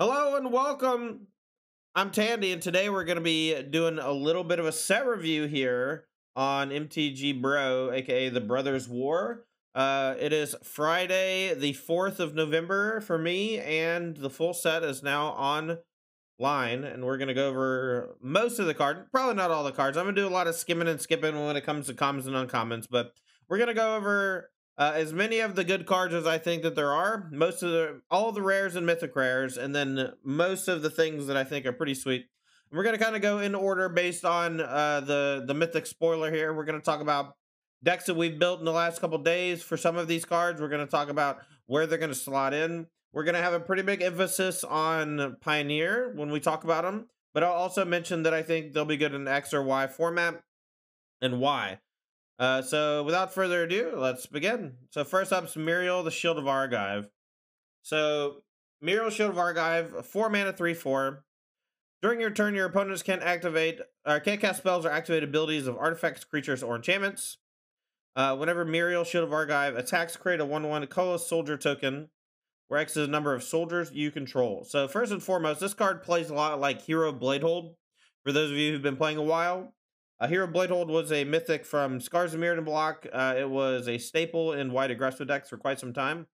Hello and welcome. I'm Tandy, and today we're going to be doing a little bit of a set review here on MTG Bro, aka the Brothers War. It is Friday, the 4th of November for me, and the full set is now online. And we're going to go over most of the cards, probably not all the cards. I'm going to do a lot of skimming and skipping when it comes to commons and uncommons, but we're going to go over as many of the good cards as I think that there are, all the rares and mythic rares, and then most of the things that I think are pretty sweet. And we're gonna kind of go in order based on the mythic spoiler here. We're gonna talk about decks that we've built in the last couple days for some of these cards. We're gonna talk about where they're gonna slot in. We're gonna have a pretty big emphasis on Pioneer when we talk about them, but I'll also mention that I think they'll be good in X or Y format and why. So without further ado, let's begin. So first up is Muriel, the Shield of Argive. So Muriel, Shield of Argive, 4 mana, 3/4. During your turn, your opponents can't cast spells or activate abilities of artifacts, creatures, or enchantments. Whenever Muriel, Shield of Argive attacks, create a 1/1 colorless soldier token, where X is the number of soldiers you control. So first and foremost, this card plays a lot like Hero Bladehold. For those of you who've been playing a while, Hero Bladehold was a mythic from Scars of Mirrodin block. It was a staple in white aggressive decks for quite some time.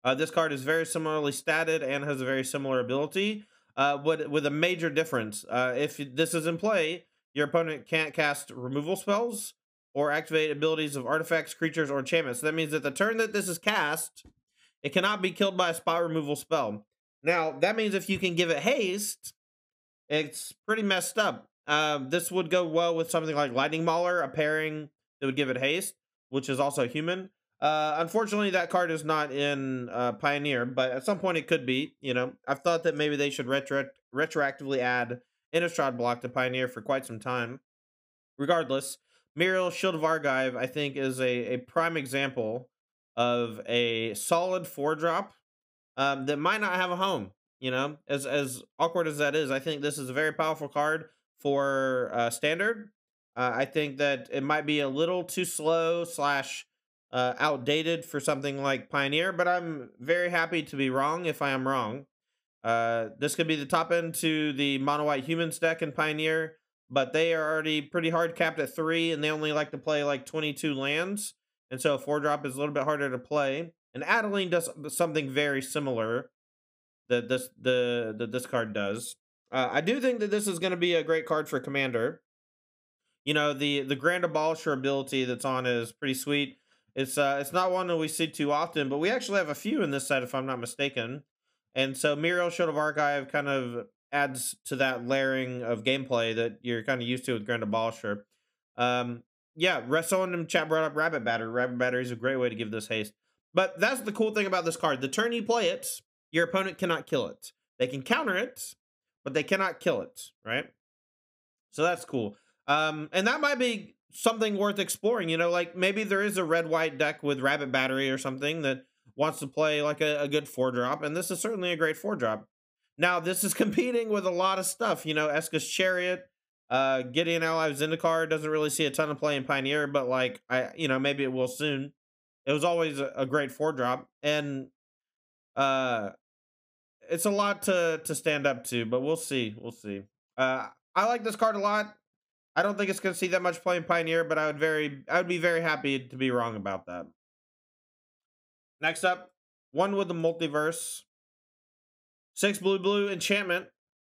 This card is very similarly statted and has a very similar ability, with a major difference. If this is in play, your opponent can't cast removal spells or activate abilities of artifacts, creatures, or enchantments. So that means that the turn that this is cast, it cannot be killed by a spot removal spell. Now, that means if you can give it haste, it's pretty messed up. This would go well with something like Lightning Mauler, a pairing that would give it haste, which is also human. Unfortunately, that card is not in Pioneer, but at some point it could be. You know, I've thought that maybe they should retroactively add Innistrad block to Pioneer for quite some time. Regardless, Muriel, Shield of Argive, I think, is a prime example of a solid 4-drop that might not have a home. You know, as awkward as that is, I think this is a very powerful card for standard. I think that it might be a little too slow slash outdated for something like Pioneer, but I'm very happy to be wrong if I am wrong. This could be the top end to the mono white humans deck in Pioneer, but they are already pretty hard capped at 3, and they only like to play like 22 lands, and so a 4-drop is a little bit harder to play. And Adeline does something very similar that this card does. I do think that this is going to be a great card for Commander. You know, the Grand Abolisher ability that's on is pretty sweet. It's not one that we see too often, but we actually have a few in this set, if I'm not mistaken. And so Muriel, Shield of Archive kind of adds to that layering of gameplay that you're kind of used to with Grand Abolisher. Yeah, someone in chat brought up Rabbit Battery. Rabbit Battery is a great way to give this haste. But that's the cool thing about this card. The turn you play it, your opponent cannot kill it. They can counter it, but they cannot kill it, right? So that's cool. And that might be something worth exploring. You know, like maybe there is a red-white deck with Rabbit Battery or something that wants to play like a good 4-drop, and this is certainly a great 4-drop. Now, this is competing with a lot of stuff. You know, Eska's Chariot, Gideon Ally of Zendikar doesn't really see a ton of play in Pioneer, but like, maybe it will soon. It was always a great 4-drop, and it's a lot to stand up to, but we'll see. We'll see. I like this card a lot. I don't think it's going to see that much play in Pioneer, but I would be very happy to be wrong about that. Next up, one with the multiverse. 6 blue enchantment.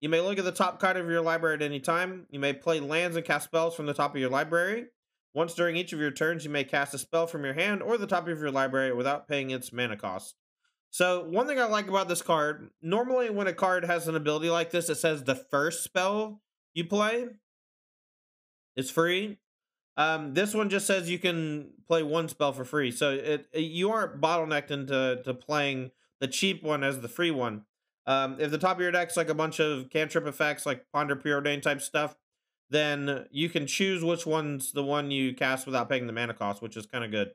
You may look at the top card of your library at any time. You may play lands and cast spells from the top of your library. Once during each of your turns, you may cast a spell from your hand or the top of your library without paying its mana cost. So one thing I like about this card, normally when a card has an ability like this, it says the first spell you play is free. This one just says you can play one spell for free. So you aren't bottlenecked into playing the cheap one as the free one. If the top of your deck's like a bunch of cantrip effects, like Ponder Preordain type stuff, then you can choose which one's the one you cast without paying the mana cost, which is kind of good.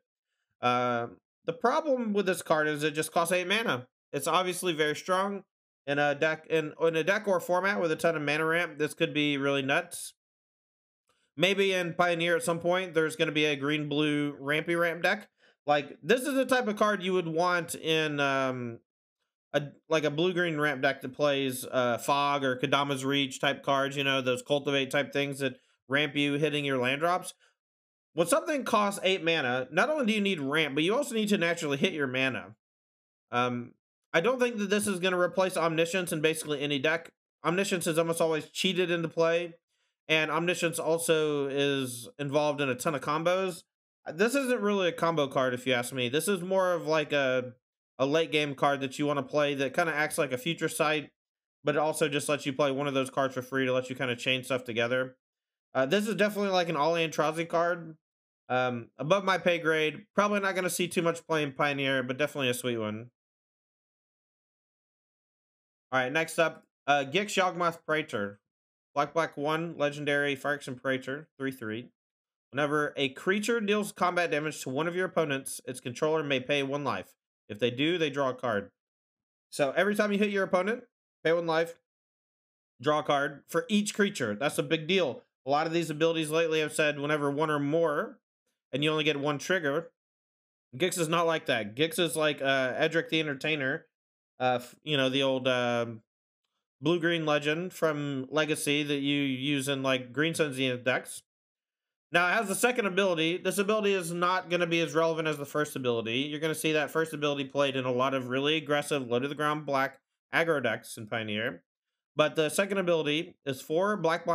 The problem with this card is it just costs 8 mana. It's obviously very strong in a deck in a deck or format with a ton of mana ramp. This could be really nuts. Maybe in Pioneer at some point there's going to be a green-blue rampy ramp deck. Like, this is the type of card you would want in like a blue-green ramp deck that plays Fog or Kadama's Reach type cards, you know, those Cultivate type things that ramp you hitting your land drops. When something costs 8 mana, not only do you need ramp, but you also need to naturally hit your mana. Um, I don't think that this is going to replace Omniscience in basically any deck. Omniscience is almost always cheated into play, and Omniscience also is involved in a ton of combos. This isn't really a combo card, if you ask me. This is more of like a late game card that you want to play that kind of acts like a future sight, but it also just lets you play one of those cards for free to let you kind of chain stuff together. This is definitely like an All-Antrazi card. Above my pay grade. Probably not going to see too much play in Pioneer, but definitely a sweet one. All right, next up, Gix Yawgmoth Praetor. Black 1, legendary, Phyrexian Praetor, 3/3. Whenever a creature deals combat damage to one of your opponents, its controller may pay 1 life. If they do, they draw a card. So every time you hit your opponent, pay 1 life, draw a card for each creature. That's a big deal. A lot of these abilities lately have said whenever 1 or more, and you only get 1 trigger. Gix is not like that. Gix is like Edric the Entertainer, you know, the old blue-green legend from Legacy that you use in like Green Sun Zenith decks. Now, it has the second ability. This ability is not going to be as relevant as the first ability. You're going to see that first ability played in a lot of really aggressive, low-to-the-ground black aggro decks in Pioneer. But the second ability is 4 black,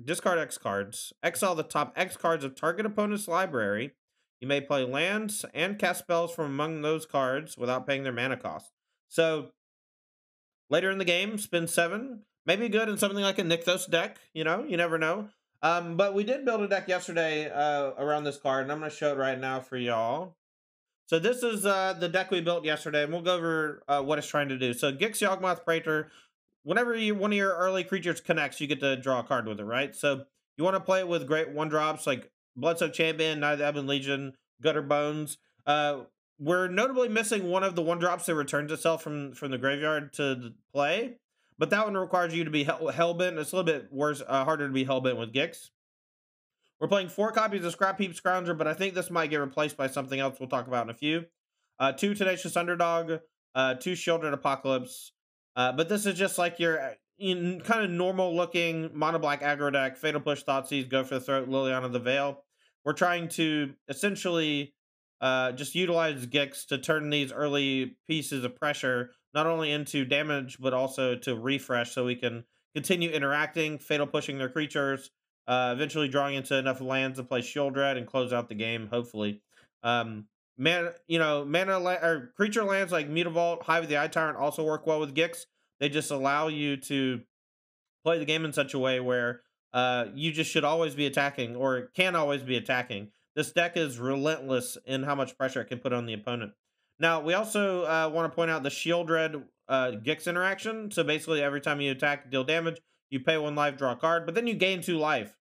discard X cards, exile the top X cards of target opponent's library. You may play lands and cast spells from among those cards without paying their mana cost. So, later in the game, spin 7. Maybe good in something like a Nykthos deck, you know, you never know. But we did build a deck yesterday around this card, and I'm going to show it right now for y'all. So this is the deck we built yesterday, and we'll go over what it's trying to do. So Gix Yawgmoth Praetor, whenever one of your early creatures connects, you get to draw a card with it, right? So you want to play it with great 1-drops like Bloodsoaked Champion, Knight of the Ebon Legion, Gutter Bones. We're notably missing one of the 1-drops that returns itself from the graveyard to play, but that one requires you to be hellbent. It's a little bit worse, harder to be hellbent with Gix. We're playing 4 copies of Scrap Heap Scrounger, but I think this might get replaced by something else we'll talk about in a few. 2 Tenacious Underdog, 2 Shielded Apocalypse. But this is just like your kind of normal looking mono black aggro deck. Fatal Push, Thoughtseize, Go for the Throat, Liliana the Veil. We're trying to essentially just utilize Gix to turn these early pieces of pressure not only into damage, but also to refresh so we can continue interacting, fatal pushing their creatures, eventually drawing into enough lands to play Shieldred and close out the game, hopefully. Mana or creature lands like Mutavault, Hive of the Eye Tyrant also work well with Gix. They just allow you to play the game in such a way where you just should always be attacking, or can always be attacking. This deck is relentless in how much pressure it can put on the opponent. Now, we also want to point out the Shieldred Gix interaction. So basically, every time you attack, deal damage, you pay 1 life, draw a card, but then you gain 2 life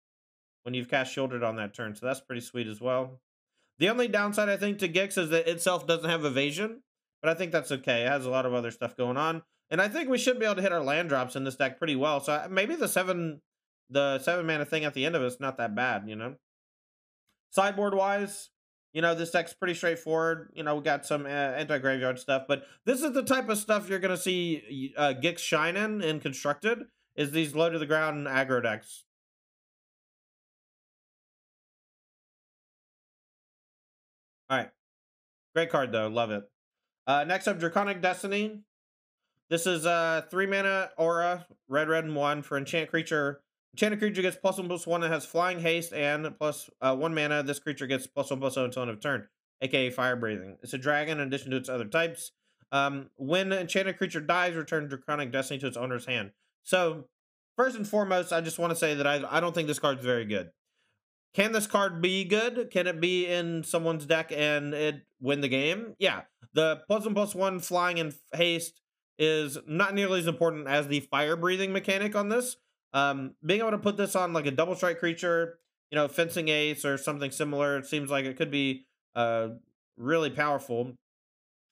when you've cast Shieldred on that turn. So that's pretty sweet as well. The only downside, I think, to Gix is that itself doesn't have evasion, but I think that's okay. It has a lot of other stuff going on. And I think we should be able to hit our land drops in this deck pretty well. So maybe the 7 mana thing at the end of it's not that bad, you know? Sideboard-wise, you know, this deck's pretty straightforward. You know, we got some anti-graveyard stuff, but this is the type of stuff you're going to see Gix shine in and Constructed, is these low-to-the-ground aggro decks. All right. Great card, though. Love it. Next up, Draconic Destiny. This is 3 mana aura, red, and 1 for enchant creature. Enchanted creature gets +1/+1 and has flying, haste, and plus 1 mana. This creature gets +1/+0 until end of turn, aka fire breathing. It's a dragon in addition to its other types. When an enchanted creature dies, return Draconic Destiny to its owner's hand. So, first and foremost, I just want to say that I don't think this card's very good. Can this card be good? Can it be in someone's deck and it win the game? Yeah. The +1/+1 flying and haste is not nearly as important as the fire breathing mechanic on this. Being able to put this on like a double strike creature, you know, fencing ace or something similar, it seems like it could be really powerful.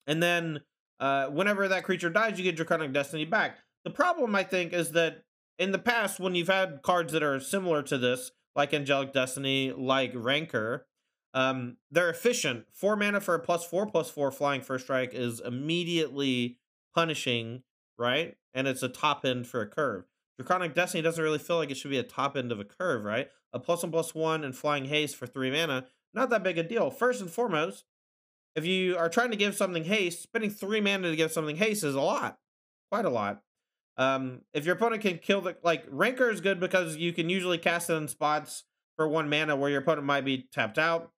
And then whenever that creature dies, you get Draconic Destiny back. The problem, I think, is that in the past, when you've had cards that are similar to this, like Angelic Destiny, like Rancor, they're efficient. 4 mana for a +4/+4 flying first strike is immediately punishing, right? And it's a top end for a curve. Draconic Destiny doesn't really feel like it should be a top end of a curve, right? A +1/+1 and Flying Haste for 3 mana, not that big a deal. First and foremost, if you are trying to give something haste, spending 3 mana to give something haste is a lot. Quite a lot. If your opponent can kill the, like, Rancor is good because you can usually cast it in spots for 1 mana where your opponent might be tapped out,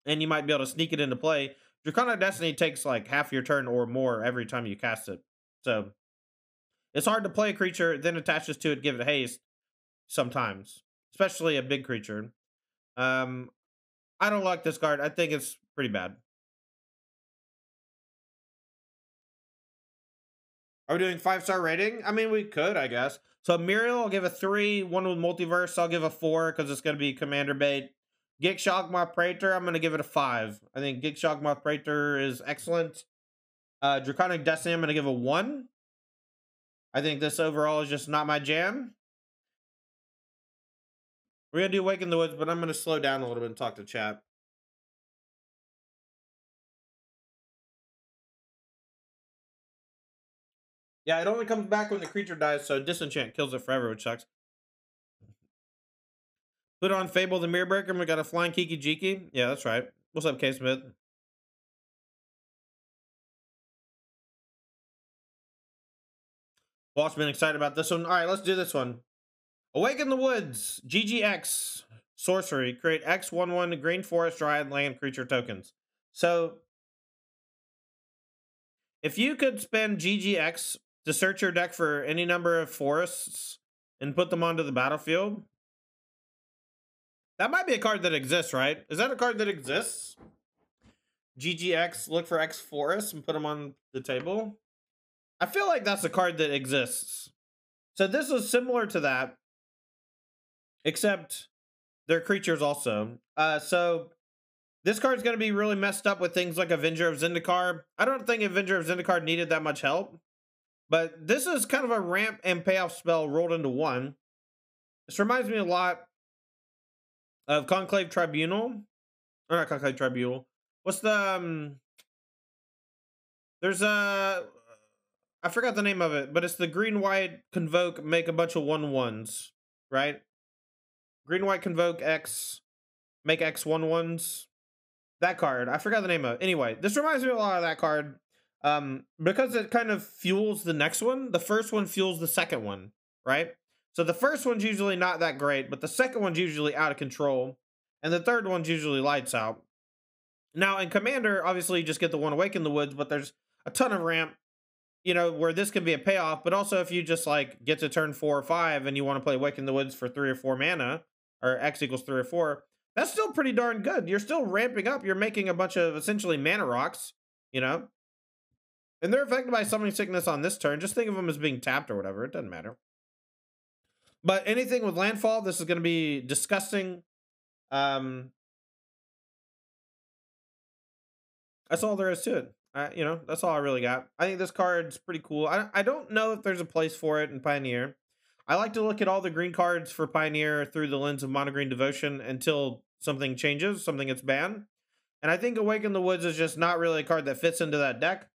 and you might be able to sneak it into play. Draconic Destiny takes like half your turn or more every time you cast it. So it's hard to play a creature, then attaches to it, give it haste sometimes, especially a big creature. Um, I don't like this card. I think it's pretty bad. Are we doing 5-star rating? I mean, we could, I guess. So Muriel, I'll give a 3. One with Multiverse, I'll give a 4 because it's going to be Commander bait. Gig Shockmoth Praetor, I'm going to give it a 5. I think Gig Shockmoth Praetor is excellent. Draconic Destiny, I'm going to give a 1. I think this overall is just not my jam. We're going to do Wake in the Woods, but I'm going to slow down a little bit and talk to chat. Yeah, it only comes back when the creature dies, so Disenchant kills it forever, which sucks. Put on Fable the Mirror Breaker, and we got a Flying Kiki Jiki. Yeah, that's right. What's up, K. Smith? Boss been excited about this one. All right, let's do this one. Awake in the Woods, GGX, sorcery. Create X/1/1 green forest dryad land creature tokens. So, if you could spend GGX to search your deck for any number of forests and put them onto the battlefield, that might be a card that exists, right? Is that a card that exists? GGX, look for X forests and put them on the table. I feel like that's a card that exists. So this is similar to that, except they're creatures also. So this card's going to be really messed up with things like Avenger of Zendikar. I don't think Avenger of Zendikar needed that much help, but this is kind of a ramp and payoff spell rolled into one. This reminds me a lot of Conclave Tribunal. Or not Conclave Tribunal. What's the... there's a... I forgot the name of it, but it's the green-white Convoke, make a bunch of 1/1s, right? Green-white Convoke X, make X 1/1s. That card. I forgot the name of it. Anyway, this reminds me a lot of that card. Because it kind of fuels the next one. The first one fuels the second one, right? So the first one's usually not that great, but the second one's usually out of control. And the third one's usually lights out. Now, in Commander, obviously you just get the one Awake in the Woods, but there's a ton of ramp, you know, where this can be a payoff. But also if you just like get to turn 4 or 5 and you want to play Awake in the Woods for 3 or 4 mana, or X equals 3 or 4, that's still pretty darn good. You're still ramping up. You're making a bunch of essentially mana rocks, you know? And they're affected by Summoning Sickness on this turn. Just think of them as being tapped or whatever. It doesn't matter. But anything with landfall, this is going to be disgusting. That's all there is to it. You know, that's all I really got. I think this card's pretty cool. I don't know if there's a place for it in Pioneer. I like to look at all the green cards for Pioneer through the lens of Mono Green Devotion until something changes, something gets banned. And I think Awake in the Woods is just not really a card that fits into that deck.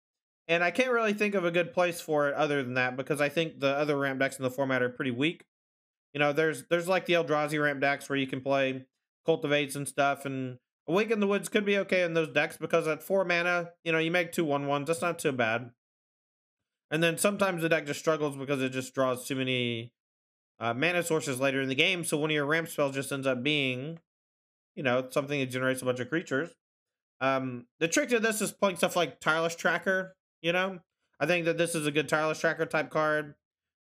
And I can't really think of a good place for it other than that, because I think the other ramp decks in the format are pretty weak. You know, there's like the Eldrazi ramp decks where you can play Cultivates and stuff, and Awake in the Woods could be okay in those decks because at 4 mana, you know, you make 2 1/1s. That's not too bad. And then sometimes the deck just struggles because it just draws too many mana sources later in the game, so one of your ramp spells just ends up being, you know, something that generates a bunch of creatures. The trick to this is playing stuff like Tireless Tracker, you know? I think that this is a good Tireless Tracker type card.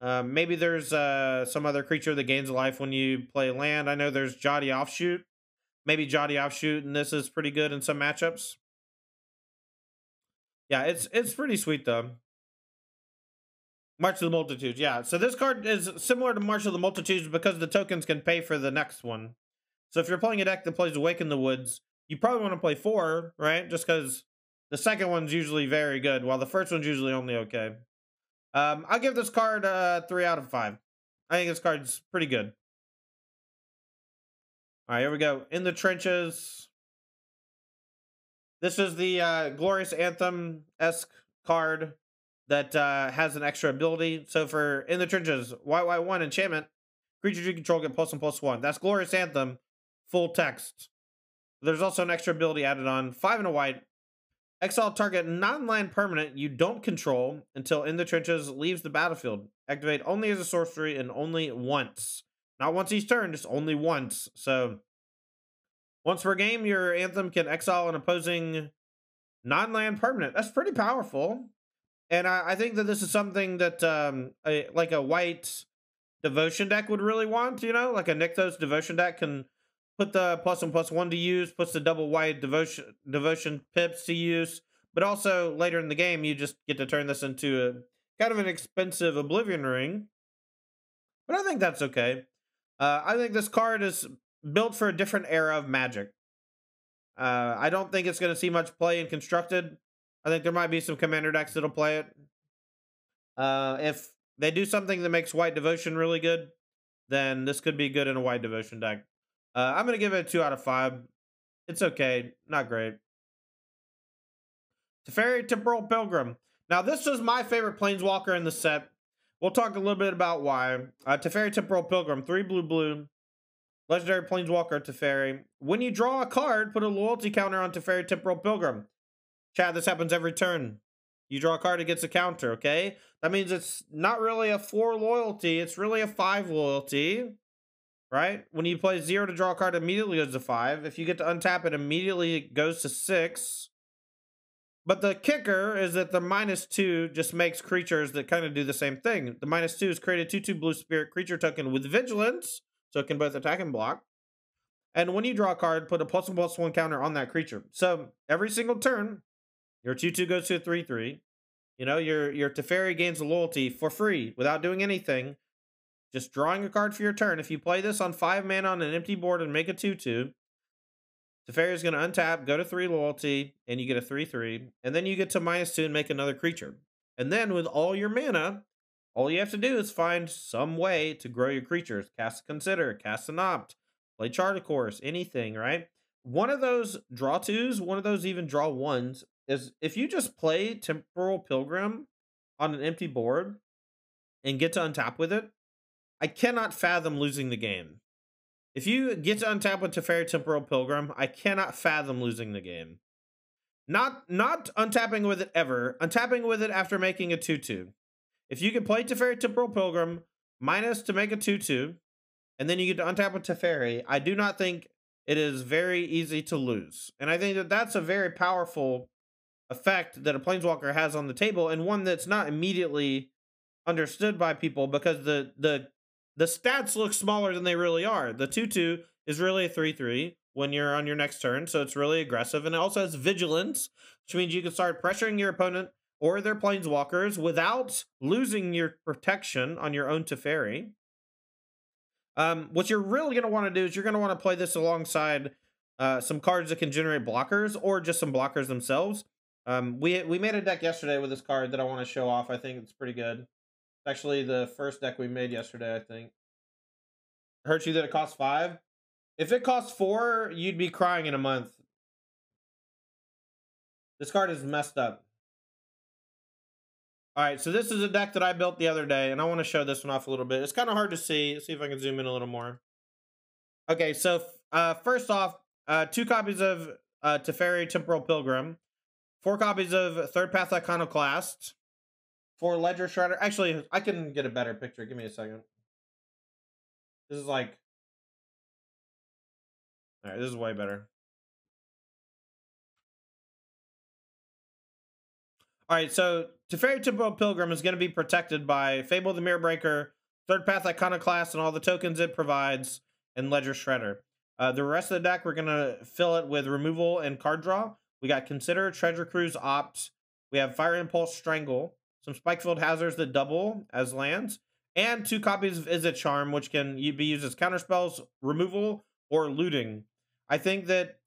Maybe there's some other creature that gains life when you play land. I know there's Jotty Offshoot. Maybe Jotty Offshoot, and this is pretty good in some matchups. Yeah, it's pretty sweet, though. March of the Multitudes, yeah. So this card is similar to March of the Multitudes because the tokens can pay for the next one. So if you're playing a deck that plays Awake in the Woods, you probably want to play 4, right? Just because the second one's usually very good, while the first one's usually only okay. I'll give this card 3 out of 5. I think this card's pretty good. All right, here we go. In the Trenches. This is the Glorious Anthem-esque card that has an extra ability. So for In the Trenches, YY1 enchantment, creatures you control get +1/+1. That's Glorious Anthem, full text. There's also an extra ability added on. 5 and a white. Exile target non-land permanent you don't control until In the Trenches leaves the battlefield. Activate only as a sorcery and only once. Not once each turn, just only once. So once per game, your Anthem can exile an opposing non-land permanent. That's pretty powerful. And I think that this is something that like a white devotion deck would really want, you know? Like a Nykthos devotion deck can put the +1/+1 to use, puts the double white devotion pips to use, but also later in the game, you just get to turn this into a kind of an expensive Oblivion Ring. But I think that's okay. I think this card is built for a different era of Magic. I don't think it's going to see much play in Constructed. I think there might be some commander decks that'll play it. If they do something that makes white devotion really good, then this could be good in a white devotion deck. I'm going to give it a 2 out of 5. It's okay. Not great. Teferi Temporal Pilgrim. Now, this is my favorite Planeswalker in the set. We'll talk a little bit about why. Teferi Temporal Pilgrim, 3 blue. Legendary Planeswalker Teferi. When you draw a card, put a loyalty counter on Teferi Temporal Pilgrim. Chad, this happens every turn. You draw a card, it gets a counter, okay? That means it's not really a 4 loyalty, it's really a 5 loyalty, right? When you play 0 to draw a card, it immediately goes to 5. If you get to untap it, immediately it goes to 6. But the kicker is that the -2 just makes creatures that kind of do the same thing. The -2 is create a 2/2 blue spirit creature token with vigilance, so it can both attack and block. And when you draw a card, put a +1/+1 counter on that creature. So every single turn, your 2/2 goes to a 3/3. You know, your Teferi gains a loyalty for free without doing anything. Just drawing a card for your turn. If you play this on 5 mana on an empty board and make a 2/2, Teferi is going to untap, go to 3 loyalty, and you get a 3/3. And then you get to -2 and make another creature. And then with all your mana, all you have to do is find some way to grow your creatures. Cast a Consider, cast an Opt, play Chart of Course, anything, right? One of those draw 2s, one of those even draw 1s, is if you just play Temporal Pilgrim on an empty board and get to untap with it, I cannot fathom losing the game. If you get to untap with Teferi Temporal Pilgrim, I cannot fathom losing the game. Not untapping with it ever, untapping with it after making a 2/2. If you can play Teferi Temporal Pilgrim, minus to make a 2/2, and then you get to untap with Teferi, I do not think it is very easy to lose. And I think that that's a very powerful effect that a Planeswalker has on the table, and one that's not immediately understood by people because the stats look smaller than they really are. The 2/2 is really a 3/3 when you're on your next turn, so it's really aggressive, and it also has vigilance, which means you can start pressuring your opponent or their Planeswalkers without losing your protection on your own Teferi. What you're really going to want to do is you're going to want to play this alongside some cards that can generate blockers or just some blockers themselves. We made a deck yesterday with this card that I want to show off. I think it's pretty good. It's actually the first deck we made yesterday, I think. Hurt you that it costs 5? If it costs 4, you'd be crying in a month. This card is messed up. Alright, so this is a deck that I built the other day, and I want to show this one off a little bit. It's kind of hard to see. Let's see if I can zoom in a little more. Okay, so first off, 2 copies of Teferi Temporal Pilgrim, 4 copies of Third Path Iconoclast, 4 Ledger Shredder. Actually, I can get a better picture. Give me a second. This is like... Alright, this is way better. Alright, so Teferi Temporal Pilgrim is going to be protected by Fable the Mirror Breaker, Third Path Iconoclast, and all the tokens it provides, and Ledger Shredder. The rest of the deck, we're going to fill it with removal and card draw. We got Consider, Treasure Cruise, Opt. We have Fire Impulse, Strangle. Some Spikefield Hazards that double as lands. And 2 copies of Izzet Charm, which can be used as counterspells, removal, or looting. I think that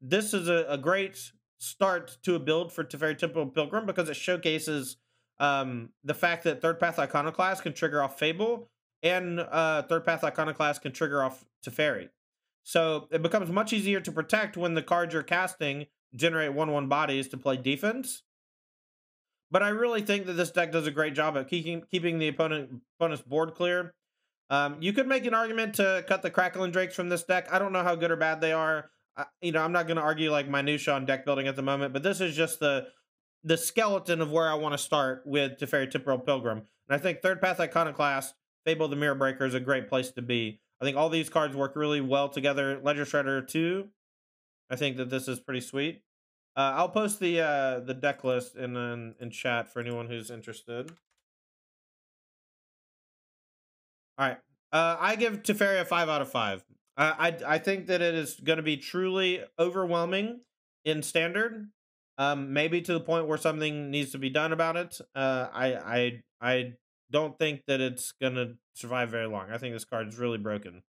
this is a great start to a build for Teferi Temporal Pilgrim because it showcases the fact that Third Path Iconoclast can trigger off Fable, and Third Path Iconoclast can trigger off Teferi. So it becomes much easier to protect when the cards you're casting generate 1/1 bodies to play defense. but I really think that this deck does a great job at keeping the opponent's board clear. You could make an argument to cut the Crackling Drakes from this deck. I don't know how good or bad they are. I'm not going to argue like minutia on deck building at the moment, but this is just the skeleton of where I want to start with Teferi Temporal Pilgrim. And I think Third Path Iconoclast, Fable the Mirror Breaker is a great place to be. I think all these cards work really well together. Ledger Shredder too. I think that this is pretty sweet. I'll post the deck list in chat for anyone who's interested. All right. I give Teferi a 5 out of 5. I think that it is going to be truly overwhelming in standard. Maybe to the point where something needs to be done about it. I don't think that it's going to survive very long. I think this card is really broken.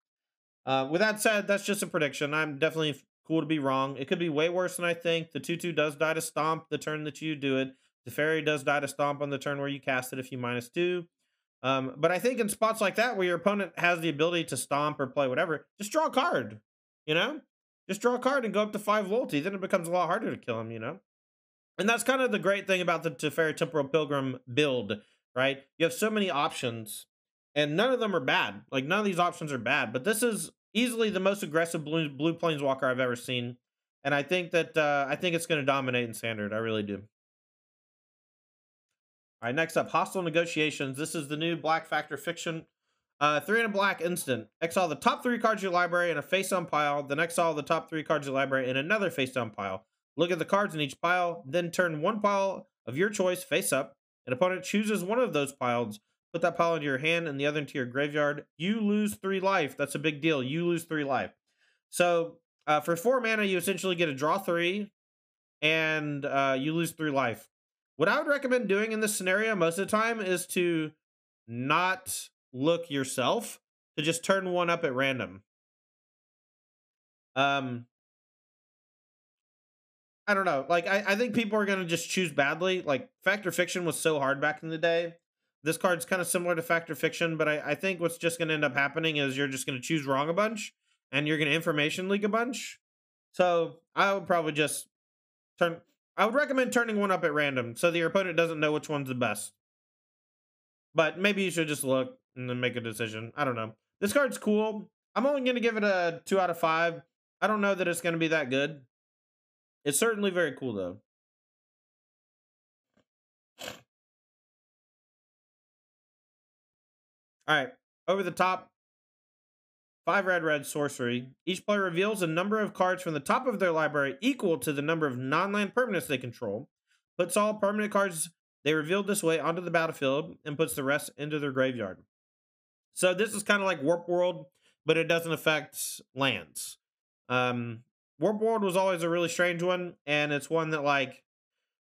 With that said, that's just a prediction. I'm definitely cool to be wrong. It could be way worse than I think. The 2/2 does die to stomp the turn that you do it. Teferi does die to stomp on the turn where you cast it if you -2. But I think in spots like that where your opponent has the ability to stomp or play whatever, just draw a card, you know? Just draw a card and go up to 5 Volty. Then it becomes a lot harder to kill him, you know? And that's kind of the great thing about the Teferi Temporal Pilgrim build, right? You have so many options, and none of them are bad. Like, none of these options are bad, but this is easily the most aggressive blue Planeswalker I've ever seen. And I think that, I think it's going to dominate in Standard. I really do. All right, next up, Hostile Negotiations. This is the new Black Factor Fiction. 3 and a black instant. Exile the top 3 cards of your library in a face-down pile, then exile the top 3 cards of your library in another face-down pile. Look at the cards in each pile, then turn one pile of your choice face up. An opponent chooses one of those piles. Put that pile into your hand and the other into your graveyard. You lose 3 life. That's a big deal. You lose 3 life. So for 4 mana, you essentially get a draw 3, and you lose 3 life. What I would recommend doing in this scenario most of the time is to not look yourself, to just turn one up at random. I don't know. Like, I think people are going to just choose badly. Like, Factor Fiction was so hard back in the day. This card's kind of similar to Factor Fiction, but I think what's just going to end up happening is you're just going to choose wrong a bunch, and you're going to information leak a bunch. So I would probably just I would recommend turning one up at random so that your opponent doesn't know which one's the best. But maybe you should just look and then make a decision. I don't know. This card's cool. I'm only going to give it a 2 out of 5. I don't know that it's going to be that good. It's certainly very cool, though. All right. Over the top. 5 red sorcery. Each player reveals a number of cards from the top of their library equal to the number of non-land permanents they control. Puts all permanent cards they revealed this way onto the battlefield and puts the rest into their graveyard. So this is kind of like Warp World, but it doesn't affect lands. Warp World was always a really strange one, and it's one that like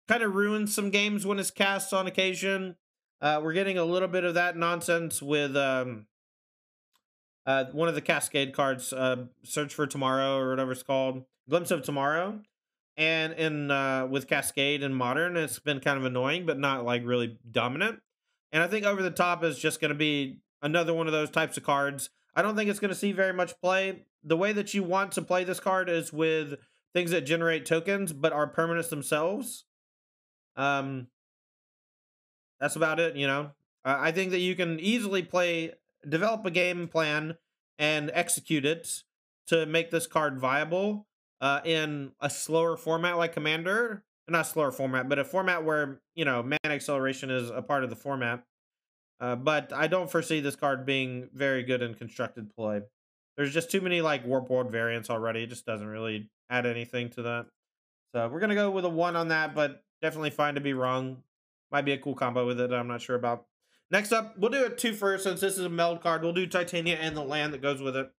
kind of ruins some games when it's cast on occasion. We're getting a little bit of that nonsense with one of the Cascade cards, Search for Tomorrow or whatever it's called, Glimpse of Tomorrow. And in with Cascade and Modern, it's been kind of annoying, but not like really dominant. And I think Over the Top is just going to be another one of those types of cards. I don't think it's going to see very much play. The way that you want to play this card is with things that generate tokens, but are permanents themselves. That's about it, you know. I think that you can easily develop a game plan and execute it to make this card viable in a slower format like Commander. Not slower format, but a format where, you know, mana acceleration is a part of the format. But I don't foresee this card being very good in constructed play. There's just too many like Warp World variants already. It just doesn't really add anything to that. So we're going to go with a 1 on that, but definitely fine to be wrong. Might be a cool combo with it. I'm not sure about. Next up, we'll do a 2 first since this is a meld card. We'll do Titania and the land that goes with it.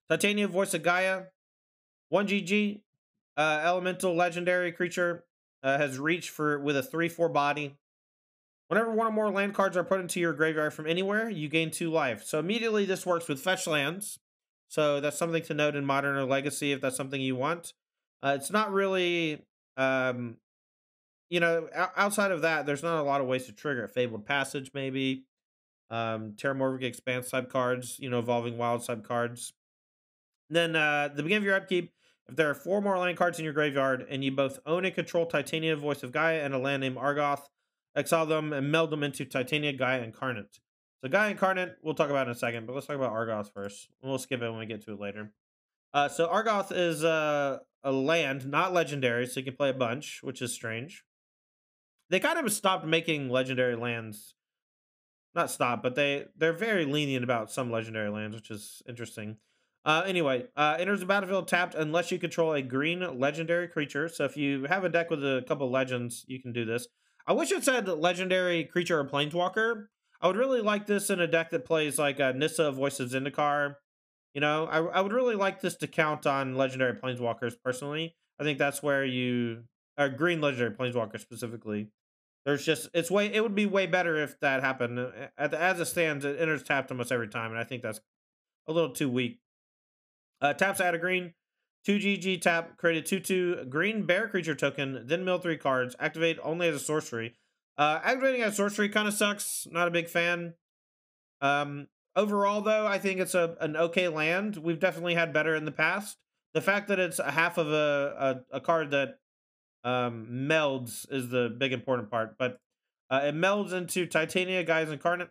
Titania, Voice of Gaia. 1 GG. Elemental legendary creature. Has reach with a 3/4 body. Whenever one or more land cards are put into your graveyard from anywhere, you gain 2 life. So immediately this works with fetch lands. So that's something to note in Modern or Legacy if that's something you want. It's not really, you know, outside of that, there's not a lot of ways to trigger it. Fabled Passage, maybe. Terramorphic Expanse type cards, you know, Evolving Wild type cards. Then the beginning of your upkeep, If there are 4 more land cards in your graveyard and you both own and control Titania, Voice of Gaia, and a land named Argoth, exile them and meld them into Titania, Gaia Incarnate. So Gaia Incarnate, we'll talk about in a second, but let's talk about Argoth first. We'll skip it when we get to it later. So Argoth is a land, not legendary, so you can play a bunch, which is strange. They kind of stopped making legendary lands. Not stop, but they're very lenient about some legendary lands, which is interesting. Anyway, enters the battlefield tapped unless you control a green legendary creature. So if you have a deck with a couple legends, you can do this. I wish it said legendary creature or planeswalker. I would really like this in a deck that plays like Nissa, Voice of Zendikar. You know, I would really like this to count on legendary planeswalkers personally. I think that's where you green legendary planeswalker specifically. There's just it would be way better if that happened. As it stands, it enters tapped almost every time, and I think that's a little too weak. Taps add a green, 2 GG tap, create a 2/2 green bear creature token, then mill 3 cards. Activate only as a sorcery. Activating as sorcery kind of sucks. Not a big fan. Overall, though, I think it's an okay land. We've definitely had better in the past. The fact that it's a half of a card that melds is the big important part, but it melds into Titania, Guys Incarnate,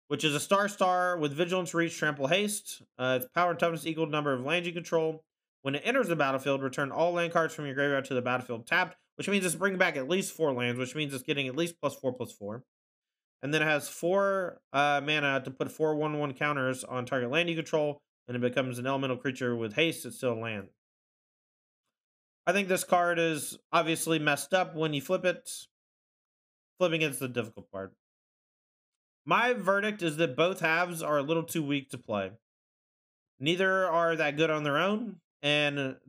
which is a star with Vigilance, Reach, Trample, Haste. Its power and toughness equal to number of lands you control. When it enters the battlefield, return all land cards from your graveyard to the battlefield tapped, which means it's bringing back at least 4 lands, which means it's getting at least +4/+4. And then it has 4 mana to put 4 1/1 counters on target land you control, and it becomes an elemental creature with haste. It's still a land. I think this card is obviously messed up when you flip it. Flipping it's the difficult part. My verdict is that both halves are a little too weak to play. Neither are that good on their own, and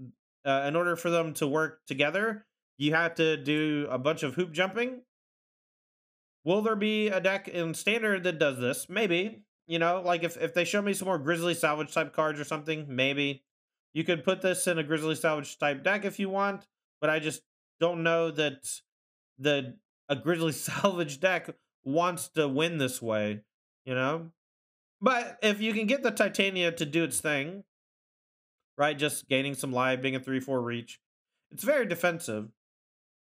in order for them to work together, you have to do a bunch of hoop jumping. Will there be a deck in Standard that does this? Maybe. You know, like if they show me some more Grizzly Salvage type cards or something, maybe. You could put this in a Grizzly Salvage type deck if you want, but I just don't know that a Grizzly Salvage deck wants to win this way, you know? But if you can get the Titania to do its thing, right? Just gaining some life, being a 3/4 reach. It's very defensive,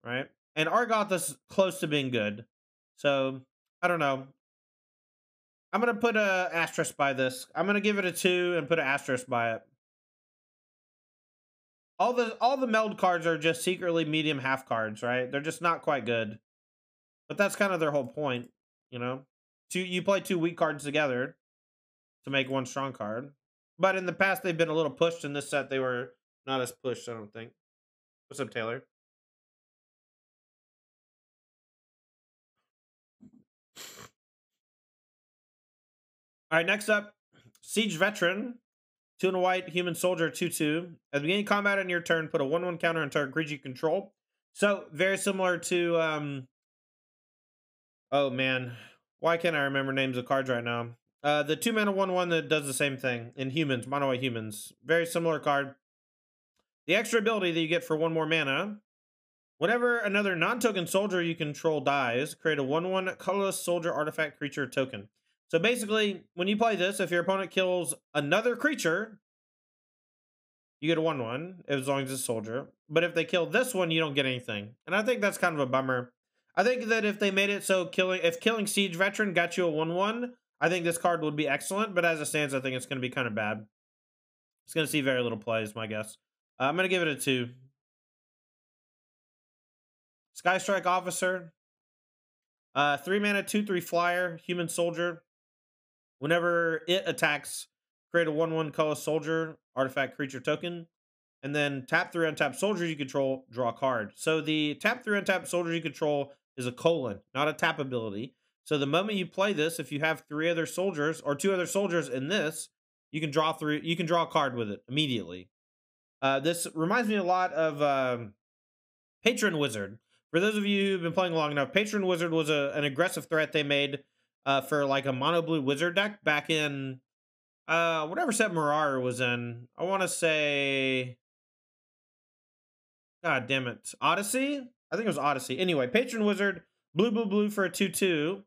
right? And Argoth is close to being good. So, I don't know. I'm going to put a asterisk by this. I'm going to give it a 2 and put an asterisk by it. All the meld cards are just secretly medium half cards, right? They're just not quite good. But that's kind of their whole point, you know? You play 2 weak cards together to make 1 strong card. But in the past, they've been a little pushed. In this set, they were not as pushed, I don't think. What's up, Taylor? All right, next up, Siege Veteran. 2 and a white, human soldier, 2/2. At the beginning of combat on your turn, put a 1/1 counter on target creature you control. So, very similar to, oh man, why can't I remember names of cards right now? The 2 mana 1/1 that does the same thing in humans, mono white humans. Very similar card. The extra ability that you get for 1 more mana. Whenever another non-token soldier you control dies, create a 1/1 colorless soldier artifact creature token. So basically, when you play this, if your opponent kills another creature, you get a 1/1, as long as it's a soldier. But if they kill this one, you don't get anything. And I think that's kind of a bummer. I think that if they made it so if killing Siege Veteran got you a 1/1, I think this card would be excellent. But as it stands, I think it's going to be kind of bad. It's going to see very little play, is my guess. I'm going to give it a 2. Sky Strike Officer. 3 mana, 2/3 flyer, human soldier. Whenever it attacks, create a 1/1 colorless soldier, artifact creature token. And then tap 3 untapped soldiers you control, draw a card. So the tap 3 untapped soldiers you control is a colon, not a tap ability. So the moment you play this, if you have 3 other soldiers or 2 other soldiers in this, you can draw a card with it immediately. This reminds me a lot of Patron Wizard. For those of you who've been playing long enough, Patron Wizard was an aggressive threat they made for like a mono blue wizard deck back in whatever set Mirara was in. I want to say, God damn it, Odyssey? I think it was Odyssey. Anyway, Patron Wizard, blue for a 2/2.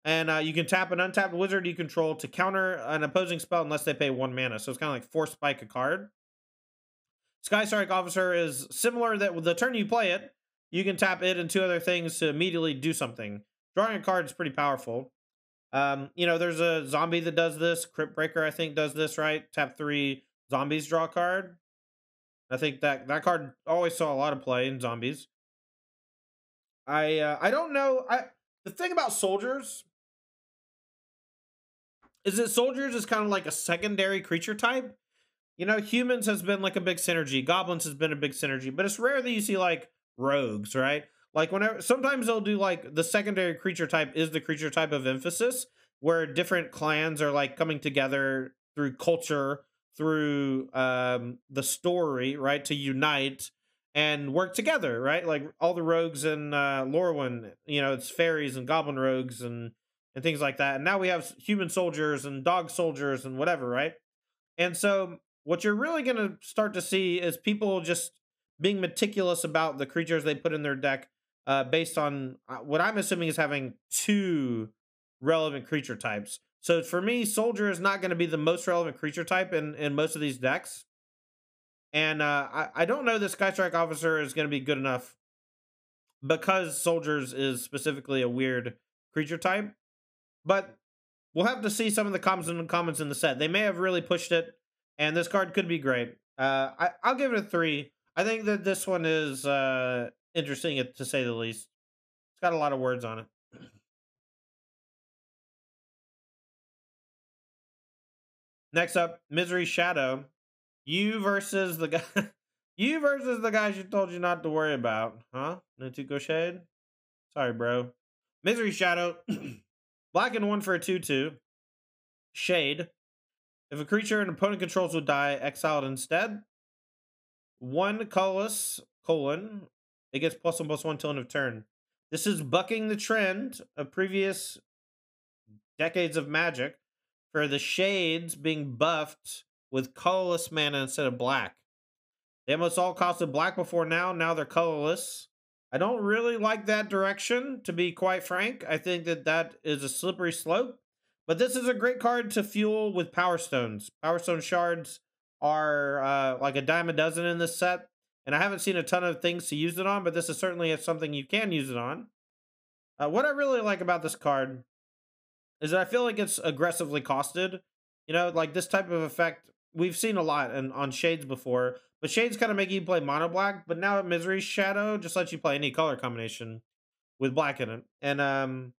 And you can tap an untapped wizard you control to counter an opposing spell unless they pay 1 mana. So it's kind of like force spike a card. Sky Strike Officer is similar that with the turn you play it, you can tap it and 2 other things to immediately do something. Drawing a card is pretty powerful. You know, there's a zombie that does this. Crypt Breaker, I think, does this, right? Tap 3 zombies, draw a card. I think that card always saw a lot of play in zombies. I don't know. The thing about soldiers is that soldiers is kind of like a secondary creature type. You know, humans has been like a big synergy. Goblins has been a big synergy, but it's rare that you see like rogues, right? Like whenever sometimes they'll do like the secondary creature type is the creature type of emphasis, where different clans are like coming together through culture, through the story, right, to unite and work together, right? Like all the rogues in Lorwyn, you know, it's fairies and goblin rogues and things like that. And now we have human soldiers and dog soldiers and whatever, right? And so what you're really going to start to see is people just being meticulous about the creatures they put in their deck based on what I'm assuming is having 2 relevant creature types. So for me, soldier is not going to be the most relevant creature type in most of these decks. And I don't know that Sky Strike Officer is going to be good enough because soldiers is specifically a weird creature type. But we'll have to see some of the comments in the set. They may have really pushed it, and this card could be great. I'll give it a 3. I think that this one is interesting, to say the least. It's got a lot of words on it. Next up, Misery Shadow. You versus the guy. You versus the guys you told you not to worry about, huh? Natuko Shade. Sorry, bro. Misery Shadow. Black and 1 for a 2/2. Shade. If a creature an opponent controls would die, exile it instead. 1 colorless, colon. It gets +1/+1 till end of turn. This is bucking the trend of previous decades of Magic for the shades being buffed with colorless mana instead of black. They almost all costed black before now they're colorless. I don't really like that direction, to be quite frank. I think that is a slippery slope. But this is a great card to fuel with Power Stones. Power Stone shards are like a dime a dozen in this set. And I haven't seen a ton of things to use it on, but this is certainly something you can use it on. What I really like about this card is that I feel like it's aggressively costed. You know, like this type of effect, we've seen a lot on Shades before. But Shades kind of make you play mono black, but now Misery Shadow just lets you play any color combination with black in it. And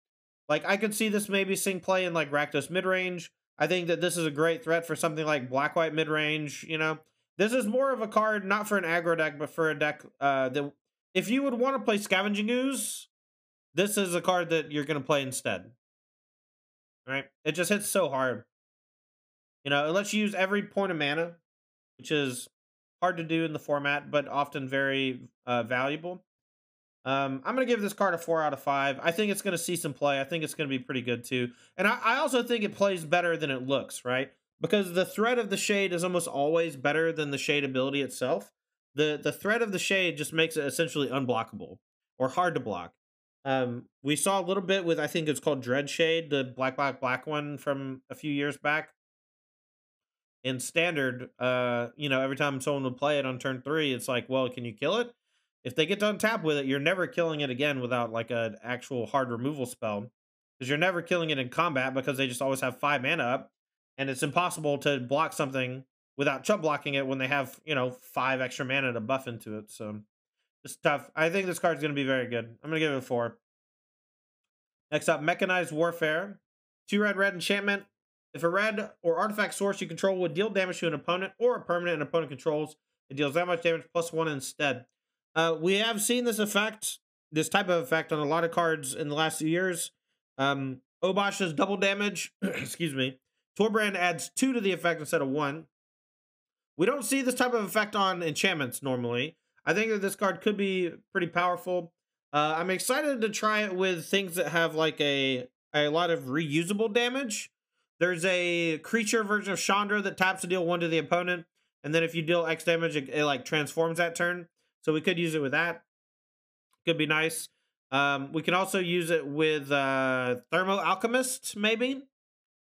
like I could see this maybe seeing play in like Rakdos midrange. I think that this is a great threat for something like black-white midrange, you know. This is more of a card not for an aggro deck, but for a deck that if you would want to play Scavenging Ooze, this is a card that you're going to play instead. Right? It just hits so hard. You know, it lets you use every point of mana, which is hard to do in the format, but often very valuable. I'm going to give this card a 4 out of 5. I think it's going to see some play. I think it's going to be pretty good too. And I also think it plays better than it looks, right? Because the threat of the shade is almost always better than the shade ability itself. The threat of the shade just makes it essentially unblockable or hard to block. We saw a little bit with, I think it's called Dread Shade, the black one from a few years back. In Standard, you know, every time someone would play it on turn 3, it's like, well, can you kill it? If they get to untap with it, you're never killing it again without like an actual hard removal spell. Because you're never killing it in combat because they just always have 5 mana up. And it's impossible to block something without chump blocking it when they have, you know, 5 extra mana to buff into it. So it's tough. I think this card's going to be very good. I'm going to give it a 4. Next up, Mechanized Warfare. 2 red enchantment. If a red or artifact source you control would deal damage to an opponent or a permanent an opponent controls, it deals that much damage +1 instead. We have seen this effect, this type of effect on a lot of cards in the last few years. Obosh does double damage. Excuse me. Torbrand adds 2 to the effect instead of 1. We don't see this type of effect on enchantments normally. I think that this card could be pretty powerful. I'm excited to try it with things that have like a lot of reusable damage. There's a creature version of Chandra that taps to deal 1 to the opponent. And then if you deal X damage, it like transforms that turn. So we could use it with that. Could be nice. We can also use it with Thermo Alchemist, maybe.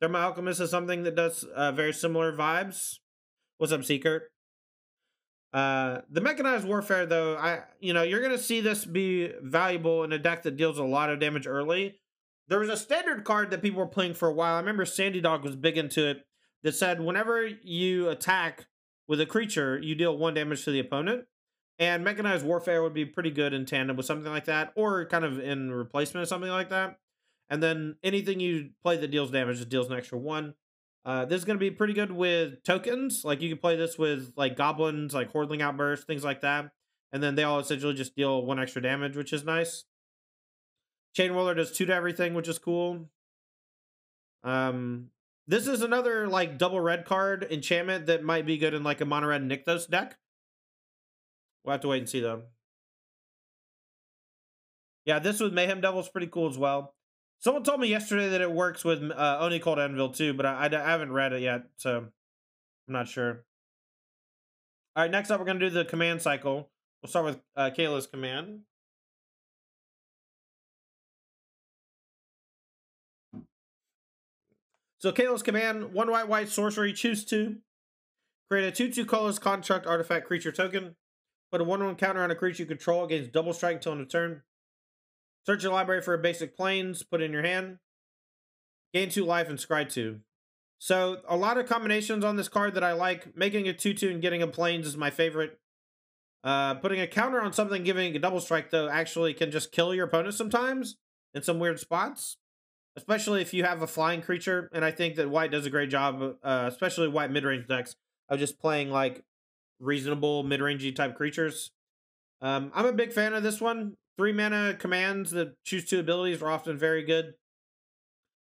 Thermo Alchemist is something that does very similar vibes. What's up, Seeker? The mechanized warfare, though, you're gonna see this be valuable in a deck that deals a lot of damage early. There was a standard card that people were playing for a while. I remember Sandy Dog was big into it. That said, whenever you attack with a creature, you deal 1 damage to the opponent. And mechanized warfare would be pretty good in tandem with something like that, or kind of in replacement of something like that. And then anything you play that deals damage just deals an extra 1. This is going to be pretty good with tokens. Like you can play this with like goblins, like Hordling Outburst, things like that. And then they all essentially just deal 1 extra damage, which is nice. Chain Whirler does 2 to everything, which is cool. This is another like double red card enchantment that might be good in like a mono red Nykthos deck. We'll have to wait and see though. Yeah, this with Mayhem Devil is pretty cool as well. Someone told me yesterday that it works with Oni Cold Anvil too, but I haven't read it yet, so I'm not sure. All right, next up we're going to do the command cycle. We'll start with Kayla's command. So Kayla's command, 1 white sorcery, choose 2. Create a 2/2 colorless construct artifact creature token. Put a 1/1 counter on a creature you control against double strike until end of turn. Search your library for a basic planes, put it in your hand. Gain 2 life and scry 2. So a lot of combinations on this card that I like. Making a 2/2 and getting a planes is my favorite. Putting a counter on something, giving a double strike, though, actually can just kill your opponent sometimes in some weird spots. Especially if you have a flying creature. And I think that white does a great job, especially white mid-range decks, of just playing like reasonable mid-rangey type creatures. I'm a big fan of this one. 3 mana commands that choose 2 abilities are often very good.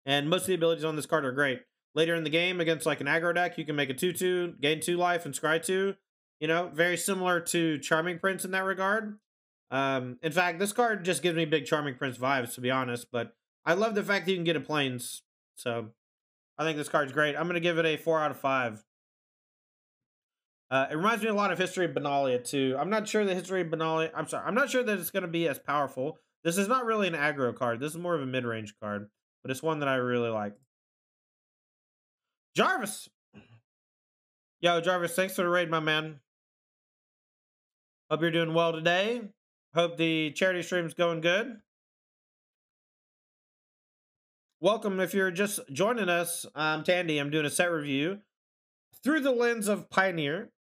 And most of the abilities on this card are great. Later in the game, against like an aggro deck, you can make a 2/2, gain 2 life, and scry 2. You know, very similar to Charming Prince in that regard. In fact, this card just gives me big Charming Prince vibes, to be honest. But I love the fact that you can get a planes. So I think this card's great. I'm going to give it a 4 out of 5. It reminds me a lot of History of Benalia, too. I'm not sure the History of Benalia... I'm not sure that it's going to be as powerful. This is not really an aggro card. This is more of a mid-range card. But it's one that I really like. Jarvis! Yo, Jarvis, thanks for the raid, my man. Hope you're doing well today. Hope the charity stream's going good. Welcome if you're just joining us. I'm Tandy. I'm doing a set review through the lens of Pioneer.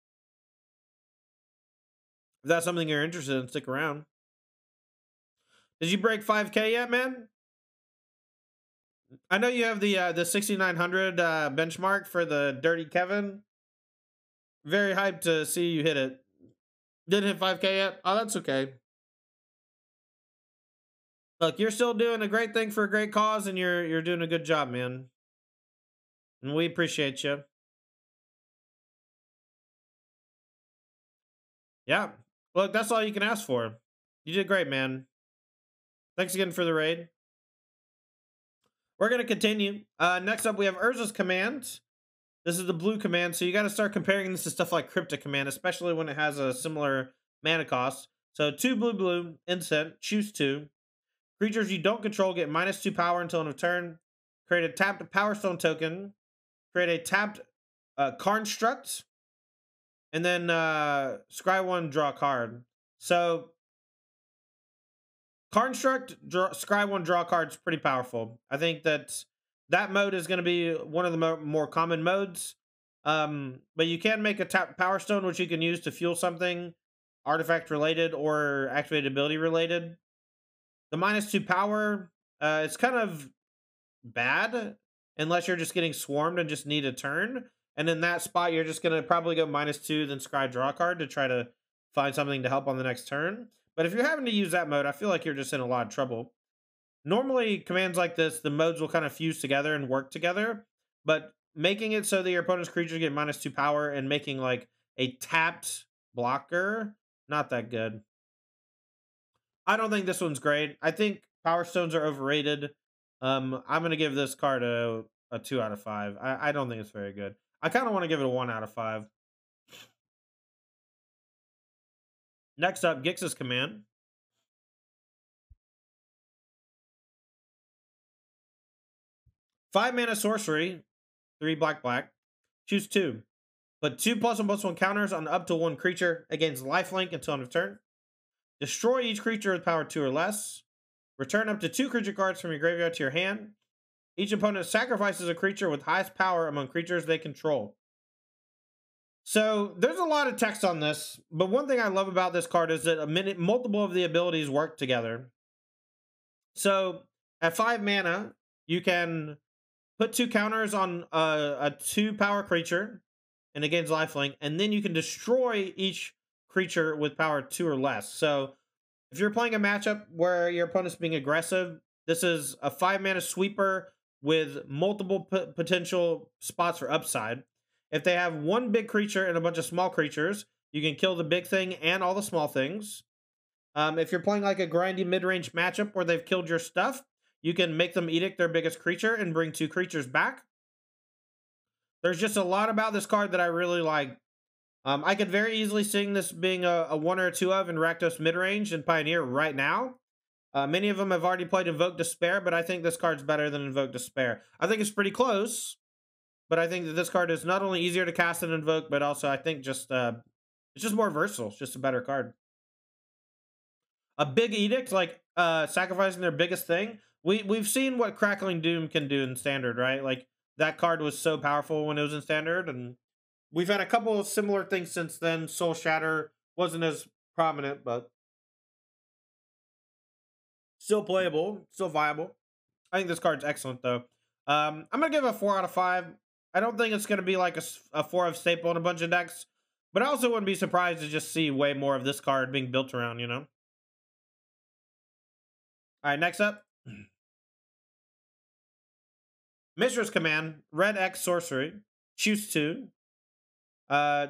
If that's something you're interested in, stick around. Did you break 5K yet, man? I know you have the 6,900 benchmark for the Dirty Kevin. Very hyped to see you hit it. Didn't hit 5K yet? Oh, that's okay. Look, you're still doing a great thing for a great cause, and you're doing a good job, man. And we appreciate you. Yeah. Look, that's all you can ask for. You did great, man. Thanks again for the raid. We're going to continue. Next up, we have Urza's command. This is the blue command, so you got to start comparing this to stuff like Cryptic command, especially when it has a similar mana cost. So 2 blue, instant, choose 2. Creatures you don't control get -2 power until end of turn. Create a tapped Power Stone token. Create a tapped construct. And then scry 1, draw a card. So construct, scry 1, draw a card is pretty powerful. I think that mode is going to be one of the more common modes. But you can make a tapped Power Stone, which you can use to fuel something artifact related or activated ability related. The -2 power, it's kind of bad unless you're just getting swarmed and just need a turn. And in that spot, you're just going to probably go -2, then scry draw a card to try to find something to help on the next turn. But if you're having to use that mode, I feel like you're just in a lot of trouble. Normally, commands like this, the modes will kind of fuse together and work together. But making it so that your opponent's creatures get -2 power and making like a tapped blocker, not that good. I don't think this one's great. I think Power Stones are overrated. I'm going to give this card a 2 out of 5. I don't think it's very good. I kind of want to give it a 1 out of 5. Next up, Gix's command. 5 mana sorcery, 3 black. Choose 2. Put 2+1/+1 counters on up to 1 creature. It gains lifelink until end of turn. Destroy each creature with power 2 or less. Return up to 2 creature cards from your graveyard to your hand. Each opponent sacrifices a creature with highest power among creatures they control. So there's a lot of text on this, but one thing I love about this card is that multiple of the abilities work together. So at 5 mana, you can put 2 counters on a 2 power creature, and it gains lifelink, and then you can destroy each creature with power 2 or less. So if you're playing a matchup where your opponent's being aggressive, this is a 5 mana sweeper with multiple potential spots for upside. If they have one big creature and a bunch of small creatures, you can kill the big thing and all the small things. If you're playing like a grindy mid-range matchup where they've killed your stuff, you can make them edict their biggest creature and bring 2 creatures back. There's just a lot about this card that I really like. I could very easily see this being a 1 or a 2 of in Rakdos midrange and Pioneer right now. Many of them have already played Invoke Despair, but I think this card's better than Invoke Despair. I think it's pretty close, but I think that this card is not only easier to cast than Invoke, but also I think just it's just more versatile. It's just a better card. A big edict, like sacrificing their biggest thing. We've seen what Crackling Doom can do in Standard, right? Like that card was so powerful when it was in Standard, and we've had a couple of similar things since then. Soul Shatter wasn't as prominent, but still playable, still viable. I think this card's excellent, though. I'm going to give it a 4 out of 5. I don't think it's going to be like a 4 of staple in a bunch of decks, but I also wouldn't be surprised to just see way more of this card being built around, you know? All right, next up. Mistress Command, red X sorcery, choose 2.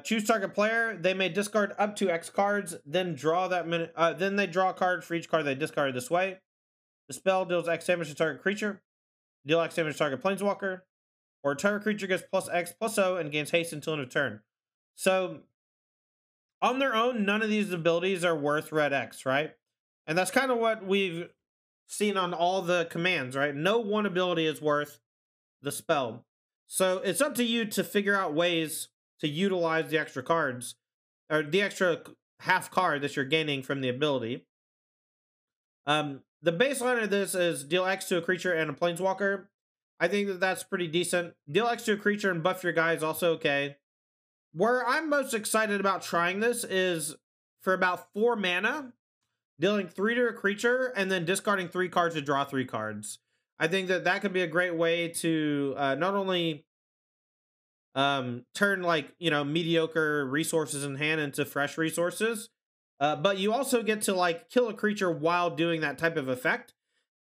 Choose target player. They may discard up to X cards, then draw that minute. Then they draw a card for each card they discarded this way. The spell deals X damage to target creature. Deal X damage to target planeswalker. Or target creature gets +X/+0 and gains haste until end of turn. So on their own, none of these abilities are worth red X, right? And that's kind of what we've seen on all the commands, right? No one ability is worth the spell. So it's up to you to figure out ways to utilize the extra cards, or the extra half card that you're gaining from the ability. The baseline of this is deal X to a creature and a planeswalker. I think that that's pretty decent. Deal X to a creature and buff your guy is also okay. Where I'm most excited about trying this is for about 4 mana, dealing 3 to a creature and then discarding 3 cards to draw 3 cards. I think that that could be a great way to not only turn, like, you know, mediocre resources in hand into fresh resources, but you also get to like kill a creature while doing that type of effect.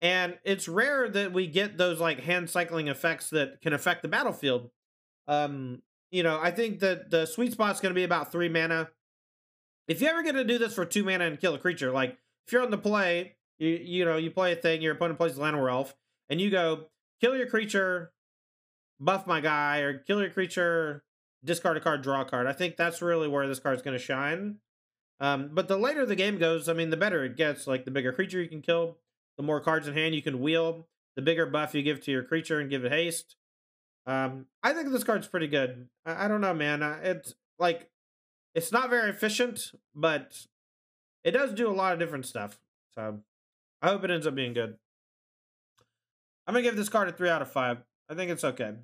And it's rare that we get those like hand cycling effects that can affect the battlefield. You know, I think that the sweet spot's going to be about 3 mana. If you're ever going to do this for 2 mana and kill a creature, like if you're on the play, you know, you play a thing, your opponent plays Llanowar Elf, and you go, kill your creature, buff my guy, or kill your creature, discard a card, draw a card. I think that's really where this card's going to shine. But the later the game goes, I mean, the better it gets. Like, the bigger creature you can kill, the more cards in hand you can wield, the bigger buff you give to your creature and give it haste. I think this card's pretty good. I don't know, man. It's like, it's not very efficient, but it does do a lot of different stuff. So I hope it ends up being good. I'm going to give this card a 3 out of 5. I think it's okay.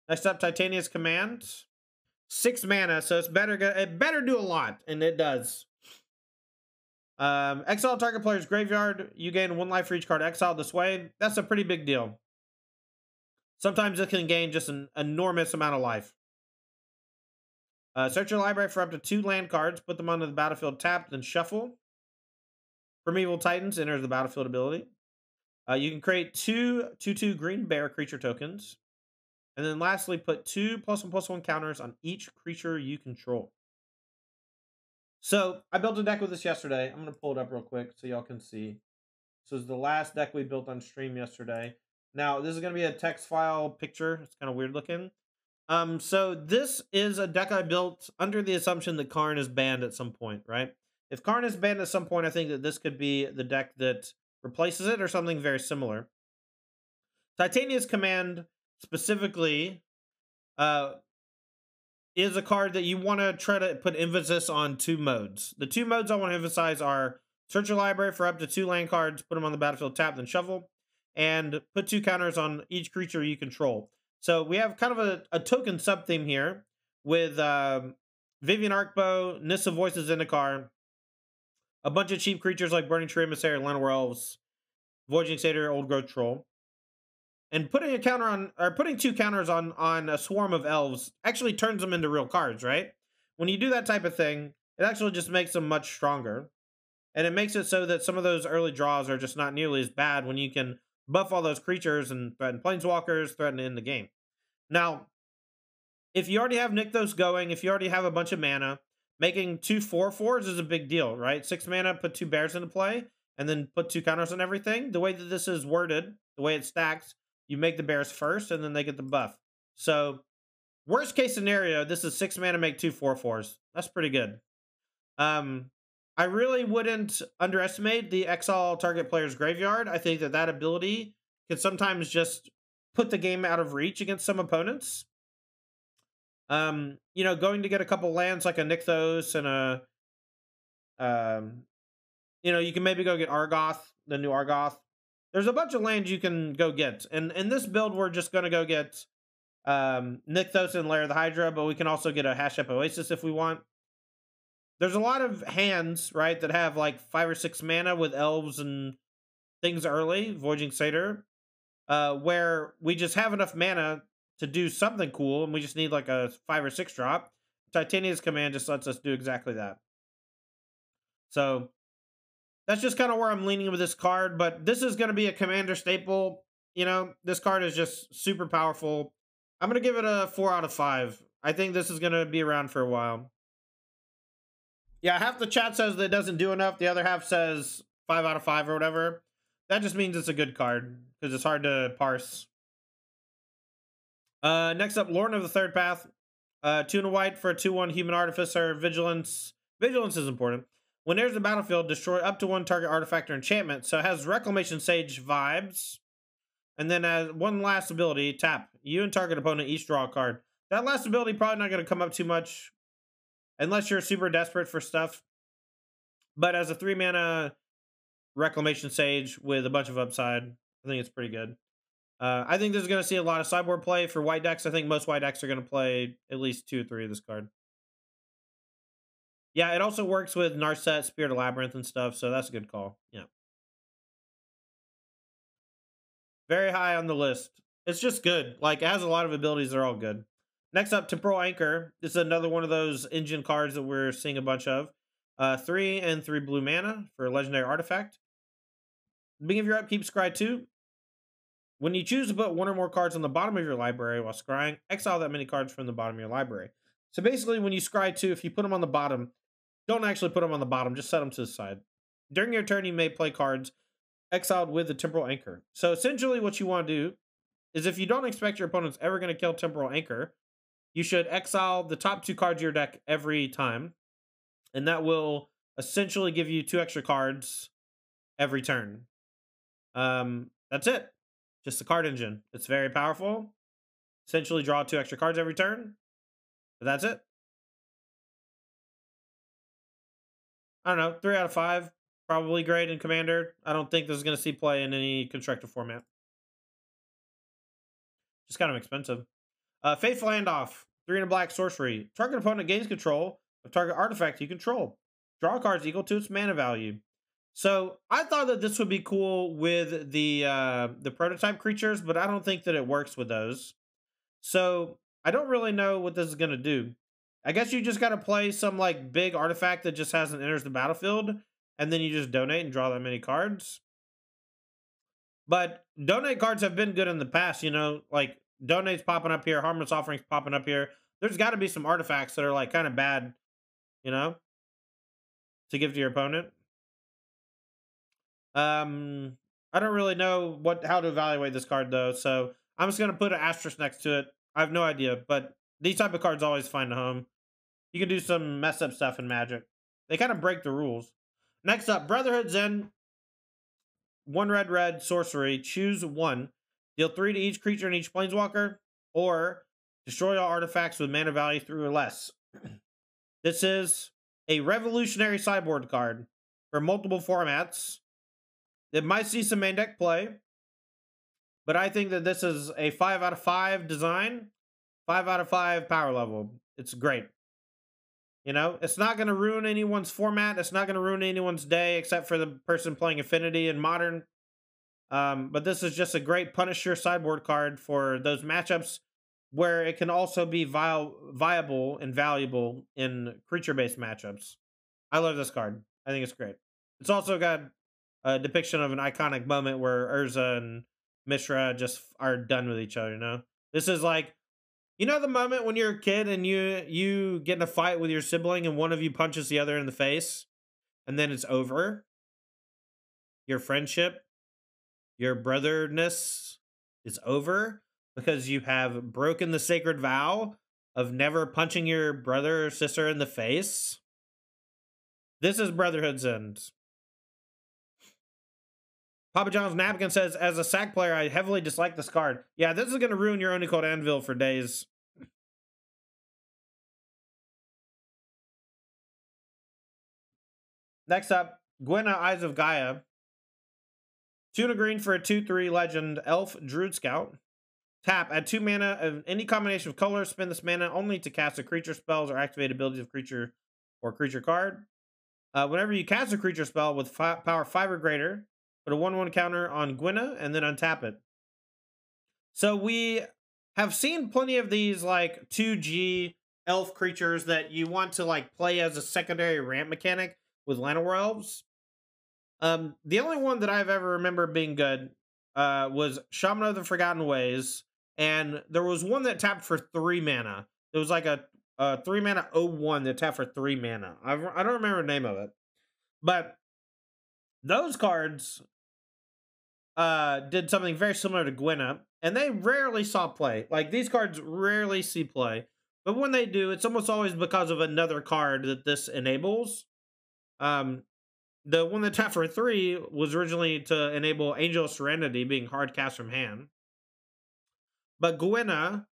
Next up, Titanius Command. 6 mana, so it's better. It better do a lot, and it does. Exile target player's graveyard. You gain 1 life for each card exiled this way. That's a pretty big deal. Sometimes it can gain just an enormous amount of life. Search your library for up to 2 land cards. Put them onto the battlefield tapped, then shuffle. Primeval Titans enters the battlefield ability. You can create 2/2 green bear creature tokens. And then lastly, put 2+1/+1 counters on each creature you control. So I built a deck with this yesterday. I'm going to pull it up real quick so y'all can see. This is the last deck we built on stream yesterday. Now, this is going to be a text file picture. It's kind of weird looking. So this is a deck I built under the assumption that Karn is banned at some point, right? If Karn is banned at some point, I think that this could be the deck that replaces it or something very similar. Titanius Command specifically is a card that you want to try to put emphasis on two modes. The two modes I want to emphasize are search your library for up to 2 land cards, put them on the battlefield, tap, then shuffle, and put 2 counters on each creature you control. So we have kind of a token sub theme here with Vivian Arcbow, Nissa Voices Zendikar, a bunch of cheap creatures like Burning Tree Emissary, Llanowar Elves, Voyaging Satyr, Old Growth Troll. And putting a counter on, or putting 2 counters on a swarm of elves actually turns them into real cards, right? When you do that type of thing, it actually just makes them much stronger. And it makes it so that some of those early draws are just not nearly as bad when you can buff all those creatures and threaten planeswalkers, threaten to end the game. Now, if you already have Nykthos going, if you already have a bunch of mana, making 2 4/4s is a big deal, right? 6 mana, put 2 bears into play, and then put 2 counters on everything. The way that this is worded, the way it stacks, you make the bears first, and then they get the buff. So, worst case scenario, this is 6 mana, make 2 4/4s. That's pretty good. I really wouldn't underestimate the exile target player's graveyard. I think that ability can sometimes just put the game out of reach against some opponents. You know, going to get a couple lands like a Nykthos and you know, you can maybe go get Argoth, the new Argoth. There's a bunch of lands you can go get. And in this build, we're just going to go get Nykthos and Lair of the Hydra, but we can also get a Hash Up Oasis if we want. There's a lot of hands, right, that have like 5 or 6 mana with elves and things early, Voyaging Satyr, where we just have enough mana to do something cool, and we just need like a 5 or 6 drop. Titanius command just lets us do exactly that. So that's just kind of where I'm leaning with this card, but this is going to be a commander staple. You know, this card is just super powerful. I'm going to give it a 4 out of 5. I think this is going to be around for a while. Yeah, half the chat says that it doesn't do enough. The other half says 5 out of 5 or whatever. That just means it's a good card, because it's hard to parse. Next up, Lorn of the Third Path. 2 and a white for a 2/1 Human Artificer. Vigilance. Vigilance is important. When there's a battlefield, destroy up to 1 target artifact or enchantment. So it has Reclamation Sage vibes. And then as one last ability, tap. You and target opponent each draw a card. That last ability probably not going to come up too much, unless you're super desperate for stuff. But as a 3 mana Reclamation Sage with a bunch of upside, I think it's pretty good. I think this is going to see a lot of sideboard play for white decks. I think most white decks are going to play at least 2 or 3 of this card. Yeah, it also works with Narset, Spirit of Labyrinth, and stuff, so that's a good call. Yeah. Very high on the list. It's just good. Like, it has a lot of abilities. They're all good. Next up, Temporal Anchor. This is another one of those engine cards that we're seeing a bunch of. 3 and 3 blue mana for a legendary artifact. Beginning of your upkeep, scry 2. When you choose to put 1 or more cards on the bottom of your library while scrying, exile that many cards from the bottom of your library. So basically, when you scry 2, if you put them on the bottom, don't actually put them on the bottom, just set them to the side. During your turn, you may play cards exiled with the Temporal Anchor. So essentially what you want to do is, if you don't expect your opponent's ever going to kill Temporal Anchor, you should exile the top 2 cards of your deck every time. And that will essentially give you 2 extra cards every turn. That's it. Just the card engine. It's very powerful. Essentially draw 2 extra cards every turn. But that's it. I don't know. 3 out of 5. Probably great in Commander. I don't think this is going to see play in any constructor format. Just kind of expensive. Faithful Handoff. 3 and a black sorcery. Target opponent gains control of target artifact you control. Draw cards equal to its mana value. So I thought that this would be cool with the prototype creatures, but I don't think that it works with those. So I don't really know what this is going to do. I guess you just got to play some like big artifact that just hasn't enters the battlefield, and then you just donate and draw that many cards. But donate cards have been good in the past, you know, like donates popping up here, harmless offerings popping up here. There's got to be some artifacts that are like kind of bad, you know, to give to your opponent. I don't really know how to evaluate this card though, so I'm just gonna put an asterisk next to it. I have no idea, but these type of cards always find a home. You can do some mess up stuff in Magic. They kind of break the rules. Next up, Brotherhood Zen. 1 red sorcery. Choose 1. Deal 3 to each creature and each planeswalker, or Destroy all artifacts with mana value 3 or less. This is a revolutionary sideboard card for multiple formats. It might see some main deck play, but I think that this is a 5 out of 5 design, 5 out of 5 power level. It's great. You know, it's not going to ruin anyone's format. It's not going to ruin anyone's day, except for the person playing Affinity and Modern. But this is just a great Punisher sideboard card for those matchups where it can also be viable and valuable in creature-based matchups. I love this card. I think it's great. It's also got a depiction of an iconic moment where Urza and Mishra just are done with each other, you know? This is like, you know the moment when you're a kid and you get in a fight with your sibling and one of you punches the other in the face and then it's over? Your friendship, your brotherness is over because you have broken the sacred vow of never punching your brother or sister in the face? This is Brotherhood's End. Papa John's Napkin says, as a sack player, I heavily dislike this card. Yeah, this is going to ruin your Oni Cold Anvil for days. Next up, Gwenna, Eyes of Gaia. 2 and a green for a 2/3 legend, Elf Druid Scout. Tap, add 2 mana of any combination of colors. Spend this mana only to cast a creature spells or activate abilities of creature or creature card. Whenever you cast a creature spell with power 5 or greater, put a 1/1 counter on Gwenna and then untap it. So we have seen plenty of these like 2G elf creatures that you want to like play as a secondary ramp mechanic with Llanowar Elves. The only one that I've ever remember being good was Shaman of the Forgotten Ways, and there was one that tapped for 3 mana. It was like a 3 mana 0/1 that tapped for 3 mana. I don't remember the name of it, but those cards did something very similar to Gwenna, and they rarely saw play. Like, these cards rarely see play, but when they do, it's almost always because of another card that this enables. The one that tapped for 3 was originally to enable Angel of Serenity, being hard cast from hand. But Gwenna,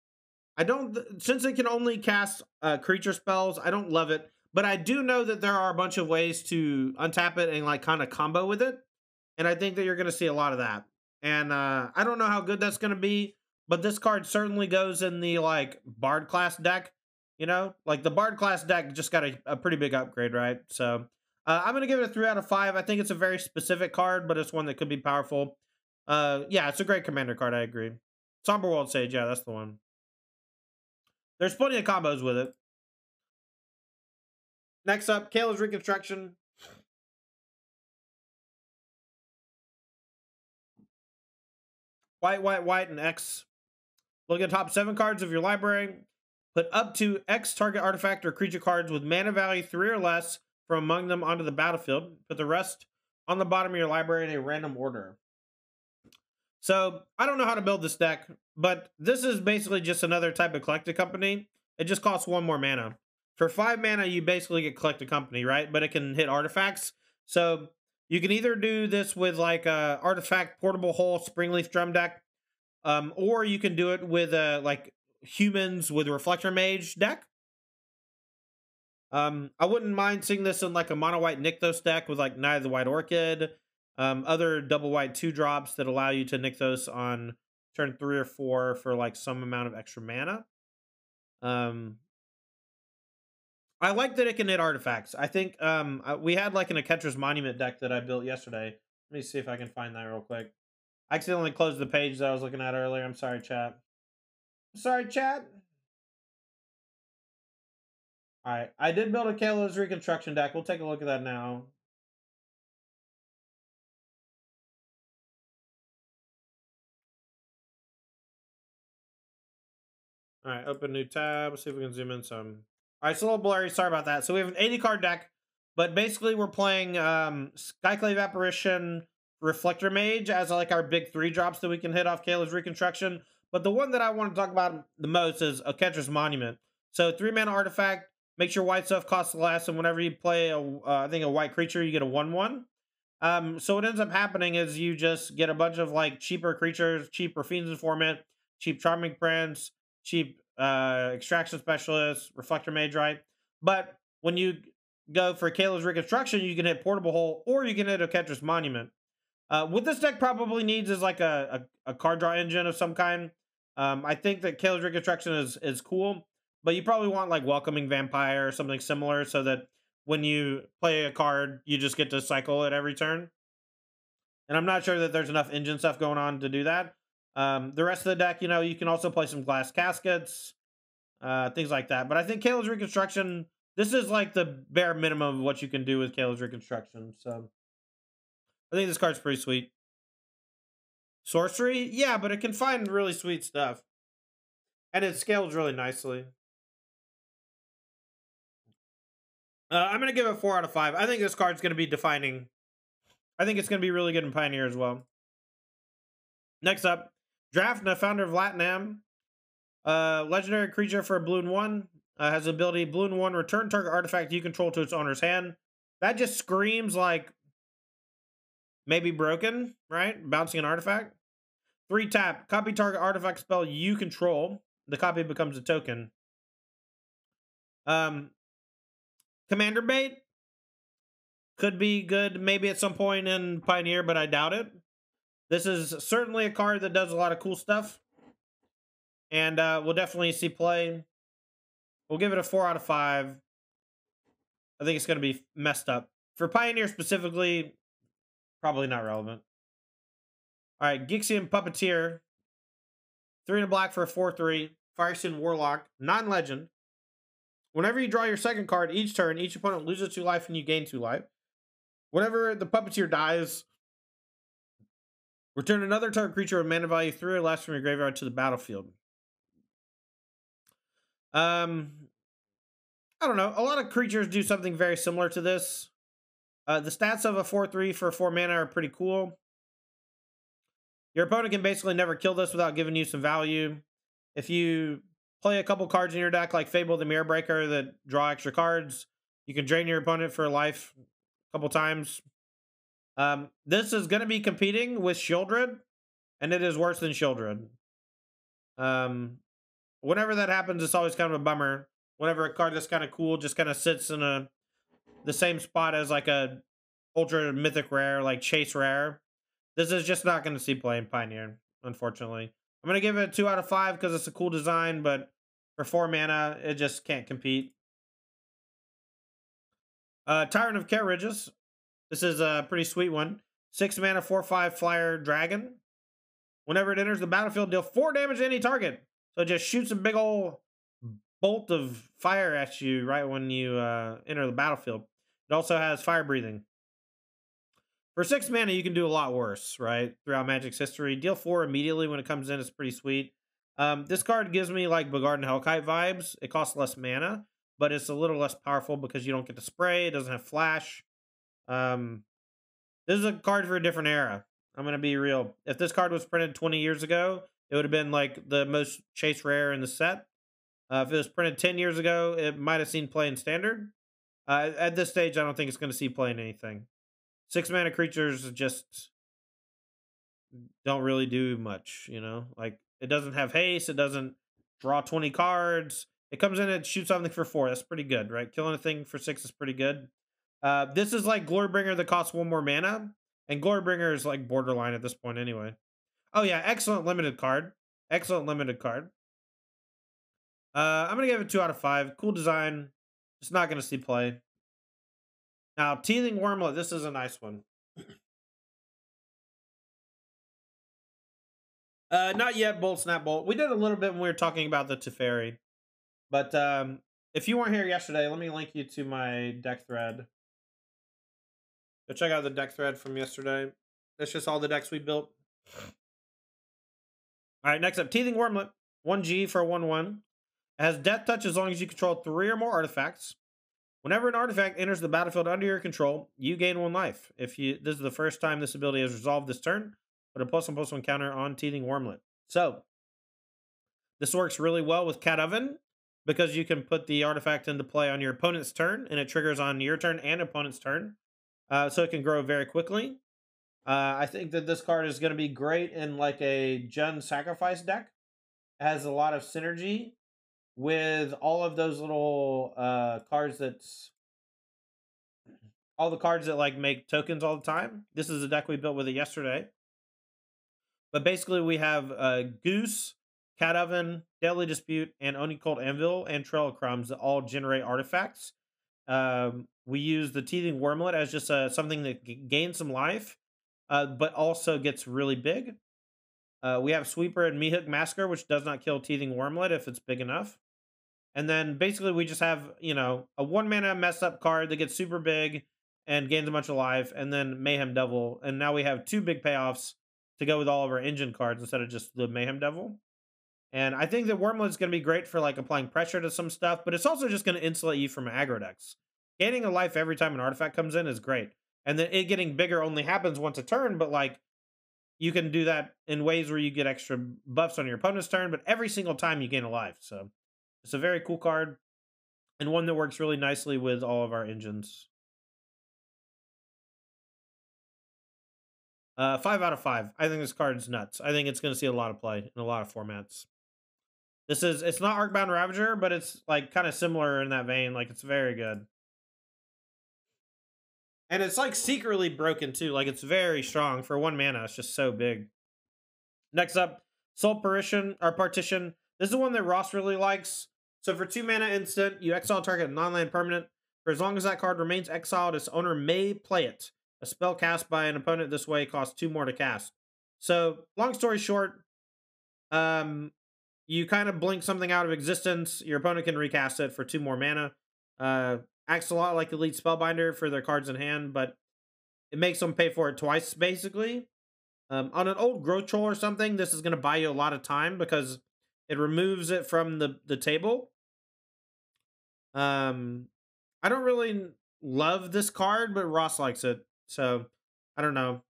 I don't, since it can only cast creature spells, I don't love it. But I do know that there are a bunch of ways to untap it and like kind of combo with it. And I think that you're going to see a lot of that. And I don't know how good that's going to be, but this card certainly goes in the like Bard class deck. You know, like the Bard class deck just got a pretty big upgrade, right? So I'm going to give it a 3 out of 5. I think it's a very specific card, but it's one that could be powerful. Yeah, it's a great commander card. I agree. Somber World Sage, yeah, that's the one. There's plenty of combos with it. Next up, Kayla's Reconstruction. White, and X. Look at the top 7 cards of your library. Put up to X target artifact or creature cards with mana value 3 or less from among them onto the battlefield. Put the rest on the bottom of your library in a random order. So, I don't know how to build this deck, but this is basically just another type of Collect a Company. It just costs 1 more mana. For 5 mana, you basically get Collect a Company, right? But it can hit artifacts. So, you can either do this with like a Artifact Portable Hull Springleaf Drum deck, or you can do it with like humans with Reflector Mage deck. I wouldn't mind seeing this in like a mono white Nykthos deck with like Night of the White Orchid, other double white 2-drops that allow you to Nykthos on turn 3 or 4 for like some amount of extra mana. I like that it can hit artifacts. I think we had like an Aketra's Monument deck that I built yesterday. Let me see if I can find that real quick. I accidentally closed the page that I was looking at earlier. I'm sorry, chat. Sorry, chat. All right, I did build a Kayla's Reconstruction deck. We'll take a look at that now. All right, open new tab. Let's see if we can zoom in some. All right, it's a little blurry. Sorry about that. So we have an 80 card deck, but basically we're playing Skyclave Apparition, Reflector Mage as like our big 3-drops that we can hit off Kayla's Reconstruction. But the one that I want to talk about the most is Aketra's Monument. So 3 mana artifact, makes your white stuff cost less, and whenever you play I think a white creature, you get a 1/1. So what ends up happening is you just get a bunch of like cheaper creatures, cheap Fiend's Informant, cheap Charming Prince, cheap Extraction Specialist, Reflector Mage, right? But when you go for Kayla's Reconstruction, you can hit Portable Hole or you can hit Oketra's Monument. What this deck probably needs is like a card draw engine of some kind. I think that Kayla's Reconstruction is cool, but you probably want like Welcoming Vampire or something similar so that when you play a card, you just get to cycle it every turn. And I'm not sure that there's enough engine stuff going on to do that. The rest of the deck, you know, you can also play some Glass Caskets, things like that. But I think Kayla's Reconstruction, this is like the bare minimum of what you can do with Kayla's Reconstruction. So I think this card's pretty sweet. Sorcery? Yeah, but it can find really sweet stuff. And it scales really nicely. I'm going to give it 4 out of 5. I think this card's going to be defining. I think it's going to be really good in Pioneer as well. Next up, Drafna, Founder of Latnam. Legendary creature for a blue and 1. Has the ability blue and 1, return target artifact you control to its owner's hand. That just screams like maybe broken, right? Bouncing an artifact. 3 tap, copy target artifact spell you control. The copy becomes a token. Commander Bait could be good maybe at some point in Pioneer, but I doubt it. This is certainly a card that does a lot of cool stuff. And we'll definitely see play. We'll give it a 4 out of 5. I think it's going to be messed up. For Pioneer specifically, probably not relevant. All right, Gixian Puppeteer. 3 and a black for a 4/3. Firestone Warlock. Non-legend. Whenever you draw your second card each turn, each opponent loses 2 life and you gain 2 life. Whenever the Puppeteer dies, return another target creature with mana value 3 or less from your graveyard to the battlefield. I don't know. A lot of creatures do something very similar to this. The stats of a 4/3 for 4 mana are pretty cool. Your opponent can basically never kill this without giving you some value. If you play a couple cards in your deck, like Fable the Mirror Breaker, that draw extra cards, you can drain your opponent for life a couple times. This is going to be competing with Shieldred, and it is worse than Shieldred. Whenever that happens, it's always kind of a bummer. Whenever a card that's kind of cool just kind of sits in the same spot as like a ultra mythic rare, like Chase Rare. This is just not going to see play in Pioneer, unfortunately. I'm going to give it a 2 out of 5 because it's a cool design, but for 4 mana, it just can't compete. Tyrant of Carriages. This is a pretty sweet one. 6 mana, 4/5 flyer dragon. Whenever it enters the battlefield, deal 4 damage to any target. So it just shoots a big old bolt of fire at you right when you enter the battlefield. It also has fire breathing. For 6 mana, you can do a lot worse, right? Throughout Magic's history. Deal 4 immediately when it comes in. It's pretty sweet. This card gives me like Bogarden Hellkite vibes. It costs less mana, but it's a little less powerful because you don't get to spray. It doesn't have flash. This is a card for a different era. I'm going to be real. If this card was printed 20 years ago, it would have been like the most chase rare in the set. If it was printed 10 years ago, it might have seen play in Standard. At this stage, I don't think it's going to see play in anything. 6 mana creatures just don't really do much, you know? Like, it doesn't have haste. It doesn't draw 20 cards. It comes in and shoots something for 4. That's pretty good, right? Killing a thing for 6 is pretty good. This is like Glorybringer that costs 1 more mana. And Glorybringer is like borderline at this point anyway. Oh yeah, excellent limited card. Excellent limited card. I'm going to give it 2 out of 5. Cool design. It's not going to see play. Now, Teething Wormlet. This is a nice one. Not yet, Bolt Snap Bolt. We did a little bit when we were talking about the Teferi. But if you weren't here yesterday, let me link you to my deck thread. Go check out the deck thread from yesterday. That's just all the decks we built. All right, next up, Teething Wormlet. 1G for a 1/1. It has Death Touch as long as you control 3 or more artifacts. Whenever an artifact enters the battlefield under your control, you gain 1 life. This is the first time this ability is resolved this turn, put a +1/+1 counter on Teething Wormlet. So, this works really well with Cat Oven because you can put the artifact into play on your opponent's turn, and it triggers on your turn and opponent's turn. So it can grow very quickly. I think that this card is going to be great in like a Jund Sacrifice deck. It has a lot of synergy with all of those little cards that's all the cards that like make tokens all the time. This is a deck we built with it yesterday. But basically we have Goose, Cat Oven, Deadly Dispute, and Oni Cold Anvil and Trail of Crumbs that all generate artifacts. We use the Teething Wormlet as just something that gains some life, but also gets really big. We have Sweeper and Meathook Massacre, which does not kill Teething Wormlet if it's big enough. And then basically we just have, you know, a 1 mana mess up card that gets super big and gains a bunch of life, and then Mayhem Devil. And now we have 2 big payoffs to go with all of our engine cards instead of just the Mayhem Devil. And I think that Wormlet's going to be great for like applying pressure to some stuff, but it's also just going to insulate you from aggro decks. Gaining a life every time an artifact comes in is great. And then it getting bigger only happens once a turn, but like you can do that in ways where you get extra buffs on your opponent's turn, but every single time you gain a life. So it's a very cool card and one that works really nicely with all of our engines. 5 out of 5. I think this card's nuts. I think it's going to see a lot of play in a lot of formats. It's not Arcbound Ravager, but it's like kind of similar in that vein. Like it's very good. And it's like secretly broken too. Like it's very strong for 1 mana. It's just so big. Next up, Soul Partition. This is one that Ross really likes. So for 2 mana instant, you exile target non-land permanent. For as long as that card remains exiled, its owner may play it. A spell cast by an opponent this way costs 2 more to cast. So long story short, you kind of blink something out of existence. Your opponent can recast it for 2 more mana. Acts a lot like Elite Spellbinder for their cards in hand, but it makes them pay for it twice, basically. On an old Growth Troll or something, this is going to buy you a lot of time because it removes it from the table. I don't really love this card, but Ross likes it, so I don't know.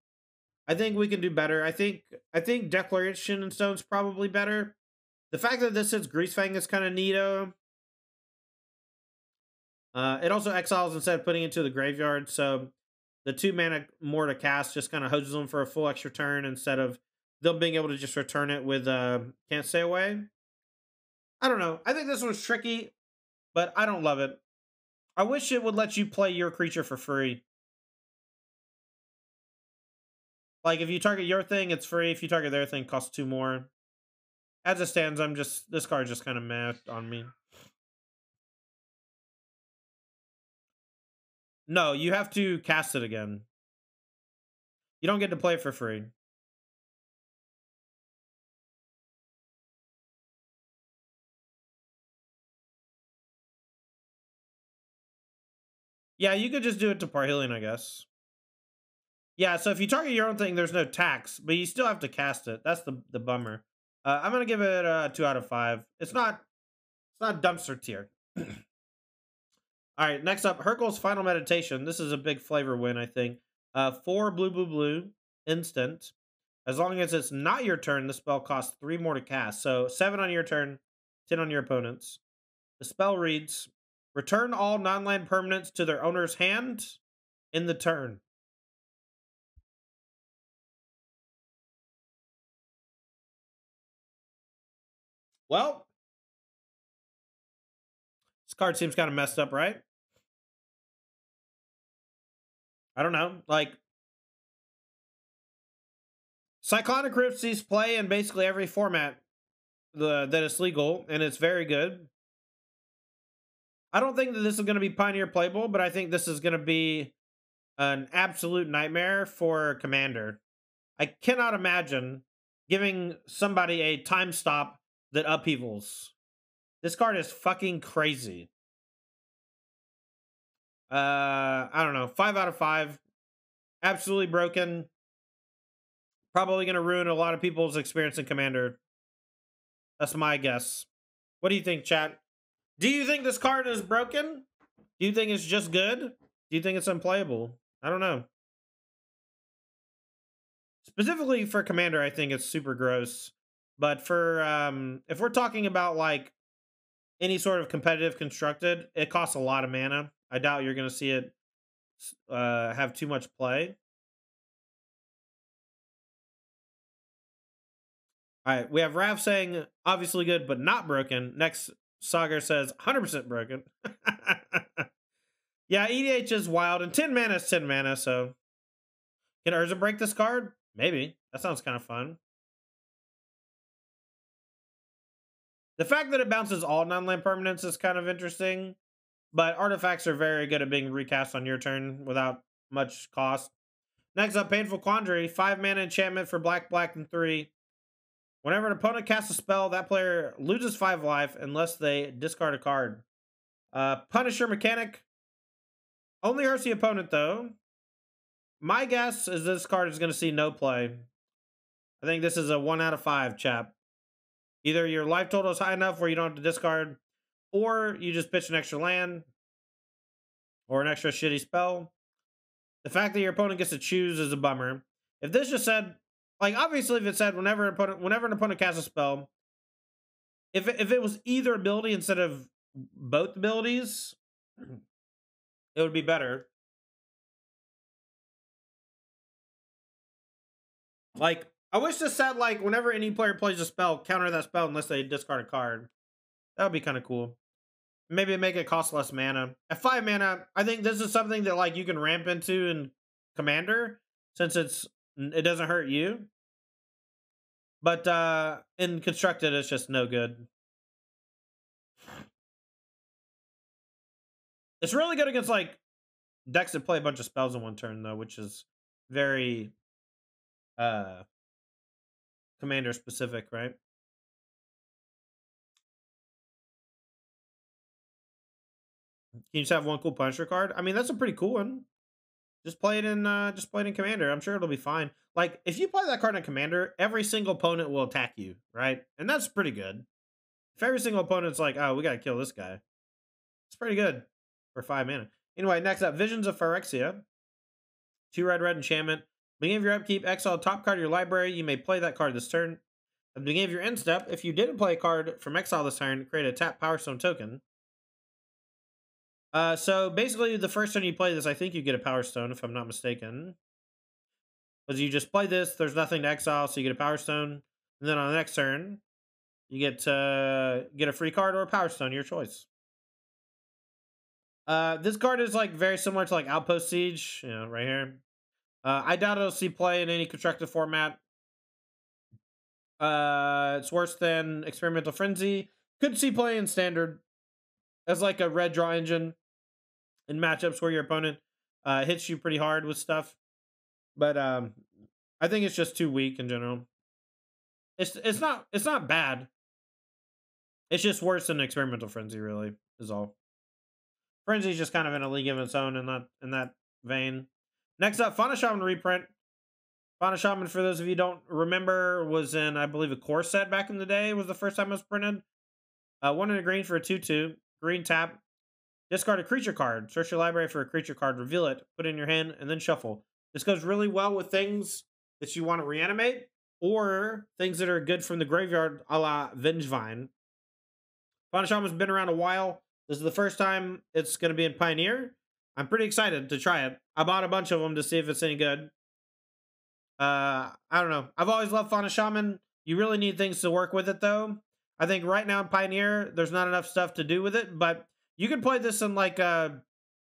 I think we can do better. I think Declaration in Stone's probably better. The fact that this hits Greasefang is kind of neato. It also exiles instead of putting it to the graveyard, so the 2 mana more to cast just kind of hoses them for a full extra turn instead of them being able to just return it with Can't Stay Away. I don't know. I think this one's tricky, but I don't love it. I wish it would let you play your creature for free. Like if you target your thing, it's free. If you target their thing, it costs 2 more. As it stands, this card's just kind of meh on me. No, you have to cast it again. You don't get to play it for free. Yeah, you could just do it to Parhelion, I guess. Yeah, so if you target your own thing, there's no tax, but you still have to cast it. That's the bummer. I'm gonna give it a 2 out of 5. It's not dumpster tier. All right, next up, Hercule's Final Meditation. This is a big flavor win, I think. 4 blue, instant. As long as it's not your turn, the spell costs 3 more to cast. So 7 on your turn, 10 on your opponent's. The spell reads, return all non-land permanents to their owner's hand in the turn. Well, this card seems kind of messed up, right? I don't know. Like, Cyclonic Rift sees play in basically every format that is legal, and it's very good. I don't think that this is going to be Pioneer playable, but I think this is going to be an absolute nightmare for Commander. I cannot imagine giving somebody a time stop that upheavals. This card is fucking crazy. I don't know. 5 out of 5. Absolutely broken. Probably going to ruin a lot of people's experience in Commander. That's my guess. What do you think, chat? Do you think this card is broken? Do you think it's just good? Do you think it's unplayable? I don't know. Specifically for Commander, I think it's super gross. But for, if we're talking about, like, any sort of competitive constructed, it costs a lot of mana. I doubt you're going to see it have too much play. All right, we have Rav saying, obviously good, but not broken. Next Sagar says 100% broken. Yeah, EDH is wild, and 10 mana is 10 mana, so. Can Urza break this card? Maybe. That sounds kind of fun. The fact that it bounces all non-land permanents is kind of interesting, but artifacts are very good at being recast on your turn without much cost. Next up, Painful Quandary. 5 mana enchantment for black, and 3. Whenever an opponent casts a spell, that player loses 5 life unless they discard a card. Punisher mechanic. Only hurts the opponent, though. My guess is this card is going to see no play. I think this is a 1 out of 5, chap. Either your life total is high enough where you don't have to discard, or you just pitch an extra land, or an extra shitty spell. The fact that your opponent gets to choose is a bummer. If this just said, like, obviously if it said whenever an opponent casts a spell, if it was either ability instead of both abilities, it would be better. Like, I wish this said, like, whenever any player plays a spell, counter that spell unless they discard a card. That would be kind of cool. Maybe make it cost less mana. At 5 mana, I think this is something that, like, you can ramp into in Commander, since it doesn't hurt you. But in Constructed, it's just no good. It's really good against, like, decks that play a bunch of spells in one turn, though, which is very Commander specific, right? Can you just have one cool Punisher card? I mean, that's a pretty cool one. Just play it in Commander. I'm sure it'll be fine. Like, if you play that card in Commander, every single opponent will attack you, right? And that's pretty good. If every single opponent's like, oh, we gotta kill this guy, it's pretty good for 5 mana. Anyway, next up, Visions of Phyrexia. 2 red enchantment. Beginning of your upkeep, exile top card of your library. You may play that card this turn. At the beginning of your end step, if you didn't play a card from exile this turn, create a tap Power Stone token. So basically, the first turn you play this, I think you get a Power Stone, if I'm not mistaken. Because you just play this, there's nothing to exile, so you get a Power Stone. And then on the next turn, you get to get a free card or a Power Stone, your choice. This card is, like, very similar to, like, Outpost Siege, you know, right here. I doubt it'll see play in any constructed format. It's worse than Experimental Frenzy. Could see play in Standard as, like, a red draw engine in matchups where your opponent hits you pretty hard with stuff. But I think it's just too weak in general. It's not bad. It's just worse than Experimental Frenzy, really, is all. Frenzy's just kind of in a league of its own in that vein. Next up, Fauna Shaman reprint. Fauna Shaman, for those of you who don't remember, was in, I believe, a core set back in the day. Was the first time it was printed. 1 and a green for a 2/2. Green tap. Discard a creature card. Search your library for a creature card. Reveal it. Put it in your hand, and then shuffle. This goes really well with things that you want to reanimate, or things that are good from the graveyard, a la Vengevine. Fauna Shaman's been around a while. This is the first time it's going to be in Pioneer. I'm pretty excited to try it. I bought a bunch of them to see if it's any good. I don't know. I've always loved Fauna Shaman. You really need things to work with it, though. I think right now in Pioneer, there's not enough stuff to do with it, but you can play this in, like, a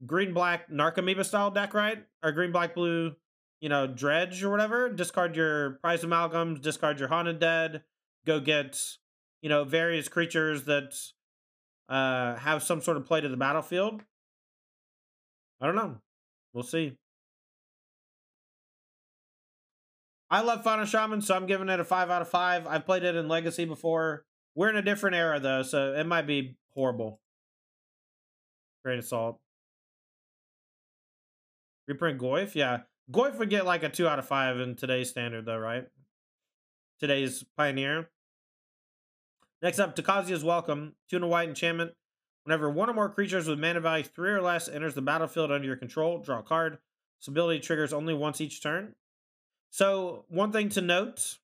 green-black Narcomoeba style deck, right? Or green-black-blue, you know, Dredge or whatever. Discard your Prize Amalgams, discard your Haunted Dead, go get, you know, various creatures that have some sort of play to the battlefield. I don't know. We'll see. I love Fauna Shaman, so I'm giving it a 5 out of 5. I've played it in Legacy before. We're in a different era, though, so it might be horrible. Great Assault. Reprint Goyf? Yeah. Goyf would get, like, a 2 out of 5 in today's Standard, though, right? Today's Pioneer. Next up, Takazia's Welcome. 2 and a white enchantment. Whenever one or more creatures with mana value 3 or less enters the battlefield under your control, draw a card. This ability triggers only once each turn. So, one thing to note,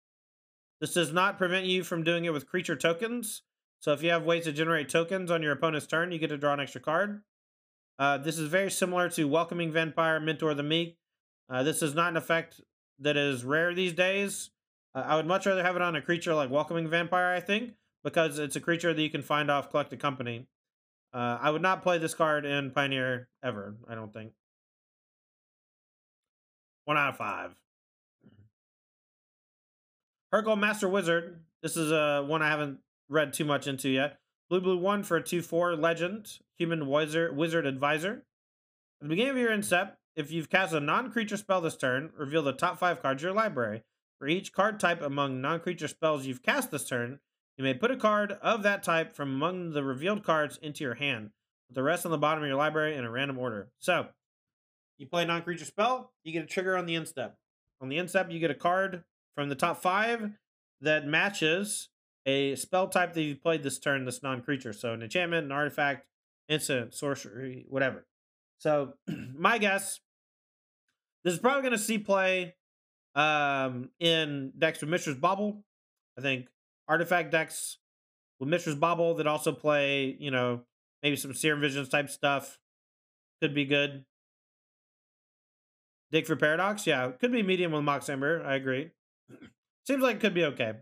this does not prevent you from doing it with creature tokens. So if you have ways to generate tokens on your opponent's turn, you get to draw an extra card. This is very similar to Welcoming Vampire, Mentor the Meek. This is not an effect that is rare these days. I would much rather have it on a creature like Welcoming Vampire, I think. because it's a creature that you can find off Collected Company. I would not play this card in Pioneer ever, I don't think. 1 out of 5. Hercule Master Wizard. This is one I haven't read too much into yet. Blue 1 for a 2/4 legend. Human Wizard Advisor. At the beginning of your end step, if you've cast a non-creature spell this turn, reveal the top 5 cards of your library. For each card type among non-creature spells you've cast this turn, you may put a card of that type from among the revealed cards into your hand, with the rest on the bottom of your library in a random order. So, you play a non-creature spell, you get a trigger on the end step. On the end step, you get a card from the top 5 that matches a spell type that you played this turn, this non-creature. So an enchantment, an artifact, instant, sorcery, whatever. So my guess, this is probably going to see play in decks with Mishra's Bauble. I think artifact decks with Mishra's Bauble that also play, you know, maybe some Serum Visions type stuff could be good. Dig for Paradox, yeah, could be medium with Mox Ember. I agree. Seems like it could be okay.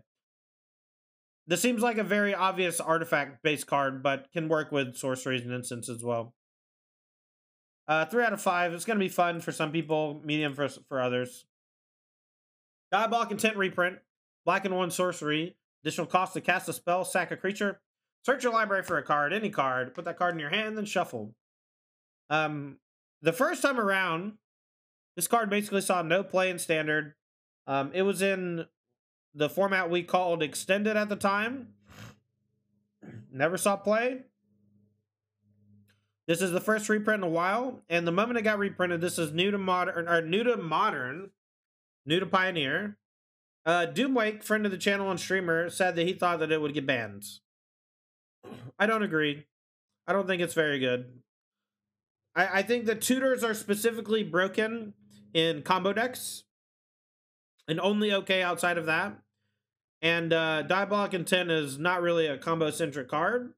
This seems like a very obvious artifact-based card, but can work with sorceries and instants as well. 3 out of 5. It's going to be fun for some people, medium for others. Diabolic Intent reprint. Black and 1 sorcery. Additional cost to cast a spell, sack a creature. Search your library for a card, any card. Put that card in your hand, then shuffle. The first time around, this card basically saw no play in Standard. It was in the format we called Extended at the time. Never saw play. This is the first reprint in a while, and the moment it got reprinted, this is new to Pioneer. Doomwake, friend of the channel and streamer, said that he thought that it would get banned. I don't agree. I don't think it's very good. I think the tutors are specifically broken in combo decks, and only okay outside of that. And Diabolic Intent is not really a combo-centric card.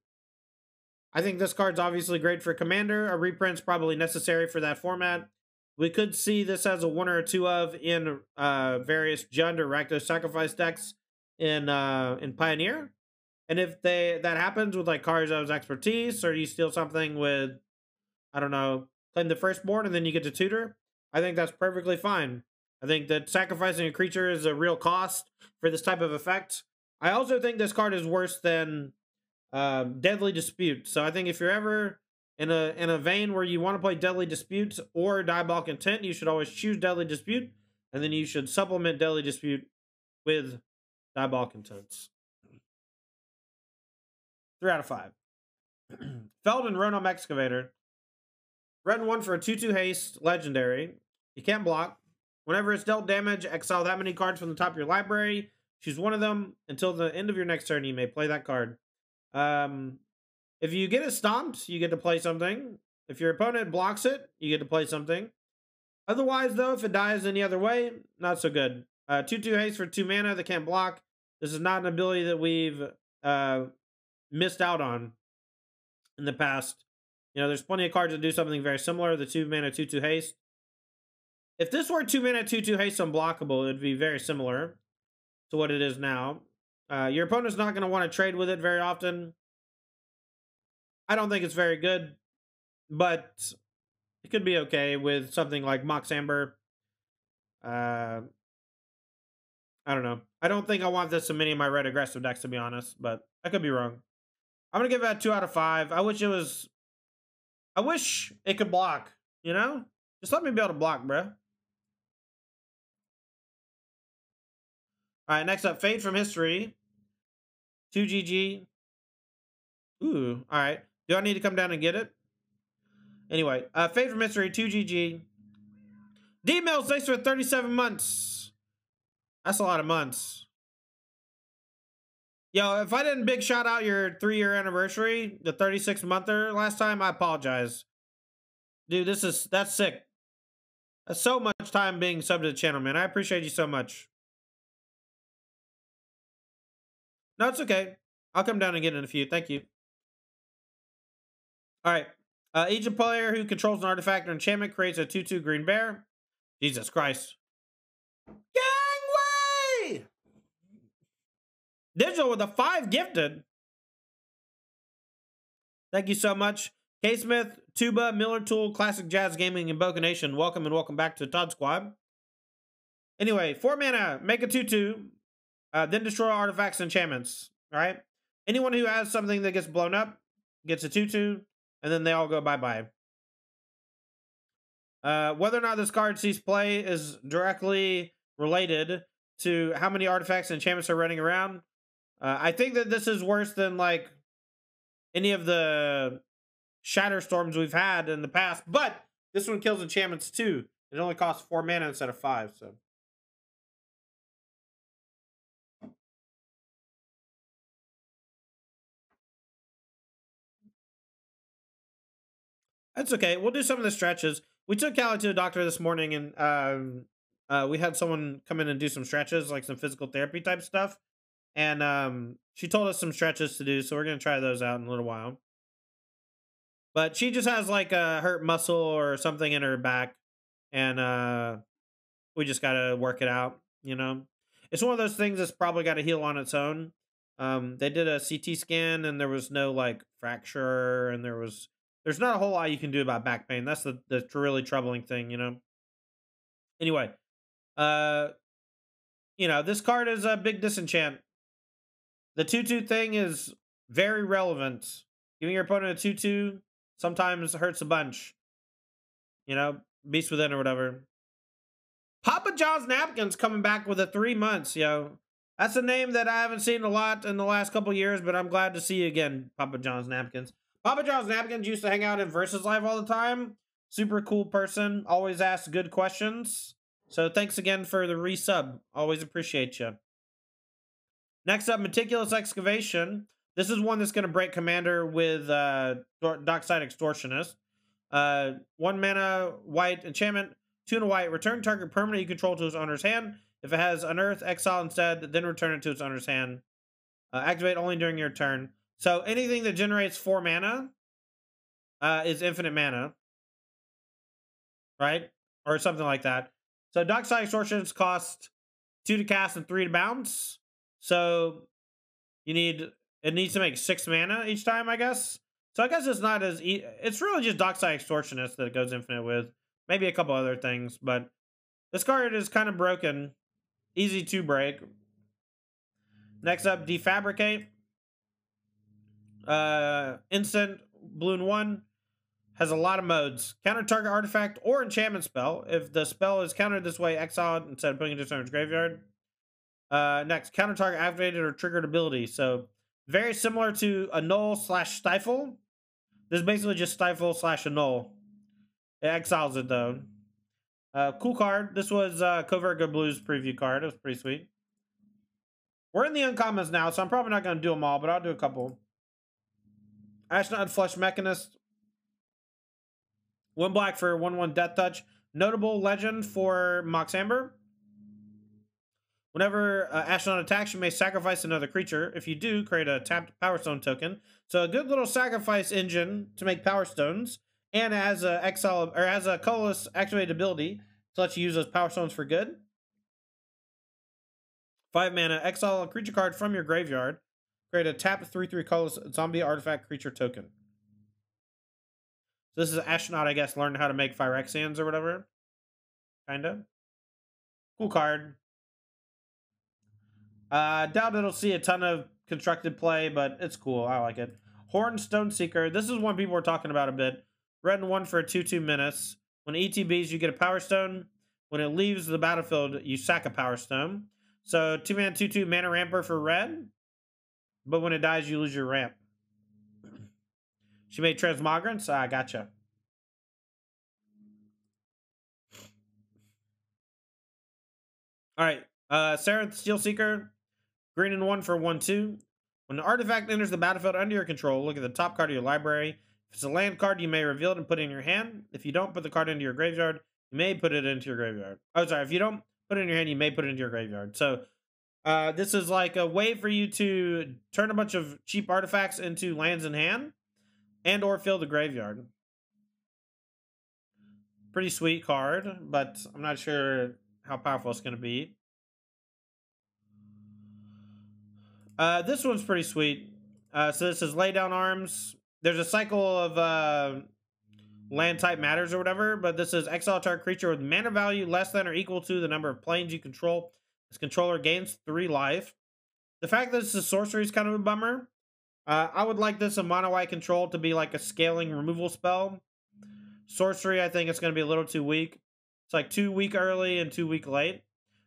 I think this card's obviously great for Commander. A reprint's probably necessary for that format. We could see this as a 1 or 2 of in various Jund or Rakdos Sacrifice decks in Pioneer. And if that happens with like Karaja's Expertise, or you steal something with, I don't know, Claim the Firstborn, and then you get to tutor, I think that's perfectly fine. I think that sacrificing a creature is a real cost for this type of effect. I also think this card is worse than Deadly Dispute. So I think if you're ever in a vein where you want to play Deadly Dispute or Diabolic Intent, you should always choose Deadly Dispute, and then you should supplement Deadly Dispute with Diabolic Intents. 3 out of 5. Feldon Ronom Excavator. Red 1 for a 2/2 haste, legendary. You can't block. Whenever it's dealt damage, exile that many cards from the top of your library. Choose one of them. Until the end of your next turn, you may play that card. If you get it stomped, you get to play something. If your opponent blocks it, you get to play something. Otherwise, though, if it dies any other way, not so good. 2/2 haste for 2 mana that can't block. This is not an ability that we've missed out on in the past. You know, there's plenty of cards that do something very similar. The 2 mana 2/2 haste. If this were 2 mana 2/2 haste unblockable, it would be very similar to what it is now. Your opponent's not going to want to trade with it very often. I don't think it's very good, but it could be okay with something like Mox Amber. I don't know. I don't think I want this in many of my red aggressive decks, to be honest, but I could be wrong. I'm going to give that 2 out of 5. I wish it could block, you know? Just let me be able to block, bruh. All right, next up, Fade from History. 2 GG. Ooh, all right. Do I need to come down and get it? Anyway, Fade from History, 2 GG. D-Mills, thanks for 37 months. That's a lot of months. Yo, if I didn't big shout out your 3-year anniversary, the 36-monther last time, I apologize. Dude, that's sick. That's so much time being subbed to the channel, man. I appreciate you so much. No, it's okay. I'll come down and get in a few. Thank you. All right. Each player who controls an artifact or enchantment creates a 2/2 green bear. Jesus Christ. Gangway! Digital with a 5 gifted. Thank you so much. K Smith, Tuba, Miller Tool, Classic Jazz Gaming, and Boca Nation. Welcome and welcome back to Todd Squad. Anyway, 4 mana, make a 2/2, then destroy artifacts and enchantments. All right. Anyone who has something that gets blown up gets a 2/2, and then they all go bye-bye. Whether or not this card sees play is directly related to how many artifacts and enchantments are running around. I think that this is worse than like any of the Shatter Storms we've had in the past, but this one kills enchantments too. It only costs 4 mana instead of 5, so. That's okay. We'll do some of the stretches. We took Callie to the doctor this morning, and we had someone come in and do some stretches, like some physical therapy type stuff. And she told us some stretches to do, so we're going to try those out in a little while. But she just has like a hurt muscle or something in her back, and we just got to work it out, you know? It's one of those things that's probably got to heal on its own. They did a CT scan, and there was no like fracture, and there's not a whole lot you can do about back pain. That's the really troubling thing, you know? Anyway, this card is a big disenchant. The 2/2 thing is very relevant. Giving your opponent a 2/2 sometimes hurts a bunch. You know, Beast Within or whatever. Papa John's Napkins coming back with a 3 months, yo. That's a name that I haven't seen a lot in the last couple years, but I'm glad to see you again, Papa John's Napkins. Papa John's Napkins used to hang out in Versus Live all the time. Super cool person. Always asks good questions. So thanks again for the resub. Always appreciate you. Next up, Meticulous Excavation. This is one that's going to break Commander with Dockside Extortionist. 1 mana, white, enchantment, 2 and a white. Return target permanent you control to its owner's hand. If it has Unearth, exile instead, then return it to its owner's hand. Activate only during your turn. So anything that generates 4 mana is infinite mana. Right? Or something like that. So Dockside Extortionist cost 2 to cast and 3 to bounce. So it needs to make 6 mana each time, I guess. So I guess it's not as it's really just Dockside Extortionist that it goes infinite with. Maybe a couple other things, but this card is kind of broken. Easy to break. Next up, Defabricate. Instant, blue and 1. Has a lot of modes. Counter target artifact or enchantment spell. If the spell is countered this way, exile it instead of putting it into its graveyard. Next, counter target activated or triggered ability. So very similar to Annul/Stifle. This is basically just Stifle/Annul. It exiles it though. Cool card. This was Covert Good Blues preview card. It was pretty sweet. We're in the uncommons now, so I'm probably not going to do them all, but I'll do a couple. Ashnod Flesh Mechanist. 1 black for 1/1 Death Touch. Notable legend for Mox Amber. Whenever Ashnod attacks, you may sacrifice another creature. If you do, create a tapped Power Stone token. So a good little sacrifice engine to make Power Stones, and as a exile or as a colorless activated ability to let you use those Power Stones for good. 5 mana, exile a creature card from your graveyard. Create a tapped 3/3 colorless zombie artifact creature token. So this is Ashnod, I guess, learned how to make Phyrexians or whatever. Kinda. Cool card. Doubt it'll see a ton of constructed play, but it's cool. I like it. Horn Stoneseeker. This is one people were talking about a bit. Red and 1 for a 2/2 menace. When it ETBs, you get a Power Stone. When it leaves the battlefield, you sack a Power Stone. So 2 mana, 2/2 mana ramper for red. But when it dies, you lose your ramp. She made Transmogrants. Gotcha. All right. Sarenth Steelseeker. Green and 1 for 1/2. When an artifact enters the battlefield under your control, look at the top card of your library. If it's a land card, you may reveal it and put it in your hand. If you don't put the card into your graveyard, you may put it into your graveyard. Oh, sorry. If you don't put it in your hand, you may put it into your graveyard. So this is like a way for you to turn a bunch of cheap artifacts into lands in hand and or fill the graveyard. Pretty sweet card, but I'm not sure how powerful it's going to be. This one's pretty sweet. So this is Lay Down Arms. there's a cycle of land type matters or whatever, but this is exile target creature with mana value less than or equal to the number of planes you control. Its controller gains 3 life. The fact that this is sorcery is kind of a bummer. I would like this in mono white control to be like a scaling removal spell. Sorcery, I think it's going to be a little too weak. It's like 2 weak early and 2 weak late.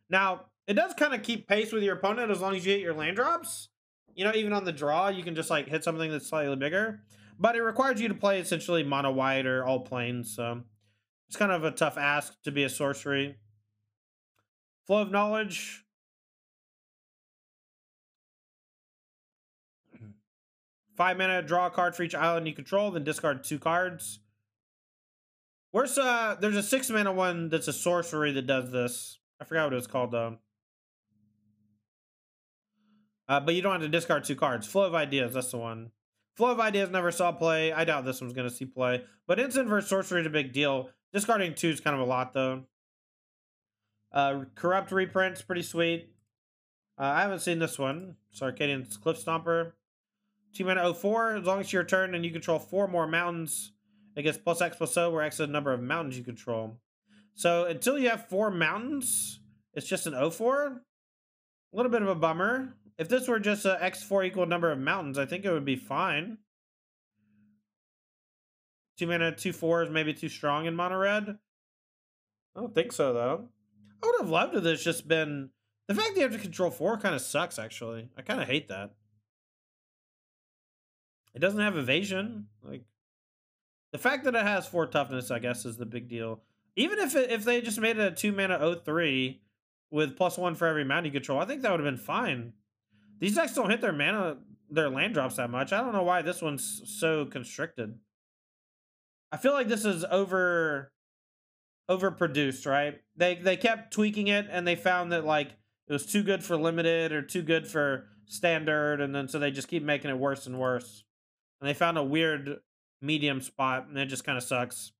Now, it does kind of keep pace with your opponent as long as you hit your land drops. You know, even on the draw, you can just like hit something that's slightly bigger. But it requires you to play essentially mono white or all planes. So it's kind of a tough ask to be a sorcery. Flow of Knowledge. 5 mana, draw a card for each island you control, then discard 2 cards. There's a 6 mana one that's a sorcery that does this. I forgot what it was called though. But you don't have to discard 2 cards. Flow of Ideas, that's the one. Flow of Ideas never saw play. I doubt this one's going to see play. But instant versus sorcery is a big deal. Discarding 2 is kind of a lot though. Corrupt Reprint's pretty sweet. I haven't seen this one. Sarkadian's Cliff Stomper. 2 mana 04. As long as it's your turn and you control 4 more mountains, it gets plus X+O, where X is the number of mountains you control. So until you have 4 mountains, it's just an 04. A little bit of a bummer. If this were just a X4 equal number of mountains, I think it would be fine. 2 mana, 2 4s, maybe too strong in mono red. I don't think so, though. I would have loved if this just been... The fact that you have to control 4 kind of sucks, actually. I kind of hate that. It doesn't have evasion. Like, the fact that it has 4 toughness, I guess, is the big deal. Even if they just made it a 2 mana 03 with +1 for every mountain you control, I think that would have been fine. These decks don't hit their land drops that much. I don't know why this one's so constricted. I feel like this is overproduced, right? They kept tweaking it and they found that like it was too good for limited or too good for standard, and then so they just keep making it worse and worse. And they found a weird medium spot, and it just kind of sucks.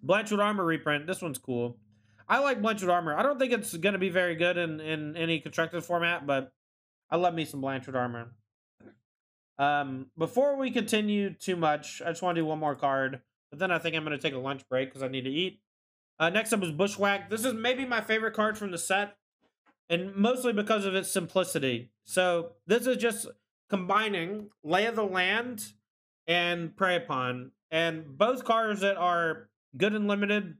Blanchwood Armor reprint. This one's cool. I like Blanchwood Armor. I don't think it's going to be very good in any constructed format, but I love me some Blanchwood Armor. Before we continue too much, I just want to do one more card, but then I think I'm going to take a lunch break because I need to eat. Next up is Bushwhack. This is maybe my favorite card from the set, and mostly because of its simplicity. So this is just combining Lay of the Land and Prey Upon, and both cards that are good and limited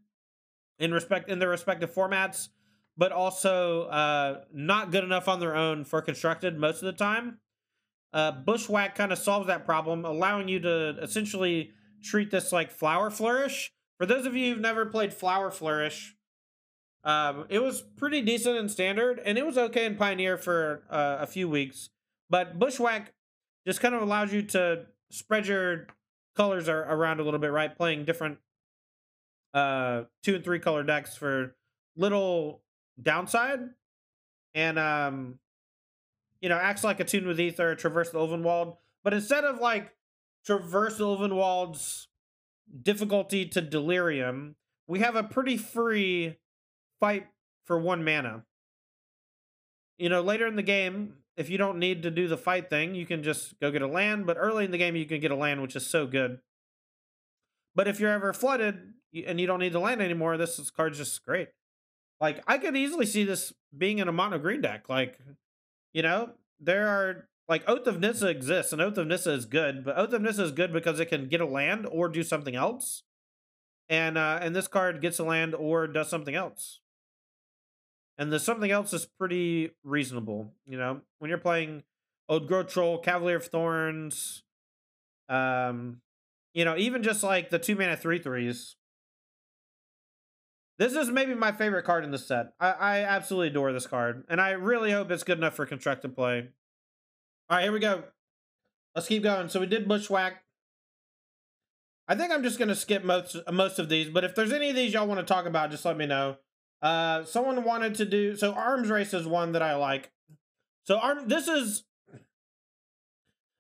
in their respective formats, but also not good enough on their own for constructed most of the time. Bushwhack kind of solves that problem, allowing you to essentially treat this like Flower Flourish. For those of you who've never played Flower Flourish, it was pretty decent in Standard, and it was okay in Pioneer for a few weeks. But Bushwhack just kind of allows you to spread your colors around a little bit, right? Playing different 2 and 3 color decks for little downside. And, you know, acts like Attune with Ether, Traverse the Ulvenwald. But instead of like Traverse the Ulvenwald's difficulty to Delirium, we have a pretty free fight for 1 mana. You know, later in the game, if you don't need to do the fight thing, you can just go get a land. But early in the game, you can get a land, which is so good. But if you're ever flooded and you don't need the land anymore, this card's just great. Like, I could easily see this being in a mono green deck. Like, you know, there are, like, Oath of Nissa exists, and Oath of Nissa is good, but Oath of Nissa is good because it can get a land or do something else. And this card gets a land or does something else. And the something else is pretty reasonable, you know? When you're playing Old Growth Troll, Cavalier of Thorns, you know, even just like the 2 mana 3/3s. This is maybe my favorite card in the set. I absolutely adore this card, and I really hope it's good enough for constructed play. All right, here we go. Let's keep going. So we did Bushwhack. I think I'm just going to skip most of these, but if there's any of these y'all want to talk about, just let me know. Someone wanted to do... So Arms Race is one that I like. So this is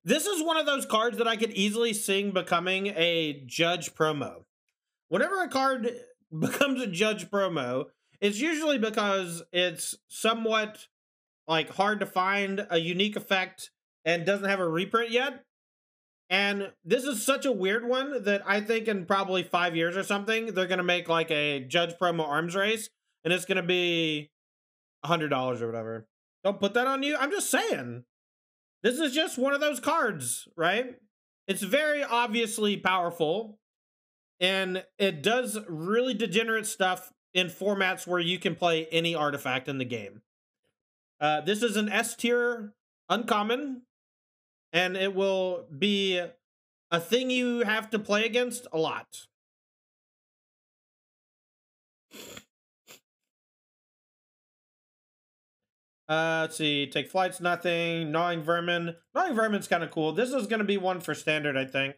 one of those cards that I could easily see becoming a Judge promo. Whenever a card becomes a Judge promo, it's usually because it's somewhat like hard to find a unique effect and doesn't have a reprint yet. And this is such a weird one that I think in probably 5 years or something, they're going to make like a Judge Promo arms race, and it's going to be $100 or whatever. Don't put that on you. I'm just saying. This is just one of those cards, right? It's very obviously powerful, and it does really degenerate stuff in formats where you can play any artifact in the game. This is an S tier uncommon, and it will be a thing you have to play against a lot. Let's see. Take flight's nothing. Gnawing vermin. Gnawing vermin's kind of cool. This is going to be one for standard, I think.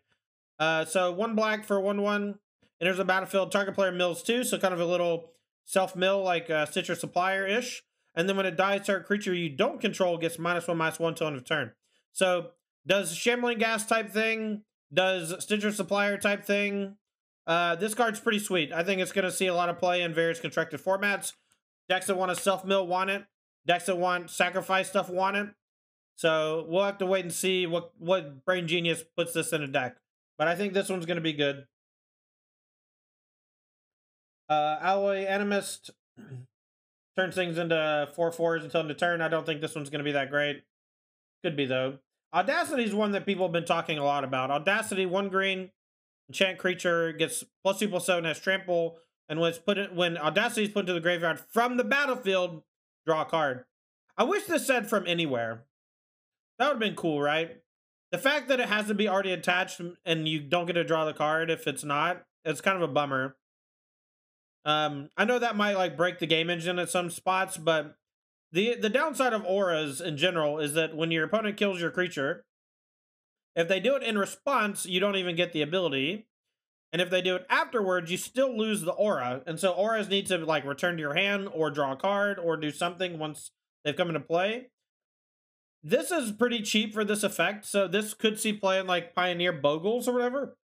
So 1 black for 1/1. Enters the battlefield. Target player mills 2. So kind of a little self-mill like Stitcher Supplier-ish. And then when it dies, target creature you don't control gets -1/-1 till end of turn. So does Shambling Gas type thing. Does Stitcher Supplier type thing. This card's pretty sweet. I think it's going to see a lot of play in various constructed formats. Decks that want to self-mill want it. Decks that want sacrifice stuff want it. So we'll have to wait and see what Brain Genius puts this in a deck. But I think this one's going to be good. Alloy Animist turns things into 4/4s until end of turn. I don't think this one's going to be that great. Could be, though. Audacity is one that people have been talking a lot about. Audacity, 1 green, enchant creature, gets +2/+7, has trample, and when Audacity is put into the graveyard from the battlefield, draw a card. I wish this said from anywhere. That would have been cool, right? The fact that it has to be already attached and you don't get to draw the card if it's not, it's kind of a bummer. I know that might like break the game engine at some spots, but the downside of auras in general is that when your opponent kills your creature, if they do it in response, you don't even get the ability. And if they do it afterwards, you still lose the aura. And so auras need to like return to your hand or draw a card or do something once they've come into play. This is pretty cheap for this effect, so this could see play in like Pioneer Bogles or whatever.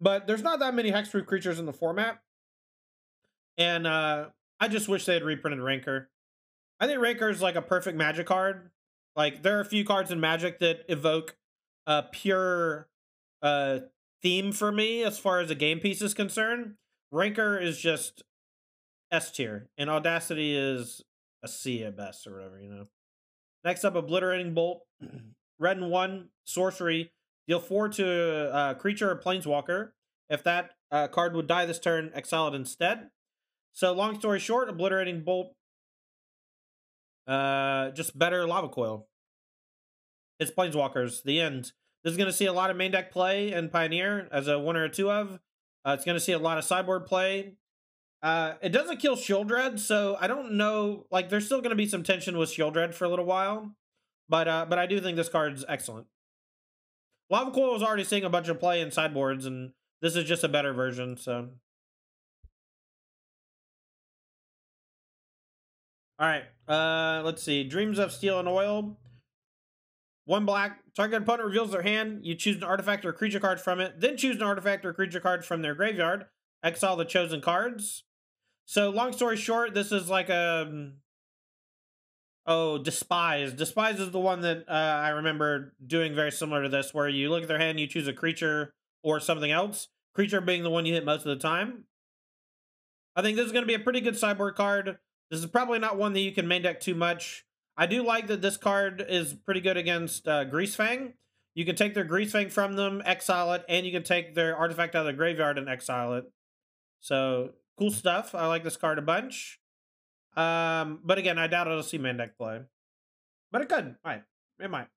But there's not that many hexproof creatures in the format. And I just wish they had reprinted Rancor. I think Rancor is like a perfect Magic card. Like there are a few cards in Magic that evoke a pure theme for me as far as a game piece is concerned. Rancor is just S tier, and Audacity is a C at best or whatever, you know. Next up, Obliterating Bolt. Red and 1, sorcery. Deal 4 to a creature or planeswalker. If that card would die this turn, exile it instead. So long story short, Obliterating Bolt, just better Lava Coil. It's planeswalkers, the end. This is going to see a lot of main deck play in Pioneer as a 1 or a 2 of. It's going to see a lot of sideboard play. It doesn't kill Shieldred, so I don't know. Like, there's still going to be some tension with Shieldred for a little while. But I do think this card's excellent. Lava Coil was already seeing a bunch of play in sideboards, and this is just a better version, so. Alright, let's see. Dreams of Steel and Oil. 1 black. Target opponent reveals their hand. You choose an artifact or a creature card from it. Then choose an artifact or a creature card from their graveyard. Exile the chosen cards. So, long story short, this is like a... Oh, Despise. Despise is the one that I remember doing very similar to this, where you look at their hand, you choose a creature or something else. Creature being the one you hit most of the time. I think this is going to be a pretty good sideboard card. This is probably not one that you can main deck too much. I do like that this card is pretty good against Greasefang. You can take their Greasefang from them, exile it, and you can take their artifact out of the graveyard and exile it. So, cool stuff. I like this card a bunch. But again, I doubt it'll see main deck play. But it could. Might. It might.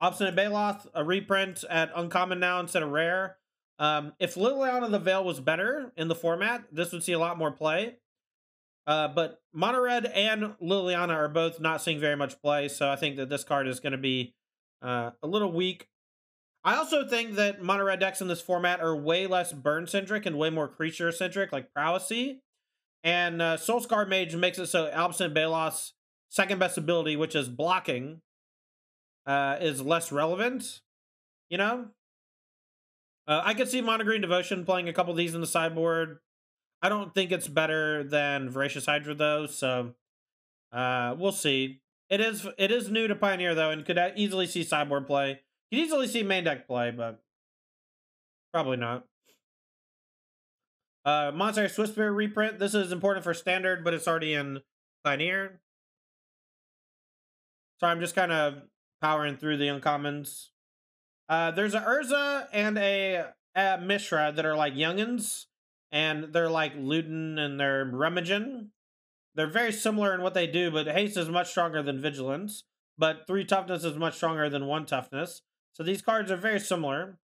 Obstinate Baloth, a reprint at uncommon now instead of rare. If Liliana the Veil was better in the format, this would see a lot more play. But Mono Red and Liliana are both not seeing very much play, so I think that this card is going to be a little weak. I also think that Mono Red decks in this format are way less burn-centric and way more creature-centric, like Prowessy. And Soulscar Mage makes it so Obstinate Baloth's second best ability, which is blocking, is less relevant, you know? I could see Mono Green Devotion playing a couple of these in the sideboard. I don't think it's better than Voracious Hydra, though, so we'll see. It is new to Pioneer though, and could easily see sideboard play. Could easily see main deck play, but probably not. Monster Swift Spirit reprint. This is important for Standard, but it's already in Pioneer. So I'm just kind of powering through the uncommons. There's a Urza and a Mishra that are like youngins, and they're like Luden and they're Remagen. They're very similar in what they do, but haste is much stronger than vigilance. But 3 toughness is much stronger than 1 toughness. So these cards are very similar.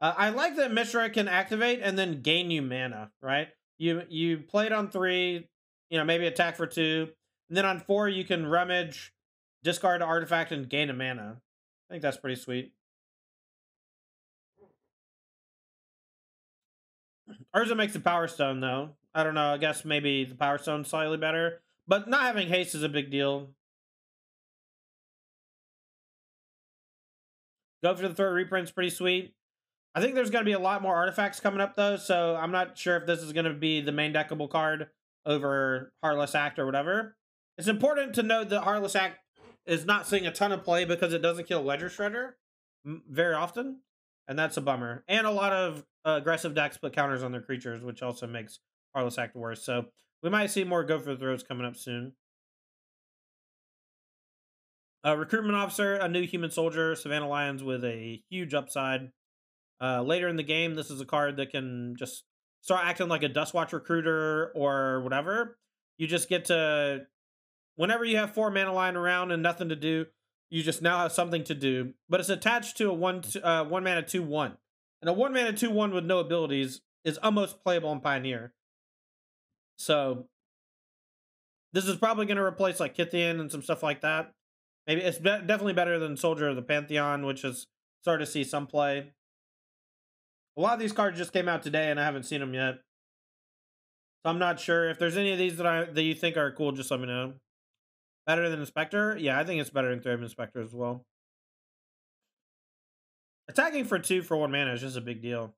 I like that Mishra can activate and then gain you mana, right? You play it on 3, maybe attack for 2. And then on 4, you can rummage, discard an artifact, and gain a mana. I think that's pretty sweet. Urza makes the Power Stone, though. I don't know. I guess maybe the Power Stone's slightly better. But not having haste is a big deal. Go for the Throat reprint's pretty sweet. I think there's going to be a lot more artifacts coming up, though, so I'm not sure if this is going to be the main deckable card over Heartless Act or whatever. It's important to note that Heartless Act is not seeing a ton of play because it doesn't kill Ledger Shredder very often, and that's a bummer. And a lot of aggressive decks put counters on their creatures, which also makes Heartless Act worse. So we might see more Go for the Throats coming up soon. Recruitment Officer, a new human soldier, Savannah Lions with a huge upside. Later in the game, this is a card that can just start acting like a Dustwatch recruiter or whatever. You just get to, whenever you have 4 mana lying around and nothing to do, you just now have something to do. But it's attached to a 1 mana 2/1. And a 1 mana 2/1 with no abilities is almost playable in Pioneer. So this is probably going to replace like Kithian and some stuff like that. Maybe it's definitely better than Soldier of the Pantheon, which is starting to see some play. A lot of these cards just came out today, and I haven't seen them yet. So I'm not sure. If there's any of these that you think are cool, just let me know. Better than Inspector? Yeah, I think it's better than Thread Inspector as well. Attacking for 2 for 1 mana is just a big deal.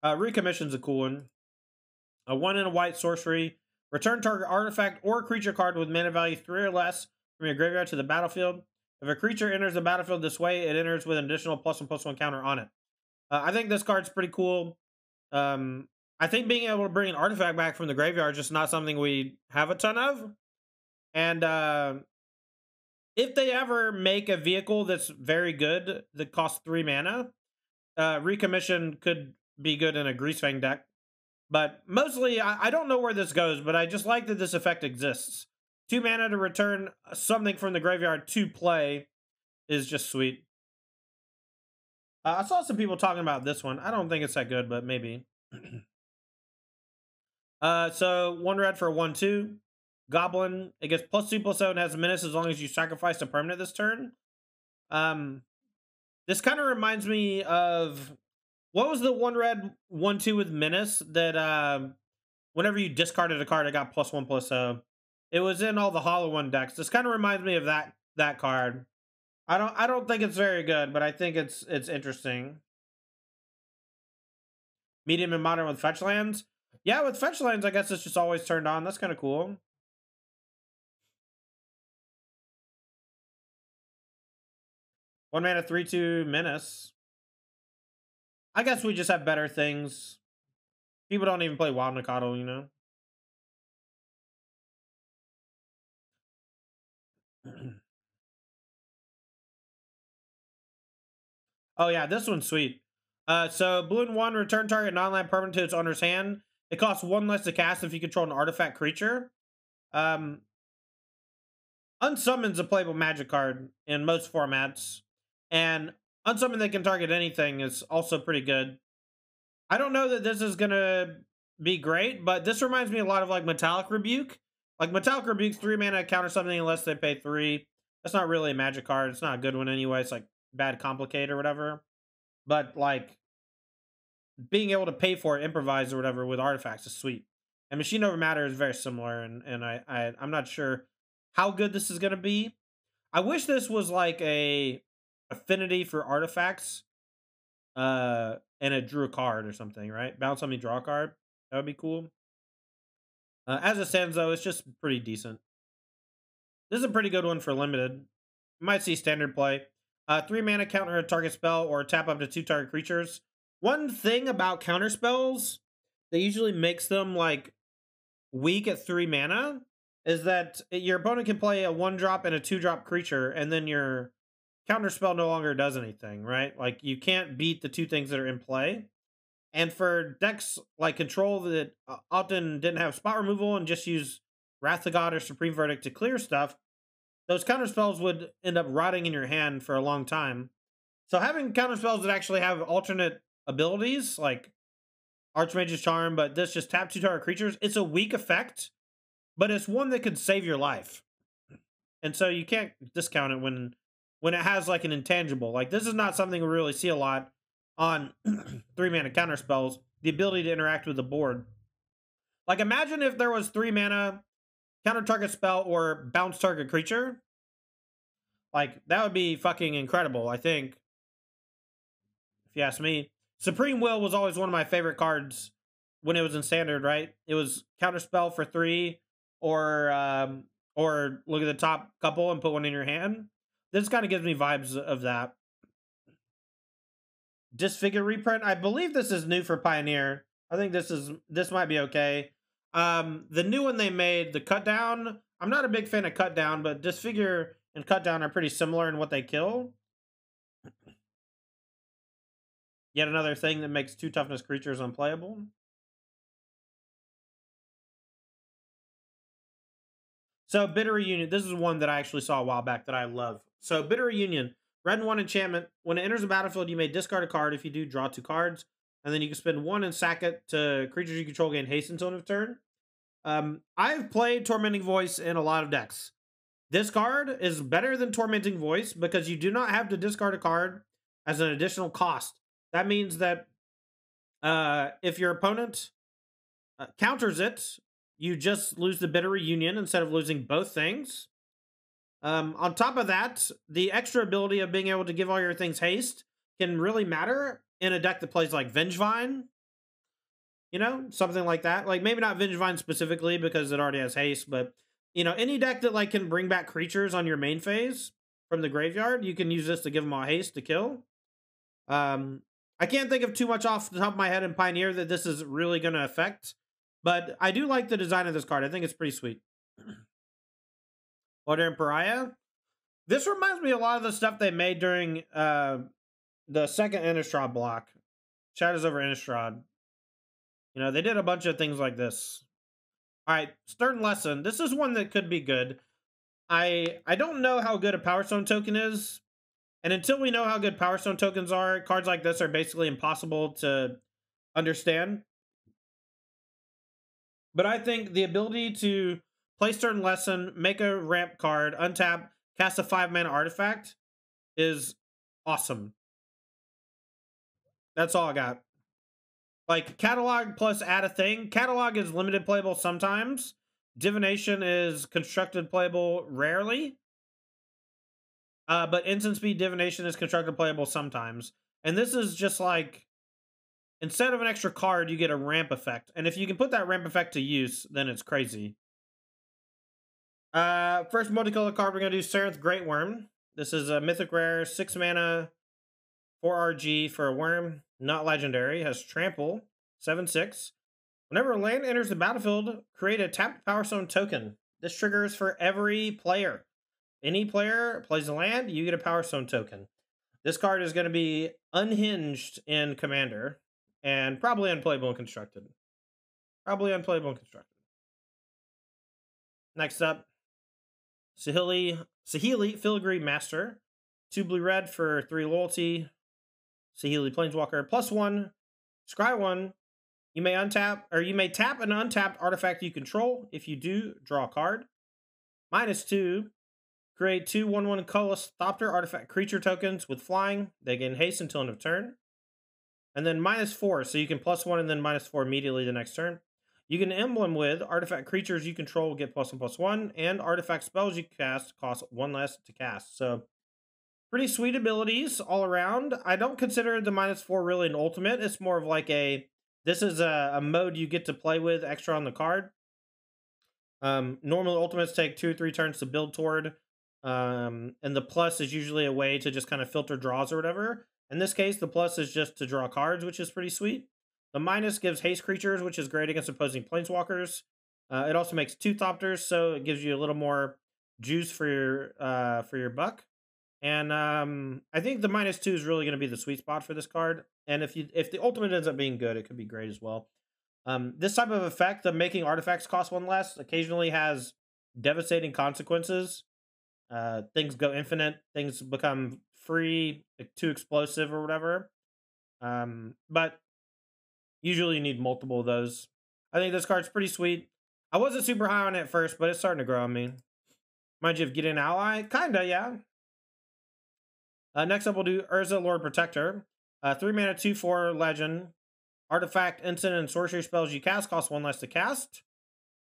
Recommission's a cool one. A 1 and a white sorcery. Return target artifact or creature card with mana value 3 or less from your graveyard to the battlefield. If a creature enters the battlefield this way, it enters with an additional +1/+1 counter on it. I think this card's pretty cool. I think being able to bring an artifact back from the graveyard is just not something we have a ton of. And if they ever make a vehicle that's very good that costs 3 mana, Recommission could be good in a Greasefang deck. But mostly, I don't know where this goes, but I just like that this effect exists. 2 mana to return something from the graveyard to play is just sweet. I saw some people talking about this one. I don't think it's that good, but maybe. So 1 red for a 1/2. Goblin. It gets +2/+7, has a menace as long as you sacrifice a permanent this turn. This kind of reminds me of, what was the 1 red 1/2 with menace that whenever you discarded a card, it got +1/+0. It was in all the Hollow One decks. This kind of reminds me of that card. I don't think it's very good, but I think it's interesting. Medium and modern with fetch lands. Yeah, with fetch lands, I guess it's just always turned on. That's kind of cool. One mana 3/2 menace. I guess we just have better things. People don't even play Wild Mikado, you know. Oh yeah, this one's sweet. So blue and 1, return target non-land permanent to its owner's hand. It costs 1 less to cast if you control an artifact creature. Unsummon's a playable magic card in most formats. And unsummon that can target anything is also pretty good. I don't know that this is gonna be great, but this reminds me a lot of like Metallic Rebuke. Like Metallic Rebuke's 3 mana counter something unless they pay 3. That's not really a magic card. It's not a good one anyway. It's like bad complicate or whatever. But like being able to pay for it, improvise or whatever with artifacts is sweet. And Machine Over Matter is very similar, and I'm not sure how good this is gonna be. I wish this was like a affinity for artifacts. And it drew a card or something, right? Bounce on me, draw a card. That would be cool. As it stands, though, it's just pretty decent. This is a pretty good one for limited. You might see standard play. 3 mana, counter a target spell or tap up to 2 target creatures. One thing about counter spells that usually makes them like weak at 3 mana is that your opponent can play a 1-drop and a 2-drop creature, and then your counter spell no longer does anything, right? Like, you can't beat the 2 things that are in play. And for decks like Control that often didn't have spot removal and just use Wrath of God or Supreme Verdict to clear stuff, those counter spells would end up rotting in your hand for a long time. So having counter spells that actually have alternate abilities, like Archmage's Charm, but this just tap 2 target creatures, it's a weak effect, but it's one that could save your life. And so you can't discount it when it has like an intangible. Like, this is not something we really see a lot on 3 mana counter spells, the ability to interact with the board. Like, imagine if there was 3 mana counter target spell or bounce target creature. Like, that would be fucking incredible, I think, if you ask me. Supreme Will was always one of my favorite cards when it was in standard, right? It was counter spell for 3, or look at the top couple and put one in your hand. This kind of gives me vibes of that. Disfigure reprint. I believe this is new for Pioneer. I think this might be okay. The new one they made, the cut down. I'm not a big fan of cut down, but Disfigure and cut down are pretty similar in what they kill. Yet another thing that makes 2 toughness creatures unplayable. So Bitter Reunion. This is one that I actually saw a while back that I love. So Bitter Reunion. Red 1 enchantment. When it enters the battlefield, you may discard a card. If you do, draw 2 cards. And then you can spend 1 and sack it to creatures you control gain haste until end of turn. I've played Tormenting Voice in a lot of decks. This card is better than Tormenting Voice because you do not have to discard a card as an additional cost. That means that if your opponent counters it, you just lose the Bitter Reunion instead of losing both things. On top of that, the extra ability of being able to give all your things haste can really matter in a deck that plays like Vengevine. You know, something like that. Like, maybe not Vengevine specifically because it already has haste, but, you know, any deck that like can bring back creatures on your main phase from the graveyard, you can use this to give them all haste to kill. I can't think of too much off the top of my head in Pioneer that this is really going to affect, but I do like the design of this card. I think it's pretty sweet. Order and Pariah. This reminds me a lot of the stuff they made during the second Innistrad block. Shadows over Innistrad. You know, they did a bunch of things like this. All right, Stern Lesson. This is one that could be good. I don't know how good a Power Stone token is. And until we know how good Power Stone tokens are, cards like this are basically impossible to understand. But I think the ability to play Stern Lesson, make a ramp card, untap, cast a 5-mana artifact is awesome. That's all I got. Like, Catalog plus add a thing. Catalog is limited playable sometimes. Divination is constructed playable rarely. But Instant Speed Divination is constructed playable sometimes. And this is just like, instead of an extra card, you get a ramp effect. And if you can put that ramp effect to use, then it's crazy. First multicolor card, we're going to do Serenth Great Worm. This is a mythic rare, 6 mana, 4 RG for a worm. Not legendary. Has Trample, 7/6. Whenever a land enters the battlefield, create a tapped Power Stone token. This triggers for every player. Any player plays a land, you get a Power Stone token. This card is going to be unhinged in Commander, and probably unplayable in Constructed. Probably unplayable in Constructed. Next up, Saheeli Filigree Master. 2 blue-red for 3 loyalty. Saheeli Planeswalker. +1. Scry 1. You may tap an untapped artifact you control. If you do, draw a card. -2. Create 2 1/1 colorless Thopter artifact creature tokens with flying. They gain haste until end of turn. And then -4, so you can +1 and then -4 immediately the next turn. You can emblem with artifact creatures you control get +1/+1, and artifact spells you cast cost 1 less to cast. So, pretty sweet abilities all around. I don't consider the -4 really an ultimate. It's more of like this is a mode you get to play with extra on the card. Normally, ultimates take 2 or 3 turns to build toward, and the plus is usually a way to just kind of filter draws or whatever. In this case, the plus is just to draw cards, which is pretty sweet. The minus gives haste creatures, which is great against opposing planeswalkers. It also makes 2 Thopters, so it gives you a little more juice for your buck. And I think the -2 is really going to be the sweet spot for this card. And if the ultimate ends up being good, it could be great as well. This type of effect of making artifacts cost 1 less occasionally has devastating consequences. Things go infinite, things become free, too explosive or whatever. But usually you need multiple of those. I think this card's pretty sweet. I wasn't super high on it at first, but it's starting to grow on me. Mind you of getting an ally? Kinda, yeah. Next up, we'll do Urza, Lord Protector. 3 mana, 2/4 legend. Artifact, instant, and sorcery spells you cast cost 1 less to cast.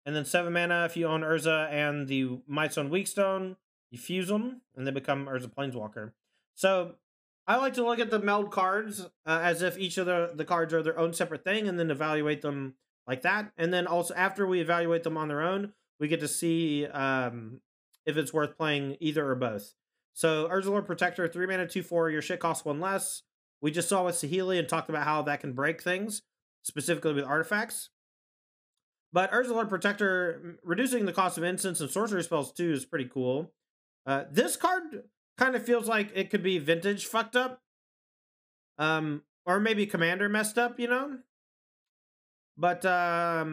And then 7 mana if you own Urza and the Mightstone Weakstone, you fuse them, and they become Urza Planeswalker. So I like to look at the meld cards as if each of the cards are their own separate thing, and then evaluate them like that. And then also, after we evaluate them on their own, we get to see if it's worth playing either or both. So Urza Lord Protector, 3 mana, 2/4, your shit costs 1 less. We just saw with Saheeli and talked about how that can break things, specifically with artifacts. But Urza Lord Protector, reducing the cost of instants and sorcery spells too is pretty cool. This card kind of feels like it could be vintage fucked up. Or maybe Commander messed up, you know? But I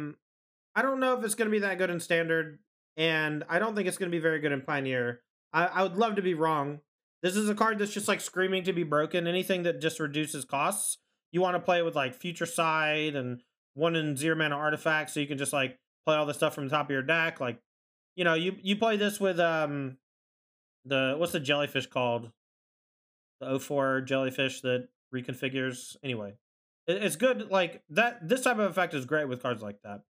don't know if it's going to be that good in Standard, and I don't think it's going to be very good in Pioneer. I would love to be wrong. This is a card that's just like screaming to be broken. Anything that just reduces costs, you want to play with like Future Sight and 1 and 0 mana artifacts, so you can just like play all the stuff from the top of your deck. Like, you know, you play this with what's the jellyfish called? The 0/4 jellyfish that reconfigures. Anyway, it's good. Like that. This type of effect is great with cards like that.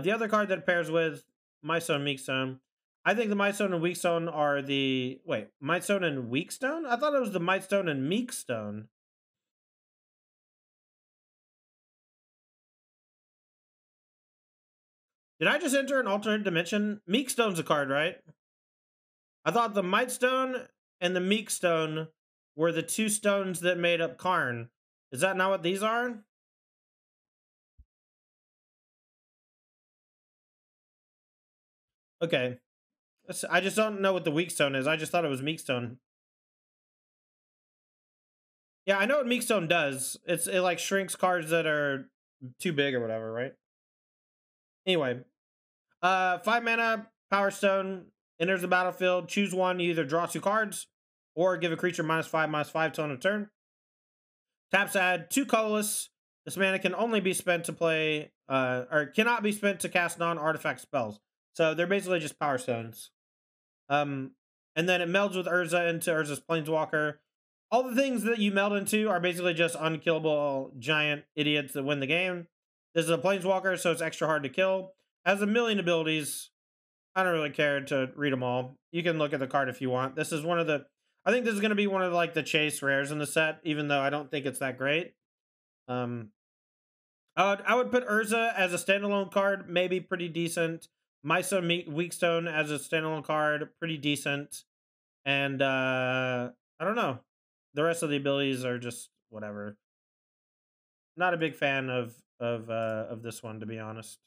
The other card that it pairs with Mightstone, Meekstone. I think the Mightstone and Weakstone are the Mightstone and Weakstone. I thought it was the Mightstone and Meekstone. Did I just enter an alternate dimension? Meekstone's a card, right? I thought the Mightstone and the Meekstone were the 2 stones that made up Karn. Is that not what these are? Okay. I just don't know what the Weakstone is. I just thought it was Meekstone. Yeah, I know what Meekstone does. It like shrinks cards that are too big or whatever, right? Anyway, 5 mana, Power Stone, enters the battlefield. Choose one. You either draw 2 cards or give a creature -5/-5 till end of turn. Taps add 2 colorless. This mana can only be spent to play, or cannot be spent to cast non-artifact spells. So they're basically just Power Stones. And then it melds with Urza into Urza's Planeswalker. All the things that you meld into are basically just unkillable giant idiots that win the game. This is a Planeswalker, so it's extra hard to kill. Has a million abilities. I don't really care to read them all. You can look at the card if you want. This is one of the... I think this is going to be one of like the chase rares in the set, even though I don't think it's that great. I would put Urza as a standalone card, maybe pretty decent. Mightstone Weakstone as a standalone card, pretty decent. And I don't know. The rest of the abilities are just whatever. Not a big fan of this one, to be honest.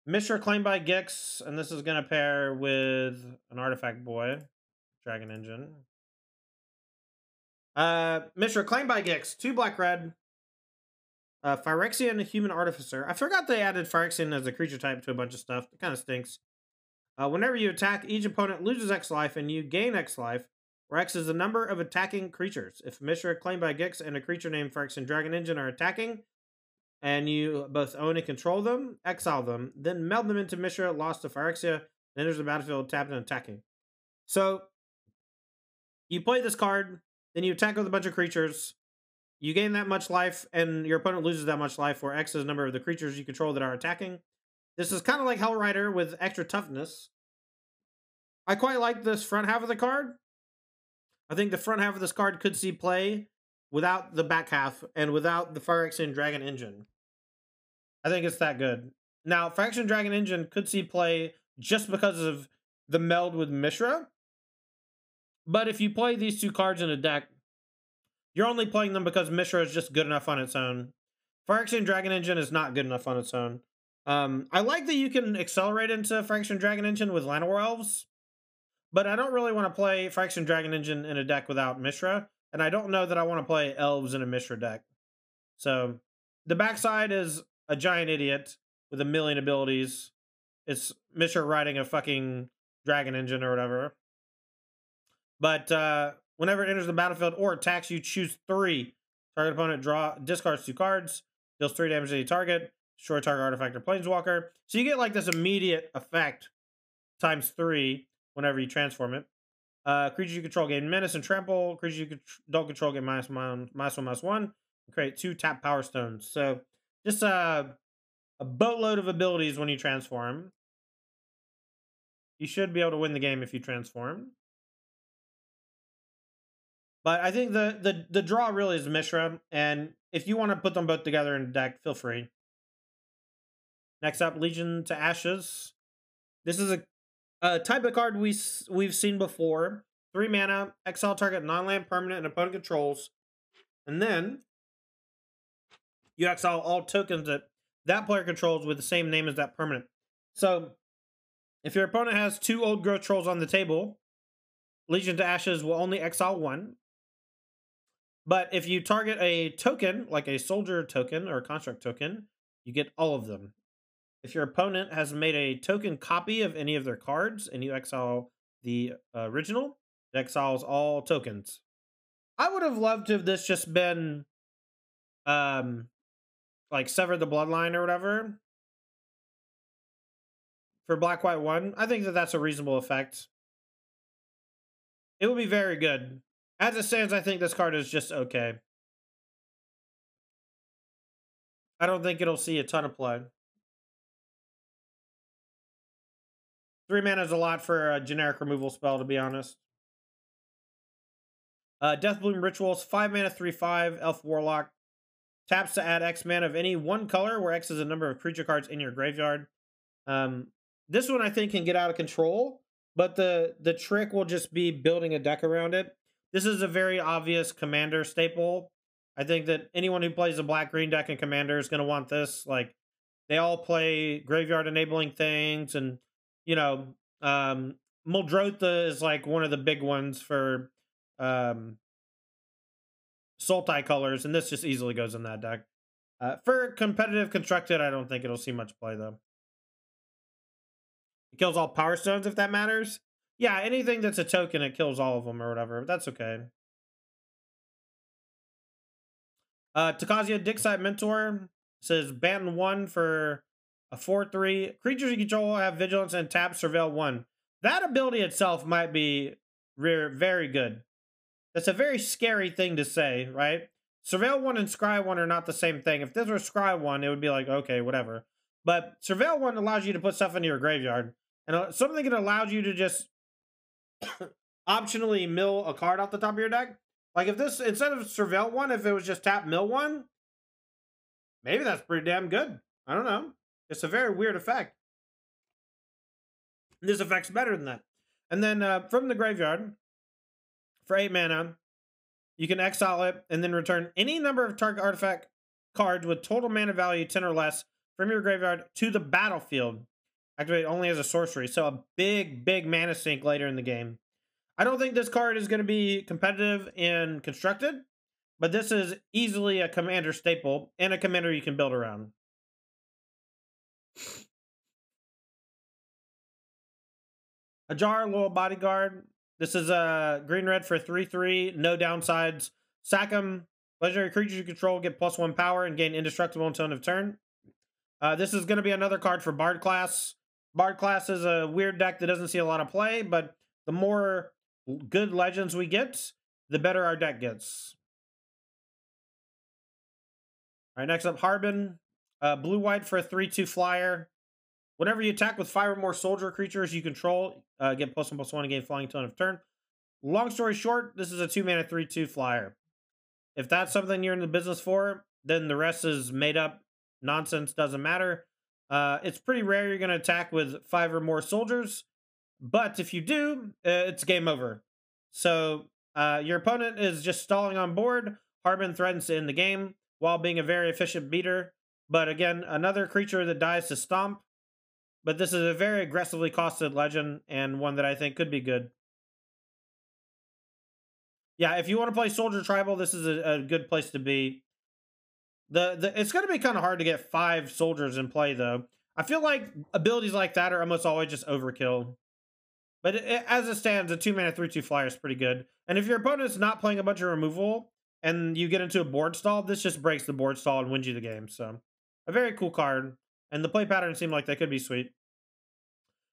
Mishra claimed by Gix, and this is going to pair with an Artifact Boy, Dragon Engine. Mishra claimed by Gix, 2 black-red. Phyrexian Human Artificer. I forgot they added Phyrexian as a creature type to a bunch of stuff. It kind of stinks. Whenever you attack, each opponent loses X life, and you gain X life, where X is the number of attacking creatures. If Mishra claimed by Gix and a creature named Phyrexian Dragon Engine are attacking, and you both own and control them, exile them, then meld them into Mishra, lost to Phyrexia, and enters the battlefield tapped and attacking. So, you play this card, then you attack with a bunch of creatures, you gain that much life, and your opponent loses that much life, where X is the number of the creatures you control that are attacking. This is kind of like Hellrider with extra toughness. I quite like this front half of the card. I think the front half of this card could see play without the back half and without the Phyrexian Dragon Engine. I think it's that good. Now, Faction Dragon Engine could see play just because of the meld with Mishra. But if you play these two cards in a deck, you're only playing them because Mishra is just good enough on its own. Faction Dragon Engine is not good enough on its own. I like that you can accelerate into Faction Dragon Engine with Llanowar Elves, but I don't really want to play Faction Dragon Engine in a deck without Mishra, and I don't know that I want to play Elves in a Mishra deck. So the backside is a giant idiot with a million abilities. It's Mishra riding a fucking Dragon Engine or whatever. But whenever it enters the battlefield or attacks, you choose 3. Target opponent discards 2 cards, deals 3 damage to any target, destroy target artifact or planeswalker. So you get like this immediate effect times 3 whenever you transform it. Creatures you control gain menace and trample. Creatures you don't control get -1/-1. Create 2 tap power stones. So just a boatload of abilities when you transform. You should be able to win the game if you transform. But I think the draw really is Mishra, and if you want to put them both together in a deck, feel free. Next up, Legion to Ashes. This is a type of card we've seen before. 3 mana, exile target non-land permanent and opponent controls, and then you exile all tokens that player controls with the same name as that permanent. So if your opponent has 2 old growth trolls on the table, Legion to Ashes will only exile 1. But if you target a token, like a soldier token or a construct token, you get all of them. If your opponent has made a token copy of any of their cards and you exile the original, it exiles all tokens. I would have loved to have this just been like Sever the Bloodline or whatever for Black White 1. I think that's a reasonable effect. It would be very good. As it stands, I think this card is just okay. I don't think it'll see a ton of play. 3 mana is a lot for a generic removal spell, to be honest. Deathbloom Rituals, 5 mana, 3/5, Elf Warlock. Taps to add X mana of any one color, where X is the number of creature cards in your graveyard. This one I think can get out of control, but the trick will just be building a deck around it. This is a very obvious Commander staple. I think that anyone who plays a black-green deck in Commander is going to want this. Like, they all play graveyard-enabling things, and, you know, Muldrotha is, like, one of the big ones for Sultai colors, and this just easily goes in that deck. For competitive constructed, I don't think it'll see much play, though. It kills all Power Stones, if that matters. Yeah, anything that's a token, it kills all of them or whatever. That's okay. Takazia Dixite Mentor says ban 1 for a 4/3. Creatures you control have vigilance and tap surveil 1. That ability itself might be very good. That's a very scary thing to say, right? Surveil 1 and Scry 1 are not the same thing. If this were Scry 1, it would be like, okay, whatever. But Surveil 1 allows you to put stuff into your graveyard. And something that allows you to just optionally mill a card off the top of your deck. Like, if this, instead of Surveil 1, if it was just tap mill 1, maybe that's pretty damn good. I don't know. It's a very weird effect. This effect's better than that. And then from the graveyard, for 8 mana, you can exile it and then return any number of target artifact cards with total mana value 10 or less from your graveyard to the battlefield. Activate only as a sorcery. So a big mana sink later in the game. I don't think this card is going to be competitive in Constructed, but this is easily a Commander staple and a Commander you can build around. Ajar, Loyal Bodyguard. This is a green-red for 3/3, no downsides. Sack them. Legendary creatures you control get +1 power and gain indestructible until end of turn. This is going to be another card for Bard class. Bard class is a weird deck that doesn't see a lot of play, but the more good legends we get, the better our deck gets. All right, next up, Harbin. Blue-white for a 3/2 flyer. Whenever you attack with 5 or more soldier creatures you control, get +1/+1 and gain flying until end of turn. Long story short, this is a 2 mana 3/2 flyer. If that's something you're in the business for, then the rest is made up nonsense, doesn't matter. It's pretty rare you're going to attack with 5 or more soldiers, but if you do, it's game over. So your opponent is just stalling on board. Harbin threatens to end the game while being a very efficient beater. But again, another creature that dies to stomp. But this is a very aggressively costed legend and one that I think could be good. Yeah, if you want to play Soldier Tribal, this is a good place to be. It's going to be kind of hard to get 5 soldiers in play, though. I feel like abilities like that are almost always just overkill. But as it stands, a 2-mana 3/2 flyer is pretty good. And if your opponent's not playing a bunch of removal and you get into a board stall, this just breaks the board stall and wins you the game. So, a very cool card. And the play patterns seem like they could be sweet.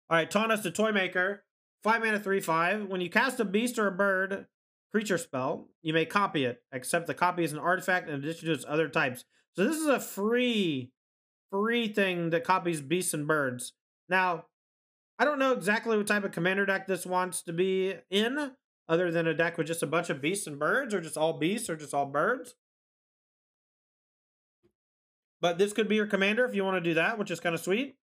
All right, Taunt the Toymaker. 5-mana 3/5. When you cast a beast or a bird creature spell, you may copy it, except the copy is an artifact in addition to its other types. So this is a free thing that copies beasts and birds. Now, I don't know exactly what type of commander deck this wants to be in, other than a deck with just a bunch of beasts and birds, or just all beasts, or just all birds. But this could be your commander if you want to do that, which is kind of sweet.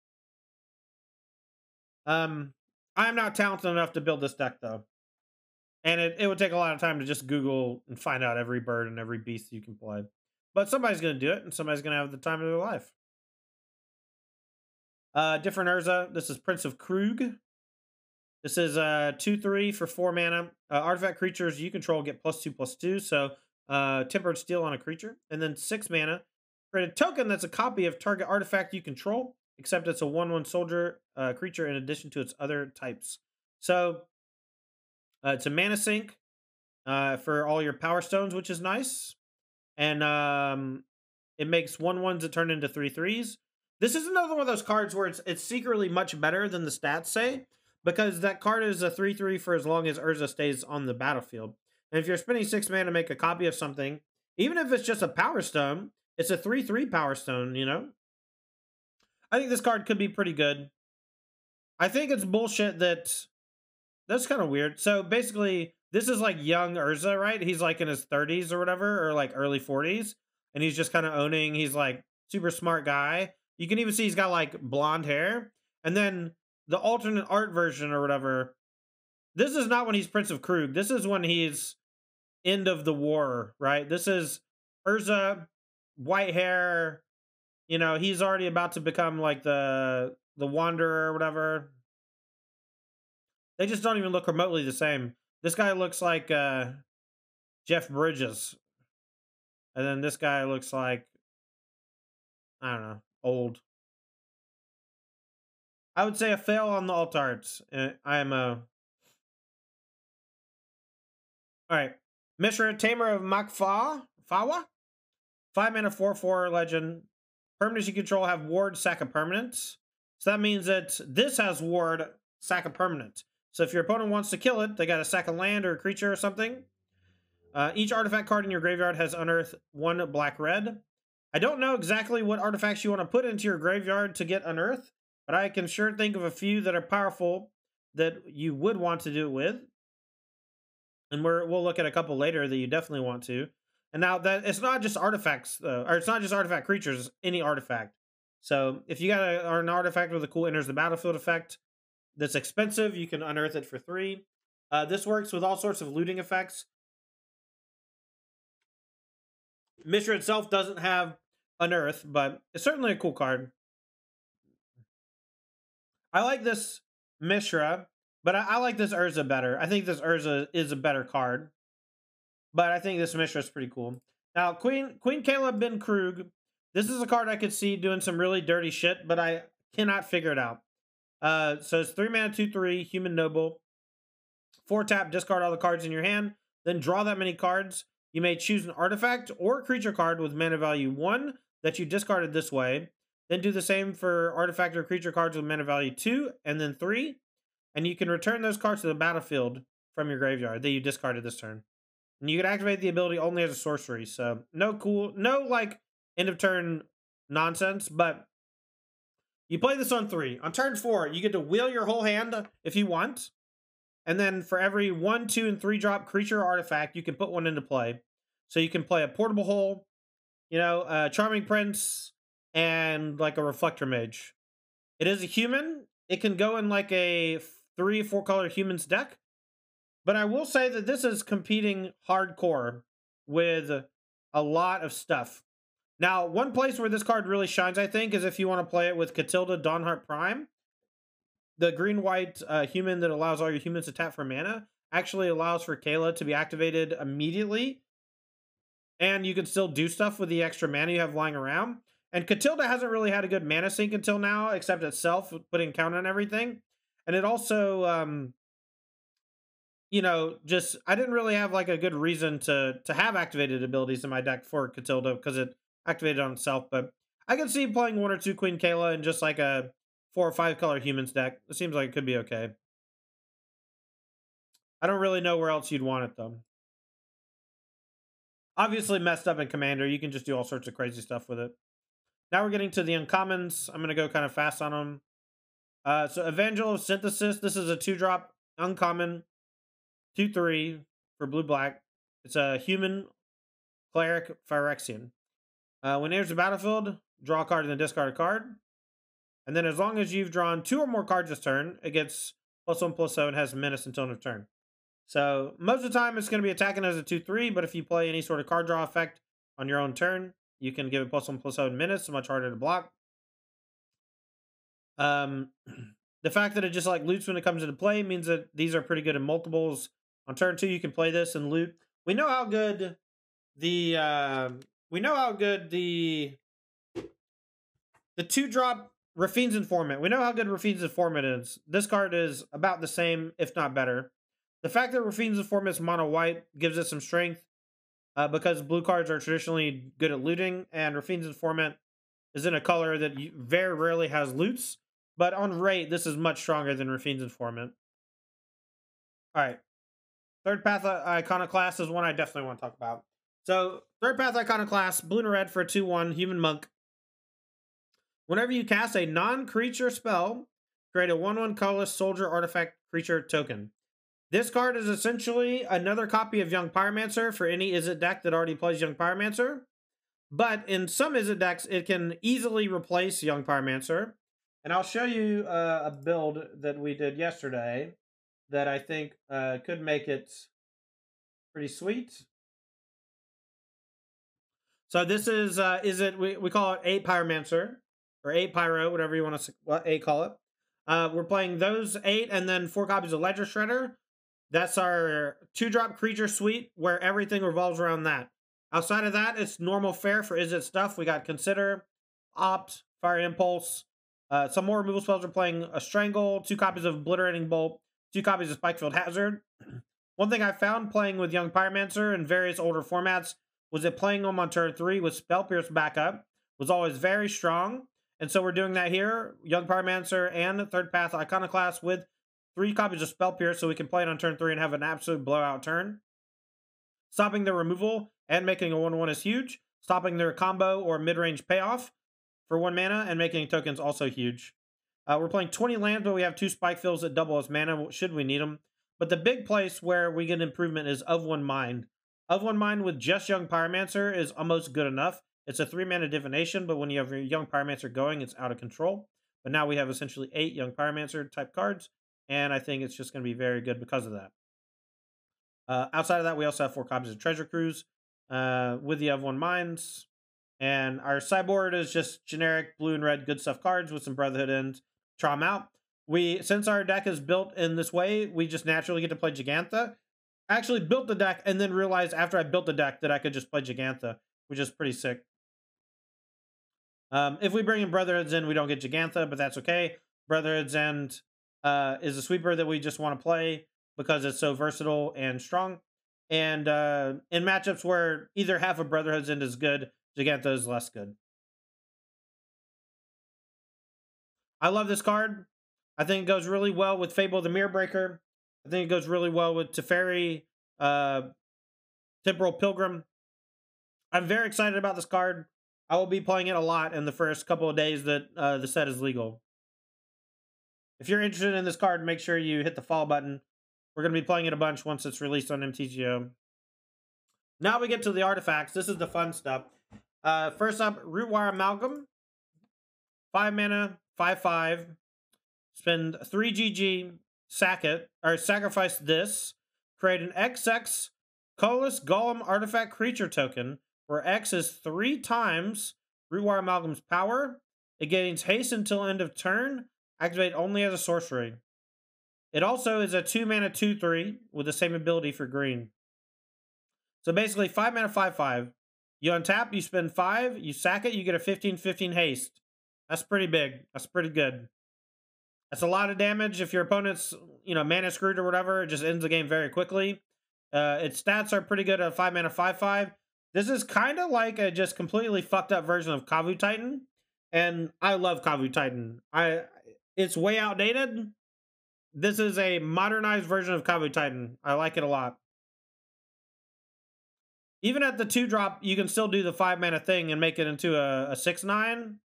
I'm not talented enough to build this deck, though. And it would take a lot of time to just Google and find out every bird and every beast you can play. But somebody's going to do it, and somebody's going to have the time of their life. Different Urza. This is Prince of Krug. This is 2/3 for 4 mana. Artifact creatures you control get +2/+2. So Tempered Steel on a creature. And then 6 mana. Create a token that's a copy of target artifact you control, except it's a 1/1 soldier creature in addition to its other types. So it's a mana sink for all your power stones, which is nice. And it makes 1/1s that turn into 3/3s. This is another one of those cards where it's secretly much better than the stats say, because that card is a 3/3 for as long as Urza stays on the battlefield. And if you're spending 6 mana to make a copy of something, even if it's just a power stone, it's a 3/3 power stone, you know? I think this card could be pretty good. I think it's bullshit that's kind of weird. So basically, this is like young Urza, right? He's like in his 30s or whatever, or like early 40s. And he's just kind of owning, he's like super smart guy. You can even see he's got like blonde hair. And then the alternate art version or whatever, this is not when he's Prince of Krug. This is when he's end of the war, right? This is Urza, white hair. You know, he's already about to become like the Wanderer or whatever. They just don't even look remotely the same. This guy looks like Jeff Bridges. And then this guy looks like, I don't know, old. I would say a fail on the alt arts. I am a... Alright. Mishra, Tamer of Makfa. Fawa? 5 mana 4/4 legend. Permanents you control have ward, sack a permanent. So that means that this has ward, sack a permanent. So if your opponent wants to kill it, they got to sack a land or a creature or something. Each artifact card in your graveyard has unearthed 1 black-red. I don't know exactly what artifacts you want to put into your graveyard to get unearthed, but I can sure think of a few that are powerful that you would want to do it with. And we'll look at a couple later that you definitely want to. And now that it's not just artifacts, or it's not just artifact creatures, any artifact. So if you got an artifact with a cool enters the battlefield effect that's expensive, you can unearth it for 3. This works with all sorts of looting effects. Mishra itself doesn't have unearth, but it's certainly a cool card. I like this Mishra, but I like this Urza better. I think this Urza is a better card. But I think this Mishra is pretty cool. Now, Queen Caleb bin Krug. This is a card I could see doing some really dirty shit, but I cannot figure it out. So it's 3 mana, 2/3, Human Noble. 4-tap, discard all the cards in your hand. Then draw that many cards. You may choose an artifact or creature card with mana value 1 that you discarded this way. Then do the same for artifact or creature cards with mana value 2 and then 3. And you can return those cards to the battlefield from your graveyard that you discarded this turn. And you can activate the ability only as a sorcery. So no like end of turn nonsense, but you play this on 3. On turn 4, you get to wheel your whole hand if you want. And then for every 1, 2, and 3 drop creature or artifact, you can put one into play. So you can play a Portable Hole, you know, a Charming Prince, and like a Reflector Mage. It is a human. It can go in like a 3 or 4 color humans deck. But I will say that this is competing hardcore with a lot of stuff. Now, one place where this card really shines, I think, is if you want to play it with Catilda Dawnheart Prime. The green-white human that allows all your humans to tap for mana actually allows for Kayla to be activated immediately. And you can still do stuff with the extra mana you have lying around. And Catilda hasn't really had a good mana sink until now, except itself, putting count on everything. And it also, you know, just I didn't really have like a good reason to have activated abilities in my deck for Catilda because it activated on itself. But I can see playing 1 or 2 Queen Kayla in just like a 4 or 5 color humans deck. It seems like it could be okay. I don't really know where else you'd want it though. Obviously messed up in Commander. You can just do all sorts of crazy stuff with it. Now we're getting to the uncommons. I'm going to go kind of fast on them. So Evangel of Synthesis. This is a 2-drop uncommon 2/3 for blue-black. It's a human cleric Phyrexian. When it enters the battlefield, draw a card and then discard a card. And then as long as you've drawn 2 or more cards this turn, it gets +1/+0 and has menace until end of turn. So most of the time it's going to be attacking as a 2/3, but if you play any sort of card draw effect on your own turn, you can give it +1/+0 menace. It's much harder to block. The fact that it just like loots when it comes into play means that these are pretty good in multiples. On turn 2, you can play this and loot. We know how good the 2-drop Rafine's Informant. We know how good Rafine's Informant is. This card is about the same, if not better. The fact that Rafine's Informant is mono white gives it some strength because blue cards are traditionally good at looting, and Rafine's Informant is in a color that very rarely has loots. But on rate, this is much stronger than Rafine's Informant. All right. Third Path Iconoclast is one I definitely want to talk about. So, Third Path Iconoclast, blue and red for a 2/1 human monk. Whenever you cast a non-creature spell, create a 1/1 colorless soldier artifact creature token. This card is essentially another copy of Young Pyromancer for any Izzet deck that already plays Young Pyromancer. But in some Izzet decks, it can easily replace Young Pyromancer. And I'll show you a build that we did yesterday that I think could make it pretty sweet. So this is we call it 8 Pyromancer, or 8 Pyro, whatever you want to call it. We're playing those 8 and then 4 copies of Ledger Shredder. That's our 2-drop creature suite where everything revolves around that. Outside of that, it's normal fare for Izzet stuff. We got Consider, Opt, Fire Impulse. Some more removal spells are playing a Strangle, 2 copies of Obliterating Bolt, 2 copies of Spikefield Hazard. One thing I found playing with Young Pyromancer in various older formats was that playing them on turn 3 with Spell Pierce backup was always very strong. And so we're doing that here. Young Pyromancer and Third Path Iconoclast with 3 copies of Spell Pierce so we can play it on turn 3 and have an absolute blowout turn. Stopping their removal and making a 1/1 is huge. Stopping their combo or mid-range payoff for 1 mana and making tokens also huge. We're playing 20 lands, but we have 2 Spikefields that double as mana should we need them. But the big place where we get improvement is Of One Mind. Of One Mind with just Young Pyromancer is almost good enough. It's a 3-mana divination, but when you have your Young Pyromancer going, it's out of control. But now we have essentially 8 Young Pyromancer type cards, and I think it's just going to be very good because of that. Outside of that, we also have 4 copies of Treasure Cruise with the Of One Minds. And our sideboard is just generic blue and red good stuff cards with some Brotherhood and try them out. Since our deck is built in this way, we just naturally get to play Gigantha. I actually built the deck and then realized after I built the deck that I could just play Gigantha, which is pretty sick. If we bring in Brotherhood's End, we don't get Gigantha, but that's okay. Brotherhood's End is a sweeper that we just want to play because it's so versatile and strong. And in matchups where either half of Brotherhood's End is good, Gigantha is less good. I love this card. I think it goes really well with Fable the Mirror Breaker. I think it goes really well with Teferi, Temporal Pilgrim. I'm very excited about this card. I will be playing it a lot in the first couple of days that the set is legal. If you're interested in this card, make sure you hit the follow button. We're going to be playing it a bunch once it's released on MTGO. Now we get to the artifacts. This is the fun stuff. First up, Rootwire Amalgam. 5 mana 5/5. Spend 3 GG, sack it, or sacrifice this. Create an XX colorless golem artifact creature token, where X is 3 times Rootwire Amalgam's power. It gains haste until end of turn. Activate only as a sorcery. It also is a 2 mana 2/3 with the same ability for green. So basically 5 mana 5/5. You untap, you spend 5, you sack it, you get a 15/15 haste. That's pretty big. That's pretty good. That's a lot of damage. If your opponent's, mana screwed or whatever, it just ends the game very quickly. Its stats are pretty good at 5 mana 5/5. This is kind of like a just completely fucked up version of Kavu Titan. And I love Kavu Titan. It's way outdated. This is a modernized version of Kavu Titan. I like it a lot. Even at the 2-drop, you can still do the 5 mana thing and make it into a 6/9.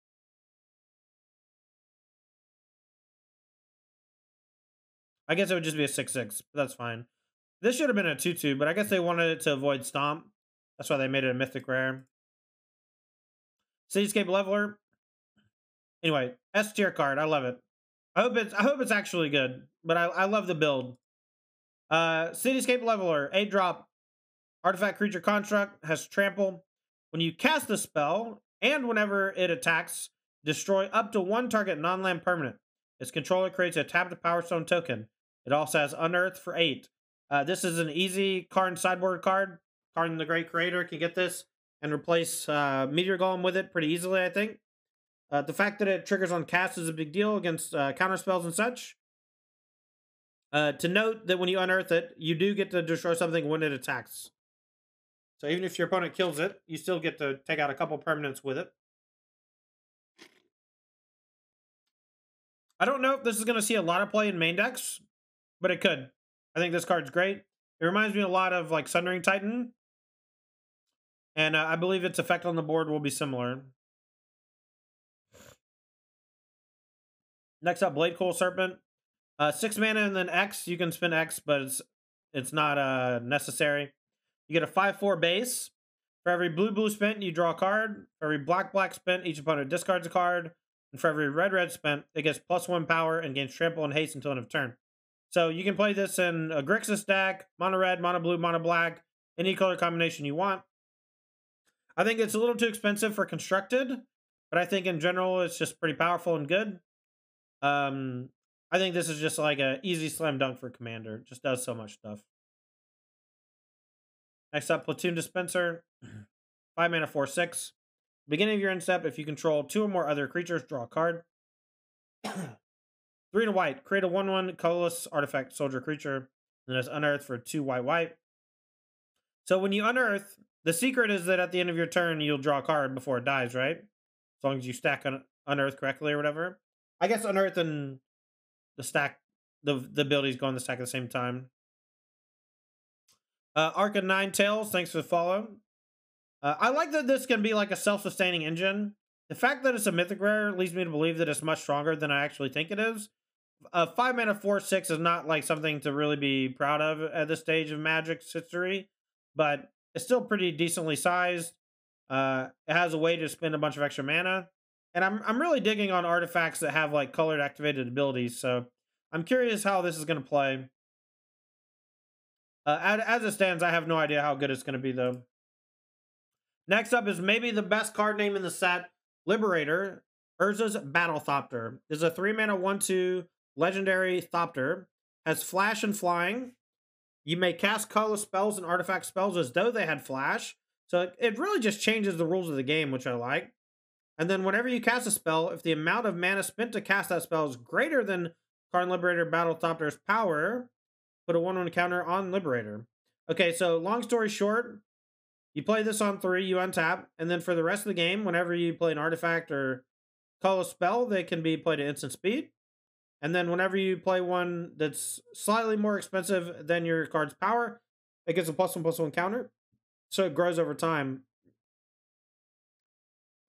I guess it would just be a 6/6, but that's fine. This should have been a 2/2, but I guess they wanted it to avoid Stomp. That's why they made it a Mythic Rare. Cityscape Leveler. Anyway, S tier card. I love it. I hope it's actually good, but I love the build. Cityscape Leveler, 8-drop. Artifact creature construct, has trample. When you cast a spell, and whenever it attacks, destroy up to 1 target non-land permanent. Its controller creates a tapped Power Stone token. It also has Unearth for 8. This is an easy Karn sideboard card. Karn the Great Creator can get this and replace Meteor Golem with it pretty easily, I think. The fact that it triggers on cast is a big deal against counter spells and such. To note that when you unearth it, you do get to destroy something when it attacks. So even if your opponent kills it, you still get to take out a couple permanents with it. I don't know if this is going to see a lot of play in main decks, but it could. I think this card's great. It reminds me a lot of like Sundering Titan. And I believe its effect on the board will be similar. Next up, Blade Cool Serpent. 6 mana and then X. You can spend X, but it's not necessary. You get a 5/4 base. For every blue spent, you draw a card. For every black spent, each opponent discards a card. And for every red spent, it gets +1 power and gains trample and haste until end of turn. So you can play this in a Grixis deck, mono red, mono blue, mono black, any color combination you want. I think it's a little too expensive for constructed, but I think in general it's just pretty powerful and good. I think this is just like a easy slam dunk for Commander. It just does so much stuff. Next up, Platoon Dispenser. 5 mana 4/6. Beginning of your end step, if you control 2 or more other creatures, draw a card. 3 and a white. Create a 1/1 colorless artifact soldier creature. And it's unearthed for 2 white. So when you unearth, the secret is that at the end of your turn, you'll draw a card before it dies, right? As long as you stack unearth correctly or whatever. I guess unearth and the stack, the abilities go on the stack at the same time. Arc of 9 Tails, thanks for the follow. I like that this can be like a self-sustaining engine. The fact that it's a Mythic Rare leads me to believe that it's much stronger than I actually think it is. 5 mana 4/6 is not like something to really be proud of at this stage of Magic's history, but it's still pretty decently sized. It has a way to spend a bunch of extra mana, and I'm really digging on artifacts that have like colored activated abilities. So I'm curious how this is going to play. As it stands, I have no idea how good it's going to be though. Next up is maybe the best card name in the set, Liberator. Urza's Battlethopter. This is a 3 mana 1/2 legendary Thopter. Has flash and flying. You may cast colorless spells and artifact spells as though they had flash. So it really just changes the rules of the game, which I like. And then whenever you cast a spell, if the amount of mana spent to cast that spell is greater than Karn Liberator Battlethopter's power, put a 1/1 counter on Liberator. Okay, so long story short, you play this on 3, you untap, and then for the rest of the game, whenever you play an artifact or call a spell, they can be played at instant speed. And then whenever you play one that's slightly more expensive than your card's power, it gets a +1/+1 counter. So it grows over time.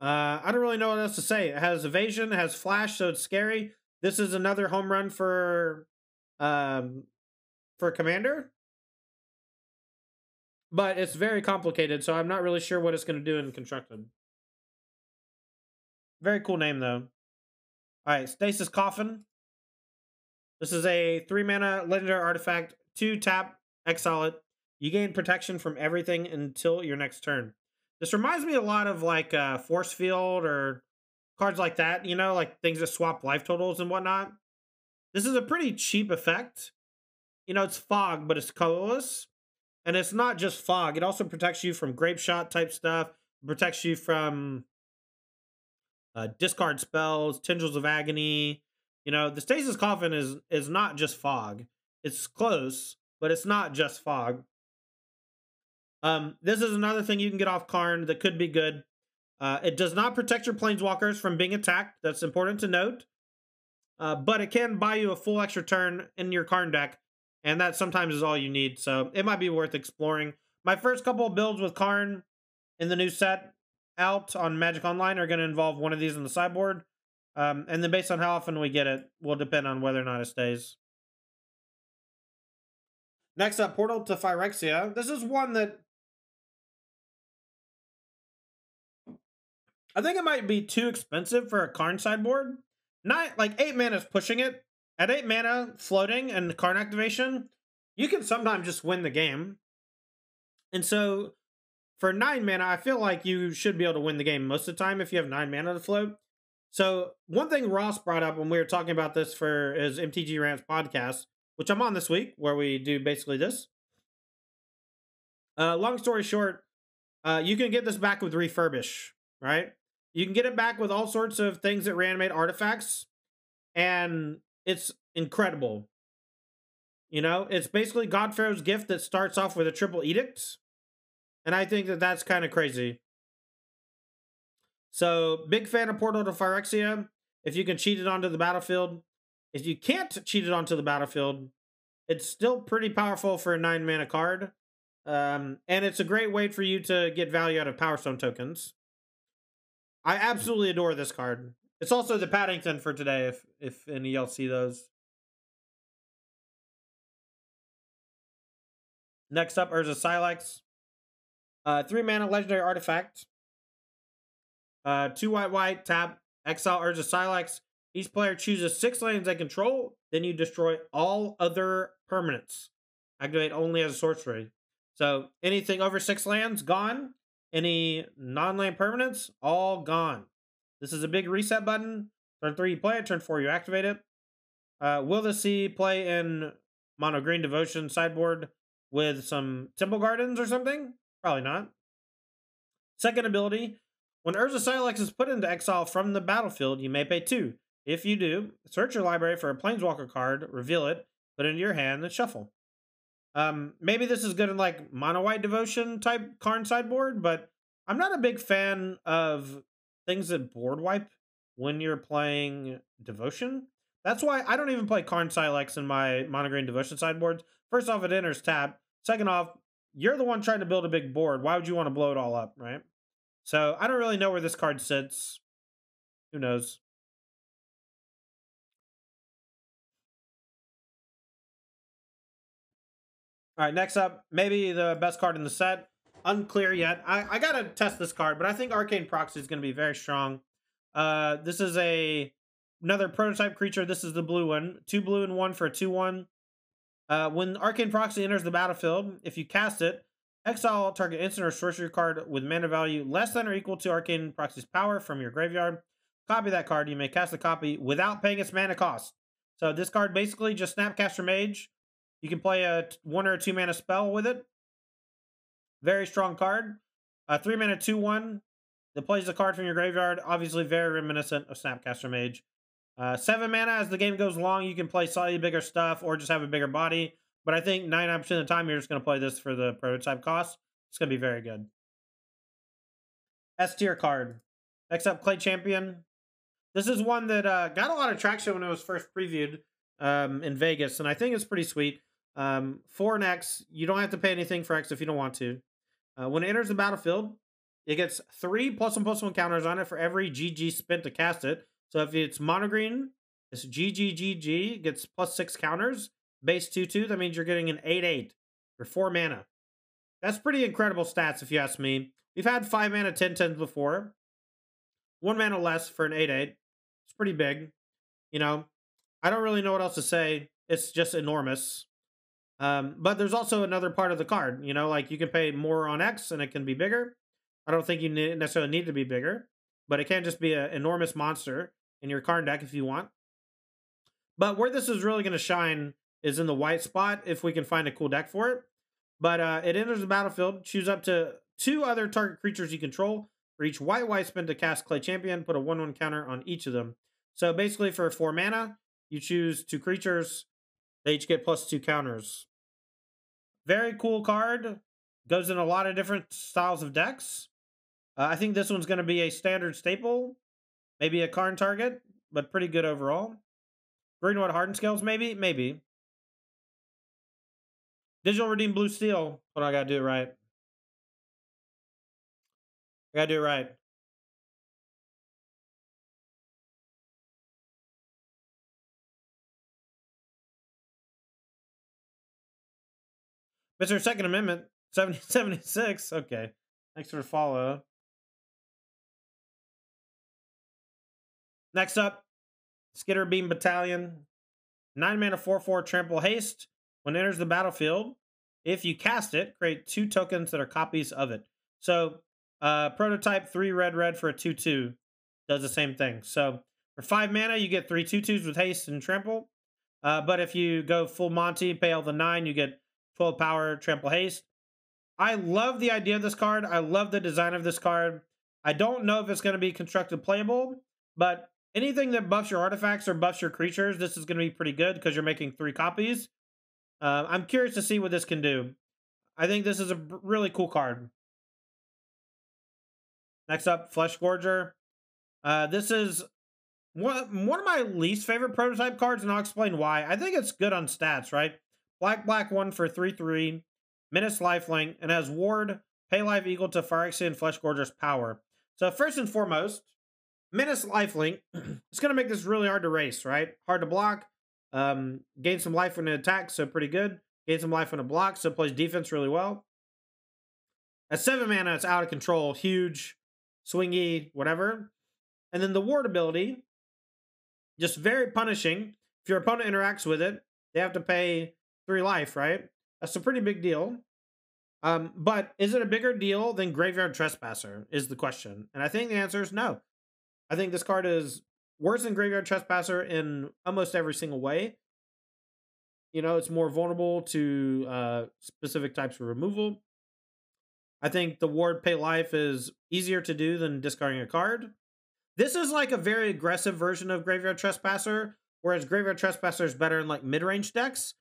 I don't really know what else to say. It has evasion, it has flash, so it's scary. This is another home run for Commander. But it's very complicated, so I'm not really sure what it's going to do in constructed. Very cool name, though. All right, Stasis Coffin. This is a 3-mana legendary artifact, 2 tap, exile it. You gain protection from everything until your next turn. This reminds me a lot of like Force Field or cards like that, you know, like things that swap life totals and whatnot. This is a pretty cheap effect. You know, it's fog, but it's colorless. And it's not just fog. It also protects you from grape shot type stuff. It protects you from discard spells, tendrils of agony. You know, the Stasis Coffin is not just fog. It's close, but it's not just fog. This is another thing you can get off Karn that could be good. It does not protect your planeswalkers from being attacked. That's important to note. But it can buy you a full extra turn in your Karn deck, and that sometimes is all you need. So it might be worth exploring. My first couple of builds with Karn in the new set out on Magic Online are going to involve one of these in the sideboard. And then based on how often we get it will depend on whether or not it stays. Next up, Portal to Phyrexia. This is one that I think it might be too expensive for a Karn sideboard. Not like 8 mana is pushing it. At 8 mana, floating and Karn activation, you can sometimes just win the game. And so for 9 mana, I feel like you should be able to win the game most of the time if you have 9 mana to float. So one thing Ross brought up when we were talking about this for his MTG Rants podcast, which I'm on this week, where we do basically this. Long story short, you can get this back with Refurbish, right? You can get it back with all sorts of things that reanimate artifacts, and it's incredible. You know, it's basically Godpharaoh's gift that starts off with a triple edict, and I think that that's kind of crazy. So, big fan of Portal to Phyrexia. If you can cheat it onto the battlefield. If you can't cheat it onto the battlefield, it's still pretty powerful for a 9 mana card. And it's a great way for you to get value out of Power Stone tokens. I absolutely adore this card. It's also the Paddington for today, if any of y'all see those. Next up, Urza Silex. 3 mana legendary artifact. 2 white, tap, exile Urza Silex. Each player chooses 6 lands they control, then you destroy all other permanents. Activate only as a sorcery. So anything over 6 lands, gone. Any non-land permanents, all gone. This is a big reset button. Turn 3, you play it. Turn 4, you activate it. Will this see play in Mono Green Devotion sideboard with some Temple Gardens or something? Probably not. Second ability. When Urza Silex is put into exile from the battlefield, you may pay 2. If you do, search your library for a Planeswalker card, reveal it, put it into your hand, and shuffle. Maybe this is good in like Mono White Devotion type Karn sideboard, but I'm not a big fan of things that board wipe when you're playing Devotion. That's why I don't even play Karn Silex in my Mono Green Devotion sideboards. First off, it enters tap. Second off, you're the one trying to build a big board. Why would you want to blow it all up, right? So I don't really know where this card sits. Who knows? All right, next up, maybe the best card in the set. Unclear yet. I gotta test this card, but I think Arcane Proxy is going to be very strong. This is another prototype creature. This is the blue one. 2 blue and 1 for a 2/1. When Arcane Proxy enters the battlefield, if you cast it, exile target instant or sorcery card with mana value less than or equal to Arcane Proxy's power from your graveyard. Copy that card. You may cast the copy without paying its mana cost. So this card basically just Snapcaster Mage. You can play a 1 or a 2 mana spell with it. Very strong card. 3 mana 2/1 that plays a card from your graveyard. Obviously very reminiscent of Snapcaster Mage. 7 mana as the game goes along. You can play slightly bigger stuff or just have a bigger body. But I think 99% of the time you're just going to play this for the prototype cost. It's going to be very good. S tier card. Next up, Clay Champion. This is one that got a lot of traction when it was first previewed in Vegas. And I think it's pretty sweet. 4 and X. You don't have to pay anything for X if you don't want to. When it enters the battlefield, it gets 3 +1/+1 counters on it for every GG spent to cast it. So if it's mono green, it's GG, gets +6 counters. Base 2/2, that means you're getting an 8/8 for 4 mana. That's pretty incredible stats if you ask me. We've had 5 mana 10/10s before. 1 mana less for an 8/8. It's pretty big. You know, I don't really know what else to say. It's just enormous. But there's also another part of the card. You know, like you can pay more on X and it can be bigger. I don't think you necessarily need to be bigger, but it can just be an enormous monster in your card deck if you want. But where this is really going to shine is in the white spot if we can find a cool deck for it. But it enters the battlefield. Choose up to 2 other target creatures you control. For each white spend to cast Clay Champion, put a 1/1 counter on each of them. So basically, for 4 mana, you choose 2 creatures. They each get +2 counters. Very cool card. Goes in a lot of different styles of decks. I think this one's going to be a standard staple. Maybe a Karn target, but pretty good overall. Greenwood Hardened Scales, maybe? Maybe. Digital Redeem Blue Steel. Hold on, I gotta do it right. I gotta do it right. Mr. Second Amendment, 7076. Okay. Thanks for the follow. Next up, Skitter Beam Battalion. 9 mana 4/4 Trample Haste. When it enters the battlefield, if you cast it, create 2 tokens that are copies of it. So, prototype 3 red for a 2/2 does the same thing. So, for 5 mana, you get 3 2/2s with haste and trample. But if you go full Monty, pay all the 9, you get 12 power, trample haste. I love the idea of this card. I love the design of this card. I don't know if it's going to be constructed playable, but anything that buffs your artifacts or buffs your creatures, this is going to be pretty good because you're making 3 copies. I'm curious to see what this can do. I think this is a really cool card. Next up, Flesh Gorger. This is one of my least favorite prototype cards, and I'll explain why. I think it's good on stats, right? Black 1 for 3/3, Menace Lifelink, and has Ward, pay life equal to Phyrexian and Flesh Gorger's power. So first and foremost, Menace Lifelink, it's going to make this really hard to race, right? Hard to block. Gain some life when it attacks, so pretty good. Gain some life when it blocks, so it plays defense really well. At 7 mana, it's out of control. Huge, swingy, whatever. And then the Ward ability, just very punishing. If your opponent interacts with it, they have to pay 3 life, right? That's a pretty big deal. But is it a bigger deal than Graveyard Trespasser is the question. And I think the answer is no. I think this card is worse than Graveyard Trespasser in almost every single way. You know, it's more vulnerable to specific types of removal. I think the Ward pay life is easier to do than discarding a card. This is like a very aggressive version of Graveyard Trespasser, whereas Graveyard Trespasser is better in like mid-range decks.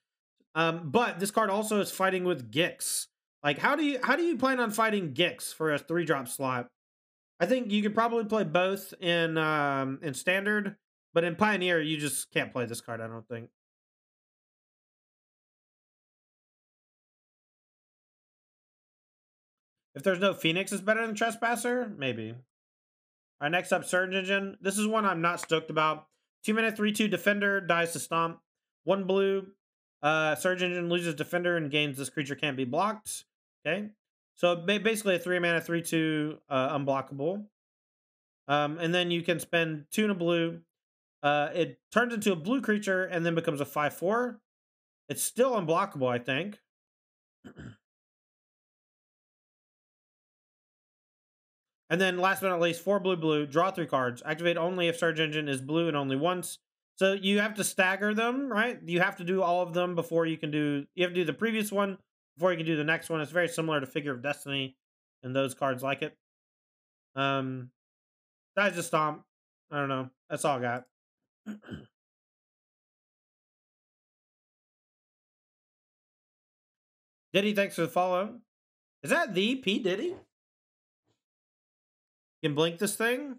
But this card also is fighting with Gix. Like, how do you plan on fighting Gix for a 3-drop slot? I think you could probably play both in Standard, but in Pioneer you just can't play this card, I don't think. If there's no Phoenix is better than Trespasser, maybe. All right, next up, Surge Engine. This is one I'm not stoked about. 2 mana 3/2 Defender, dies to Stomp. 1 blue. Surge Engine loses Defender and gains this creature can't be blocked. Okay. So basically a 3 mana 3/2 unblockable. And then you can spend 2 and a blue. It turns into a blue creature and then becomes a 5/4. It's still unblockable, I think. And then last but not least, 4 blue, draw 3 cards. Activate only if Surge Engine is blue and only once. So you have to stagger them, right? You have to do all of them before you can do... You have to do the previous one before you can do the next one. It's very similar to Figure of Destiny and those cards like it. Dies to Stomp. I don't know. That's all I got. Diddy, thanks for the follow. Is that the P. Diddy? You can blink this thing?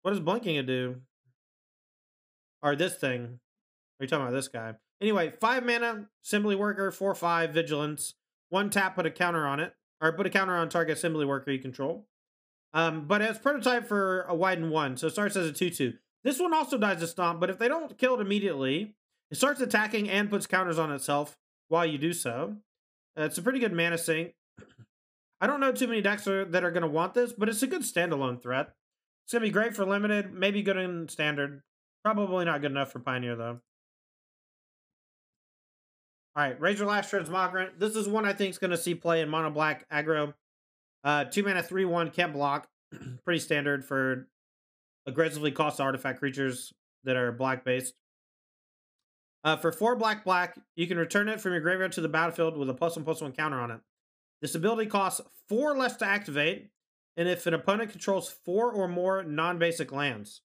What does blinking it do? Or this thing? Are you talking about this guy? Anyway, 5 mana, Assembly Worker, 4/5, Vigilance. 1 tap, put a counter on it. Or put a counter on target Assembly Worker you control. But it's prototype for a Widen 1, so it starts as a 2/2. This one also dies to Stomp, but if they don't kill it immediately, it starts attacking and puts counters on itself while you do so. It's a pretty good mana sink. I don't know too many decks that are going to want this, but it's a good standalone threat. It's going to be great for limited, maybe good in Standard. Probably not good enough for Pioneer, though. All right, Razor Lash Transmogrant. This is one I think is going to see play in Mono Black aggro. 2 mana, 3/1, can't block. Pretty standard for aggressively cost artifact creatures that are black based. For 4 black black, you can return it from your graveyard to the battlefield with a +1/+1 counter on it. This ability costs 4 less to activate, and if an opponent controls 4 or more non-basic lands.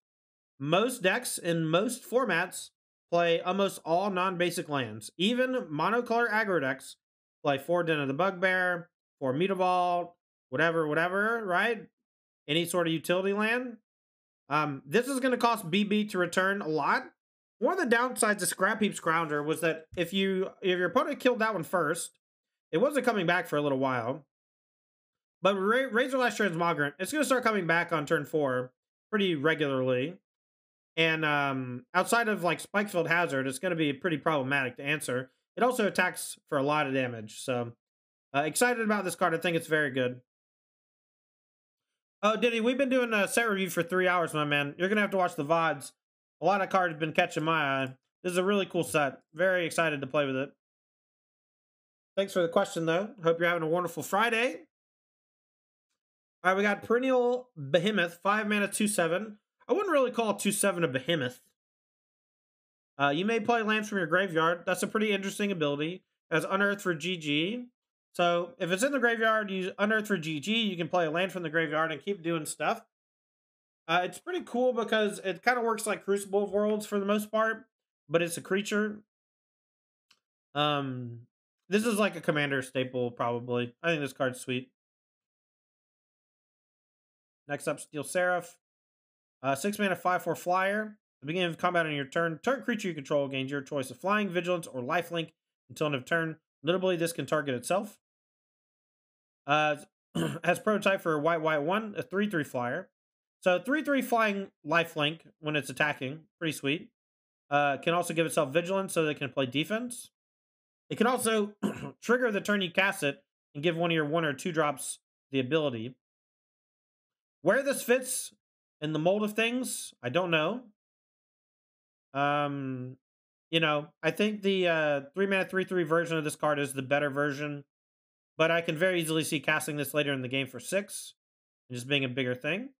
Most decks in most formats play almost all non-basic lands. Even monocolor aggro decks play 4 Den of the Bugbear, 4 Mutavault, whatever, right? Any sort of utility land. This is going to cost BB to return a lot. One of the downsides of Scrap Heap Scrounger was that if your opponent killed that one first, it wasn't coming back for a little while. But Razor Lash Transmogrant, it's going to start coming back on turn 4 pretty regularly. And outside of like Spikefield Hazard, it's going to be pretty problematic to answer. It also attacks for a lot of damage. So excited about this card. I think it's very good. Oh, Diddy, we've been doing a set review for 3 hours, my man. You're going to have to watch the VODs. A lot of cards have been catching my eye. This is a really cool set. Very excited to play with it. Thanks for the question, though. Hope you're having a wonderful Friday. All right, we got Perennial Behemoth, 5 mana, 2/7. I wouldn't really call 2/7 a behemoth. You may play lands from your graveyard. That's a pretty interesting ability. It has Unearth for GG. So if it's in the graveyard, you Unearth for GG. You can play a land from the graveyard and keep doing stuff. It's pretty cool because it kind of works like Crucible of Worlds for the most part, but it's a creature. This is like a commander staple, probably. I think this card's sweet. Next up, Steel Seraph. 6 mana, 5/4 flyer. At the beginning of combat on your turn, target creature you control gains your choice of flying, vigilance, or lifelink until end of turn. Notably, this can target itself. Has prototype for white 1, a 3/3 flyer. So 3/3 flying lifelink when it's attacking, pretty sweet. Can also give itself vigilance so that it can play defense. It can also trigger the turn you cast it and give one of your 1 or 2 drops the ability. Where this fits in the mold of things, I don't know. You know, I think the 3 mana 3/3 version of this card is the better version, but I can very easily see casting this later in the game for 6 and just being a bigger thing.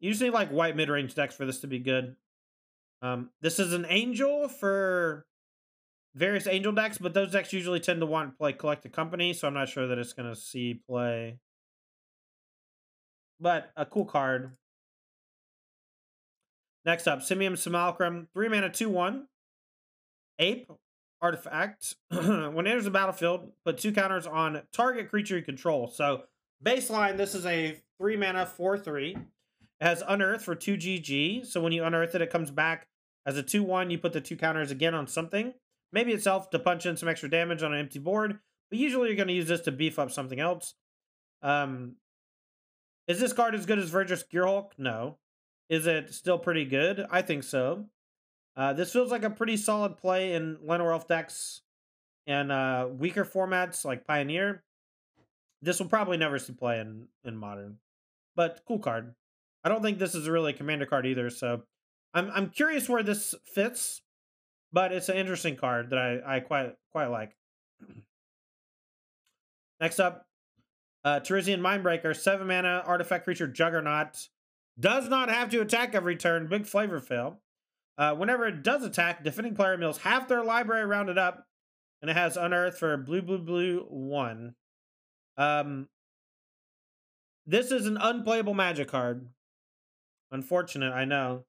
You just need like white mid-range decks for this to be good. This is an angel for various angel decks, but those decks usually tend to want to play Collected Company, so I'm not sure that it's going to see play. But a cool card. Next up, Simium Simulacrum, 3 mana, 2/1. Ape artifact. When it enters the battlefield, put 2 counters on target creature you control. So baseline, this is a 3 mana, 4/3. It has Unearth for 2 GG. So when you unearth it, it comes back as a 2/1. You put the 2 counters again on something. Maybe itself to punch in some extra damage on an empty board. But usually you're going to use this to beef up something else. Is this card as good as Verdurous Gearhulk? No. Is it still pretty good? I think so. This feels like a pretty solid play in Llanowar Elf decks and weaker formats like Pioneer. This will probably never see play in Modern. But cool card. I don't think this is really a commander card either, so I'm curious where this fits, but it's an interesting card that I quite like. Next up, Terizian Mindbreaker, 7 mana, artifact creature Juggernaut. Does not have to attack every turn. Big flavor fail. Whenever it does attack, defending player mills half their library rounded up, and it has Unearth for blue 1. This is an unplayable Magic card. Unfortunate, I know.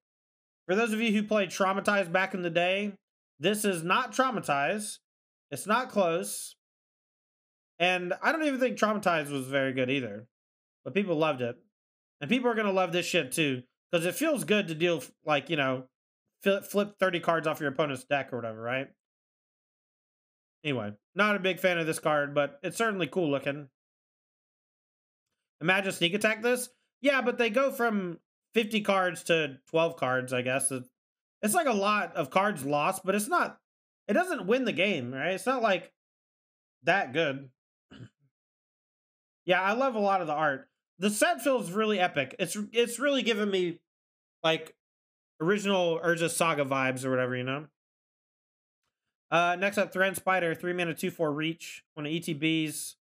For those of you who played Traumatized back in the day, this is not Traumatized. It's not close. And I don't even think Traumatized was very good either. But people loved it. And people are going to love this shit too. Because it feels good to deal, like, you know, flip 30 cards off your opponent's deck or whatever, right? Anyway, not a big fan of this card, but it's certainly cool looking. Imagine sneak attack this? Yeah, but they go from 50 cards to 12 cards, I guess. It's like a lot of cards lost, but it's not, it doesn't win the game, right? It's not like that good. Yeah, I love a lot of the art. The set feels really epic. It's really given me like original Urza Saga vibes or whatever, you know? Next up, Thread Spider, 3 mana, 2/4 reach. When it ETBs,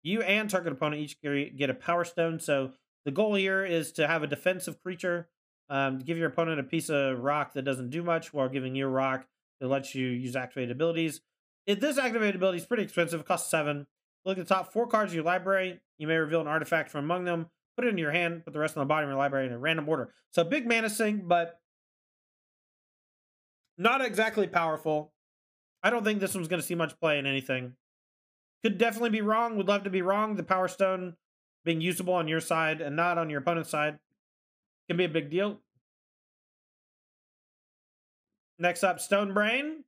you and target opponent each get a Power Stone. So the goal here is to have a defensive creature, give your opponent a piece of rock that doesn't do much while giving you a rock that lets you use activated abilities. This activated ability is pretty expensive. It costs 7. Look at the top 4 cards of your library. You may reveal an artifact from among them. Put it in your hand. Put the rest on the bottom of your library in a random order. So big mana sink, but not exactly powerful. I don't think this one's going to see much play in anything. Could definitely be wrong. Would love to be wrong. The Power Stone being usable on your side and not on your opponent's side can be a big deal. Next up, Stone Brain.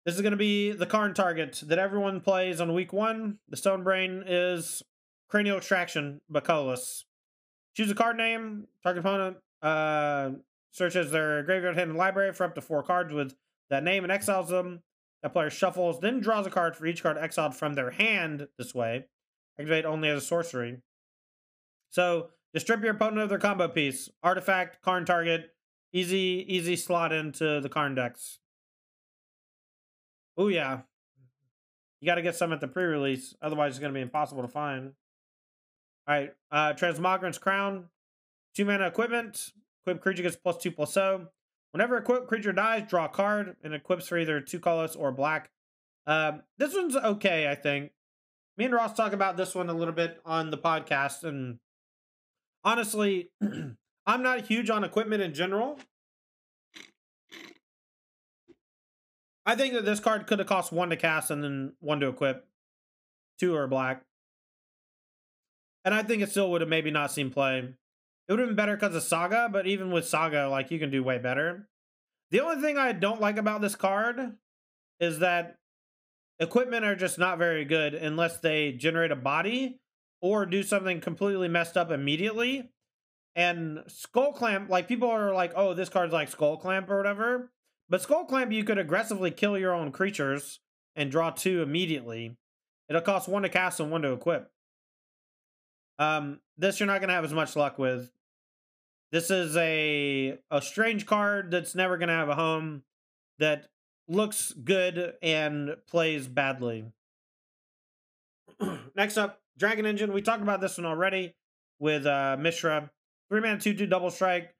This is going to be the Karn target that everyone plays on week 1. The Stone Brain is Cranial Extraction, but colorless. Choose a card name. Target opponent searches their graveyard, hand, and library for up to 4 cards with that name and exiles them. That player shuffles, then draws a card for each card exiled from their hand this way. Activate only as a sorcery. So, just strip your opponent of their combo piece. Artifact, Karn target. Easy slot into the Karn decks. Oh yeah. You got to get some at the pre-release. Otherwise, it's going to be impossible to find. All right. Transmogrant's Crown. 2 mana equipment. Equip creature gets +2/+0. Whenever equipped creature dies, draw a card and equips for either 2 colorless or black. This one's okay, I think. Me and Ross talk about this one a little bit on the podcast, and honestly, I'm not huge on equipment in general. I think that this card could have cost 1 to cast and then 1 to equip. 2 or black. And I think it still would have maybe not seen play. It would have been better because of Saga, but even with Saga, like, you can do way better. The only thing I don't like about this card is that equipment are just not very good unless they generate a body or do something completely messed up immediately. And Skull Clamp, like, people are like, oh, this card's like Skull Clamp or whatever. But Skull Clamp, you could aggressively kill your own creatures and draw 2 immediately. It'll cost 1 to cast and 1 to equip. This you're not going to have as much luck with. This is a strange card that's never going to have a home, that looks good and plays badly. Next up, Dragon Engine. We talked about this one already with Mishra. 3 mana, 2/2 double strike.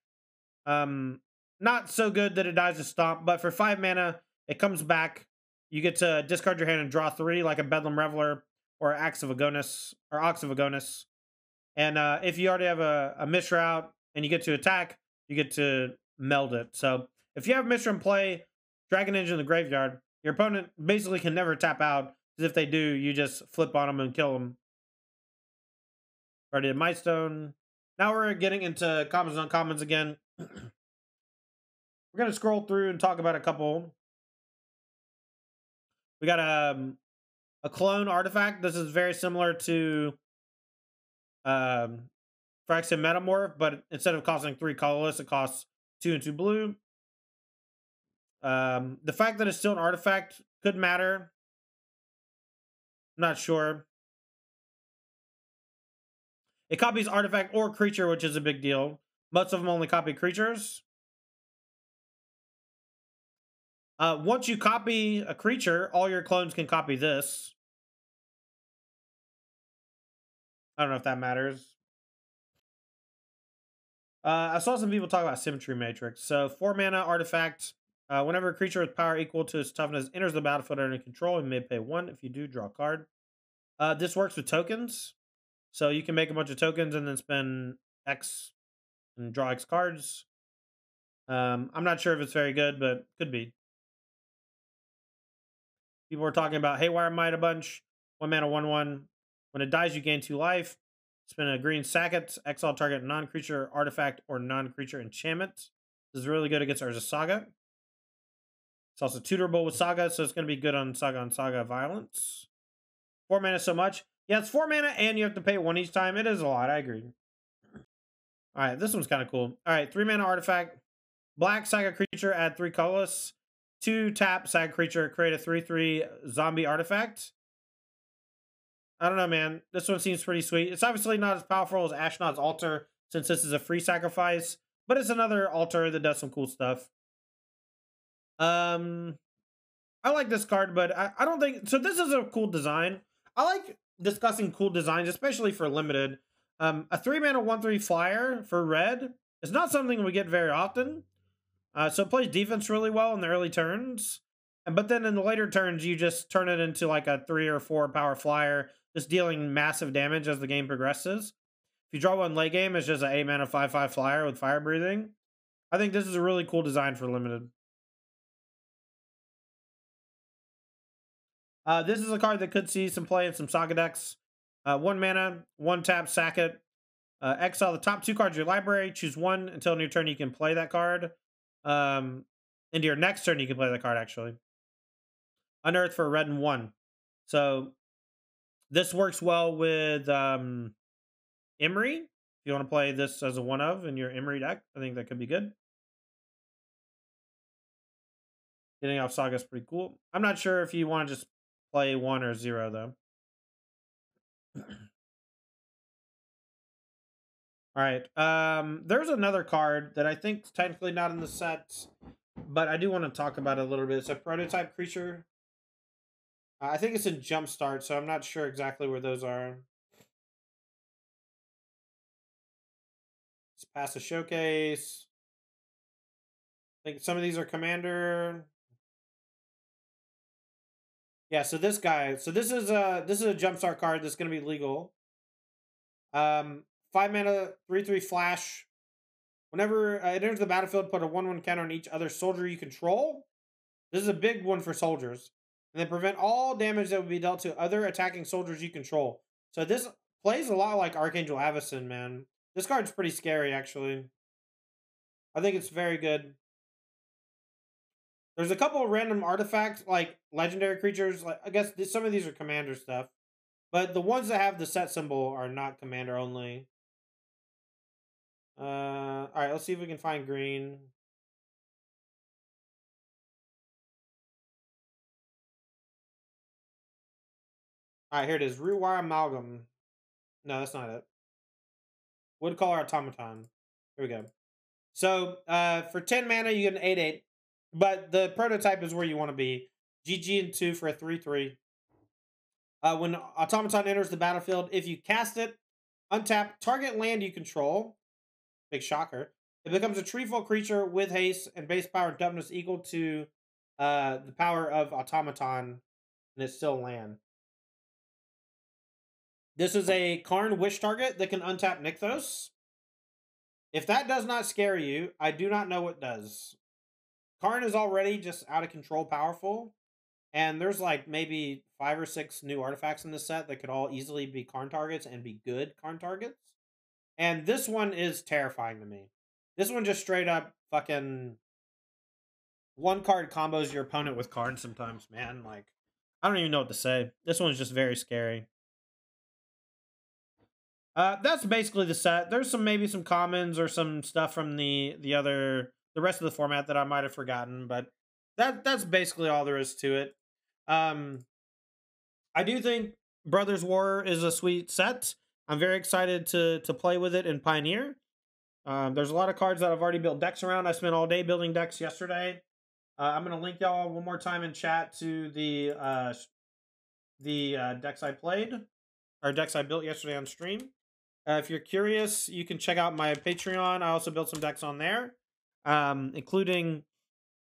Not so good that it dies to stomp, but for 5 mana, it comes back. You get to discard your hand and draw 3, like a Bedlam Reveler or Ox of Agonis. And if you already have a Mishra out and you get to attack, you get to meld it. So if you have Mishra in play, Dragon Engine in the graveyard, your opponent basically can never tap out, because if they do, you just flip on them and kill them. Already did Mightstone. Now we're getting into commons and uncommons again. We're going to scroll through and talk about a couple. We got a clone artifact. This is very similar to Phyrexian Metamorph, but instead of costing 3 colorless, it costs 2 and 2 blue. The fact that it's still an artifact could matter. I'm not sure. It copies artifact or creature, which is a big deal. Most of them only copy creatures. Once you copy a creature, all your clones can copy this. I don't know if that matters. I saw some people talk about Symmetry Matrix. So 4 mana artifact. Whenever a creature with power equal to its toughness enters the battlefield under control, you may pay 1. If you do, draw a card. This works with tokens. So you can make a bunch of tokens and then spend X and draw X cards. I'm not sure if it's very good, but could be. People were talking about Haywire Might a bunch. 1 mana, 1/1. When it dies, you gain 2 life. Spend a green, sack it. Exile target non-creature artifact or non-creature enchantment. This is really good against Urza Saga. It's also tutorable with Saga, so it's going to be good on Saga Violence. 4 mana so much. Yeah, it's 4 mana and you have to pay 1 each time. It is a lot, I agree. Alright, this one's kind of cool. Alright, 3 mana artifact. Black Saga creature, add 3 colorless. 2 tap Saga creature, create a 3/3 zombie artifact. I don't know, man. This one seems pretty sweet. It's obviously not as powerful as Ashnod's Altar, since this is a free sacrifice. but it's another altar that does some cool stuff. Um, I like this card, but I don't think so. This is a cool design. I like discussing cool designs, especially for limited. A 3-mana 1/3 flyer for red is not something we get very often. So it plays defense really well in the early turns. But then in the later turns, you just turn it into like a 3 or 4 power flyer, just dealing massive damage as the game progresses. If you draw one late game, it's just an 8-mana 5/5 flyer with fire breathing. I think this is a really cool design for limited. This is a card that could see some play in some Saga decks. 1 mana, 1 tap, sack it. Exile the top 2 cards of your library. Choose one until in your turn you can play that card. Into your next turn you can play that card, actually. Unearth for red and 1. So this works well with Emery. If you want to play this as a 1-of in your Emery deck, I think that could be good. Getting off Saga is pretty cool. I'm not sure if you want to just play 1 or 0, though. All right. There's another card that I think is technically not in the set, but I do want to talk about it a little bit. It's a prototype creature. I think it's in Jumpstart, so I'm not sure exactly where those are. Let's pass a showcase. I think some of these are Commander. Yeah, so this guy. So this is a Jumpstart card that's going to be legal. 5 mana, 3/3 flash. Whenever it enters the battlefield, put a 1/1 counter on each other soldier you control. This is a big one for soldiers. And then prevent all damage that would be dealt to other attacking soldiers you control. So this plays a lot like Archangel Avacyn, man. This card's pretty scary, actually. I think it's very good. There's a couple of random artifacts, like legendary creatures. Like I guess some of these are commander stuff. But the ones that have the set symbol are not commander only. Alright, let's see if we can find green. Alright, here it is. Rewire Amalgam. No, that's not it. Woodcaller Automaton. Here we go. So, for 10 mana, you get an 8/8. But the prototype is where you want to be. GG and 2 for a 3/3. When Automaton enters the battlefield, if you cast it, untap target land you control. Big shocker. It becomes a treeful creature with haste and base power and toughness equal to the power of Automaton, and it's still land. This is a Karn Wish target that can untap Nykthos. If that does not scare you, I do not know what does. Karn is already just out of control powerful, and there's like maybe 5 or 6 new artifacts in this set that could all easily be Karn targets and be good Karn targets. And this one is terrifying to me. This one just straight up fucking 1-card combos your opponent with Karn sometimes, man. Like, I don't even know what to say. This one's just very scary. That's basically the set. There's maybe some commons or some stuff from the rest of the format that I might have forgotten, but that's basically all there is to it. I do think Brothers War is a sweet set. I'm very excited to play with it in Pioneer. There's a lot of cards that I've already built decks around. I spent all day building decks yesterday. I'm going to link y'all one more time in chat to the decks I played, or decks I built yesterday on stream. If you're curious, you can check out my Patreon. I also built some decks on there, including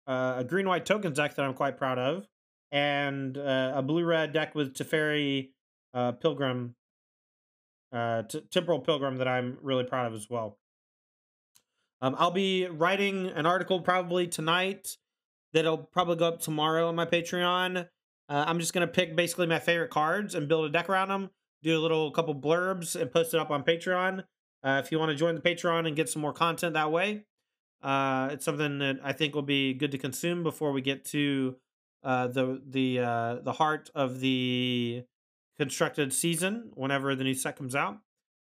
a green-white tokens deck that I'm quite proud of, and a blue-red deck with Teferi Pilgrim, Temporal Pilgrim that I'm really proud of as well. I'll be writing an article probably tonight that'll probably go up tomorrow on my Patreon. I'm just going to pick basically my favorite cards and build a deck around them, do a couple blurbs, and post it up on Patreon. If you want to join the Patreon and get some more content that way, it's something that I think will be good to consume before we get to the heart of the constructed season whenever the new set comes out.